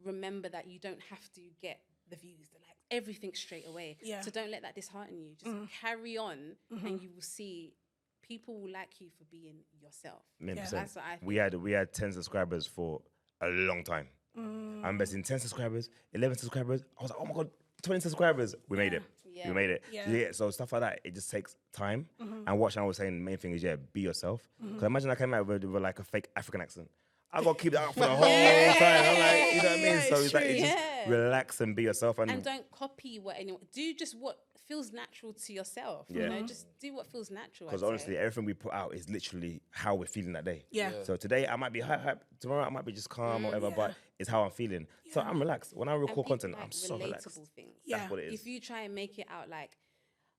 remember that you don't have to get the views, like everything straight away. Yeah. So don't let that dishearten you. Just carry on, and you will see people will like you for being yourself. 100%. That's what I think. We had 10 subscribers for a long time. I'm investing 10 subscribers, 11 subscribers. I was like, oh my God, 20 subscribers. We made it. Yeah. We made it. Yeah. So stuff like that, it just takes time. And what Shan was saying, the main thing is, be yourself. Because imagine I came out with like a fake African accent. I got to keep that up for the whole time. I'm like, you know what I mean? Yeah, So it's it's like, true. it's just Yeah. relax and be yourself. And don't copy what anyone. Do just what feels natural to yourself. Yeah. You know, just do what feels natural. Because I'd honestly, say. everything we put out is literally how we're feeling that day. Yeah. So today I might be hype. Tomorrow I might be just calm or whatever, but it's how I'm feeling. So I'm relaxed. When I And record people content, like I'm so relaxed. relatable things. Yeah. That's what it is. If you try and make it out like,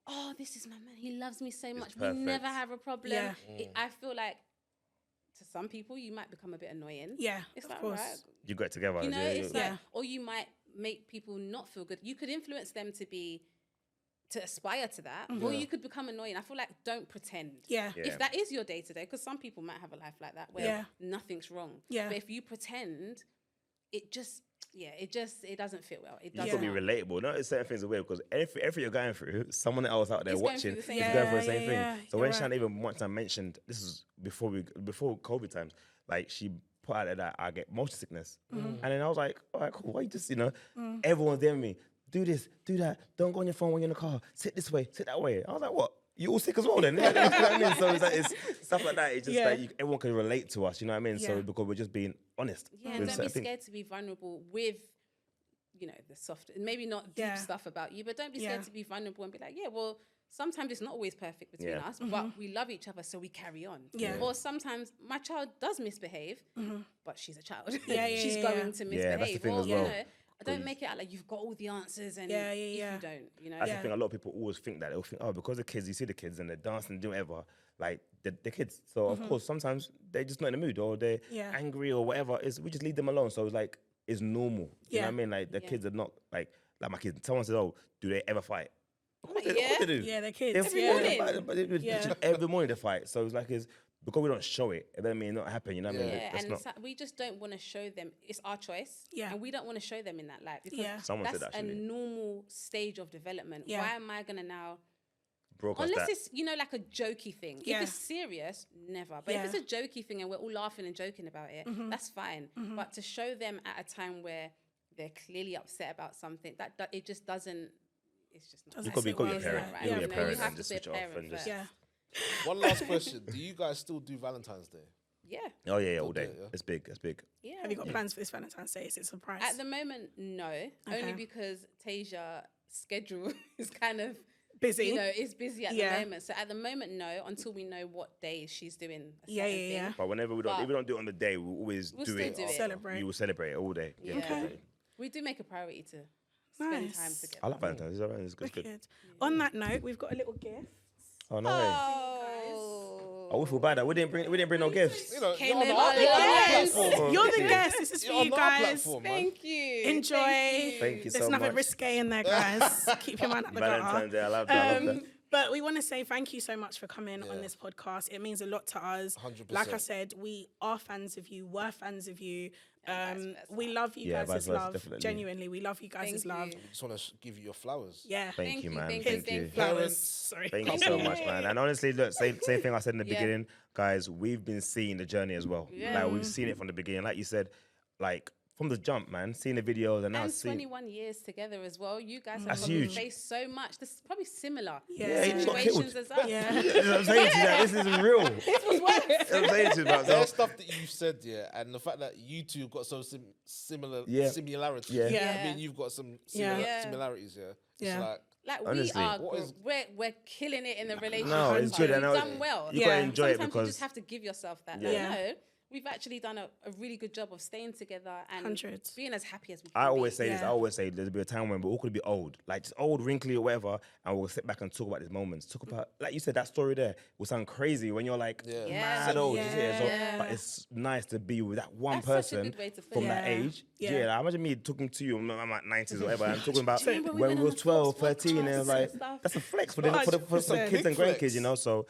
oh, this is my man, he loves me so much, perfect. we never have a problem. Yeah. I feel like to some people you might become a bit annoying. Yeah. It's of like, course. right, You got it together. you know, it's like, Yeah. or you might make people not feel good. You could influence them to aspire to that, or you could become annoying. I feel like don't pretend. Yeah. Yeah. If that is your day to day, because some people might have a life like that where Yeah. nothing's wrong. Yeah. But if you pretend, it doesn't fit well. It You doesn't. got to be relatable. Not certain things are weird because everything you're going through, someone else out there Is going watching through is the same going thing. through the same Yeah, thing. yeah, So you're when right. Shan even once I mentioned, this is before COVID times, like she put out there that I get motion sickness. And then I was like, all right, cool. Why you just, everyone's there with me. Do this, do that. Don't go on your phone when you're in the car. Sit this way, sit that way. I was like, what? You all sick as well then? You know what I mean? So it's like, it's stuff like that. It's just like everyone can relate to us, you know what I mean? Yeah. So because we're just being honest. Yeah, with and don't be certain things. scared to be vulnerable with, the soft, maybe not deep Yeah. stuff about you, but don't be scared Yeah. to be vulnerable and be like, yeah, well, sometimes it's not always perfect between Yeah. us, but we love each other, so we carry on. Yeah. Or sometimes my child does misbehave, but she's a child. Yeah, yeah, she's yeah, going yeah. to Yeah, that's the misbehave. thing Or, as well. Don't make it out like you've got all the answers, and Yeah, if yeah. you don't, you know. That's the thing. A lot of people always think that. They'll think, oh, because the kids, you see the kids and they're dancing, doing whatever. Like the kids. So of course, sometimes they're just not in the mood, or they're angry, or whatever. We just leave them alone. So it's like it's normal. You know what I mean? Like the kids are not like my kids. Someone says, oh, do they ever fight? Of course they do. Yeah, they're kids. Every morning. Every morning they fight. So it's like because we don't show it, it doesn't mean it not happen. You know what I mean? Yeah, That's and not. we just don't want to show them. It's our choice. Yeah. And we don't want to show them in that light because Someone said that's that, a actually. normal stage of development. Yeah. Why am I gonna now? Broadcast Unless that. it's like a jokey thing. Yeah. If it's serious, never. But if it's a jokey thing and we're all laughing and joking about it, that's fine. But to show them at a time where they're clearly upset about something, that it just doesn't. It's just not. You could be a parent. Right. You could be a Yeah, parent you have and to just be a switch off parent and just. first. Yeah. One last question: do you guys still do Valentine's Day? Yeah. Oh yeah, all day. do it, yeah. It's big. It's big. Yeah. Have you got plans for this Valentine's Day? Is it a surprise? At the moment, no. Only because TEIJA's schedule is kind of Busy. is busy at the moment. So at the moment, no. Until we know what day she's doing. A certain thing. But whenever if we don't do it on the day, we'll always We'll do still it. do it. Celebrate. You will celebrate it all day. Yeah. Okay. We do make a priority to spend Nice. time together. I love Valentine's. It's good. It's good. Wicked. On that note, we've got a little gift. Oh no way. Oh, we feel bad that we didn't bring no gifts. You know, Came you're in on our on the platform. You're the guest. This is for You're on you our guys. platform, man. Thank you. Enjoy. Thank you There's so nothing much. risque in there, guys. Keep your man at the Valentine's gutter. Day. I love that. I love that. But we want to say thank you so much for coming on this podcast. It means a lot to us. 100%. Like I said, we are fans of you. We're fans of you. vice versa. We love you Yeah, guys' vice versa, love. definitely. Genuinely, we love you guys' Thank love. you. Just want to give you your flowers. Yeah. Thank you, man. thank Thank you. you. Flowers. Parents. Sorry. Thank you so much, man. And honestly, look, same thing I said in the Yeah. beginning, guys. We've been seeing the journey as well. Yeah. Like we've seen it from the beginning. Like you said, like from the jump, man. Seeing the videos and now And seeing. 21 years together as well. You guys have That's probably huge. faced so much. This is probably similar Yeah, he just got killed. situations as us. Yeah. That's what I'm saying to you, that this isn't real. This was worse. That's what I'm saying to you, about There's so, stuff that you said, and the fact that you two got so similar similarities. Yeah. Yeah. I mean, you've got some Yeah. similarities, yeah. Yeah. It's like, Like Honestly. we are, What is- we're killing it in the relationship. No, it's good. You've I know done well. you Yeah. gotta enjoy it Sometimes you because just have to give yourself that. Yeah. Like, no, we've actually done a really good job of staying together and 100. being as happy as we can. I always be. say this. Yeah. I always say there'll be a time when we're all going to be old, like just old, wrinkly or whatever, and we'll sit back and talk about these moments. Talk about, like you said, that story there will sound crazy when you're like Yeah. mad old. Yeah. You see it? So, Yeah. but it's nice to be with that one That's such a person good way to put from it. that Yeah. age. Yeah. Yeah, like, imagine me talking to you. I'm at 90s or whatever. I'm talking about Do you remember when we we went was on the 12, Thorpes 13, and podcast it's like and stuff? that's a flex for some 100%. kids and Big flex. grandkids, you know. So.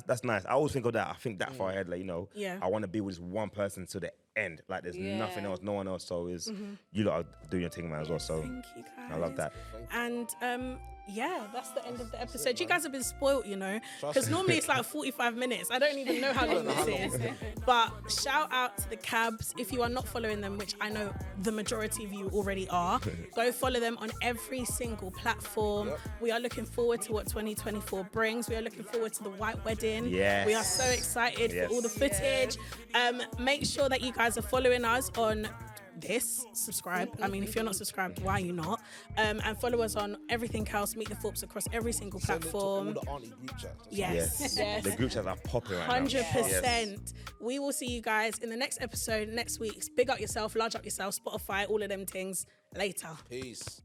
That's nice. I always think of that. I think that far ahead, like, you know, Yeah. I want to be with this one person to the end. Like there's nothing Yeah. else, no one else. So you lot are doing your thing, man, as well. So Thank you, guys. I love that. And yeah, that's the end of the episode. You guys have been spoilt, you know, Trust because me. normally it's like 45 minutes. I don't even know how long this is. But shout out to the KABS. If you are not following them, which I know the majority of you already are, go follow them on every single platform. We are looking forward to what 2024 brings. We are looking forward to the white wedding. Yes. We are so excited Yes. for all the footage. Make sure that you guys are following us on subscribe. I mean, if you're not subscribed, why are you not? And follow us on everything else. Meet the Thorpes across every single send it to all platform. the auntie group chats. Yes. Yes. The group chats are popping right now. 100%. We will see you guys in the next episode next week. Big up yourself, large up yourself, Spotify, all of them things later. Peace.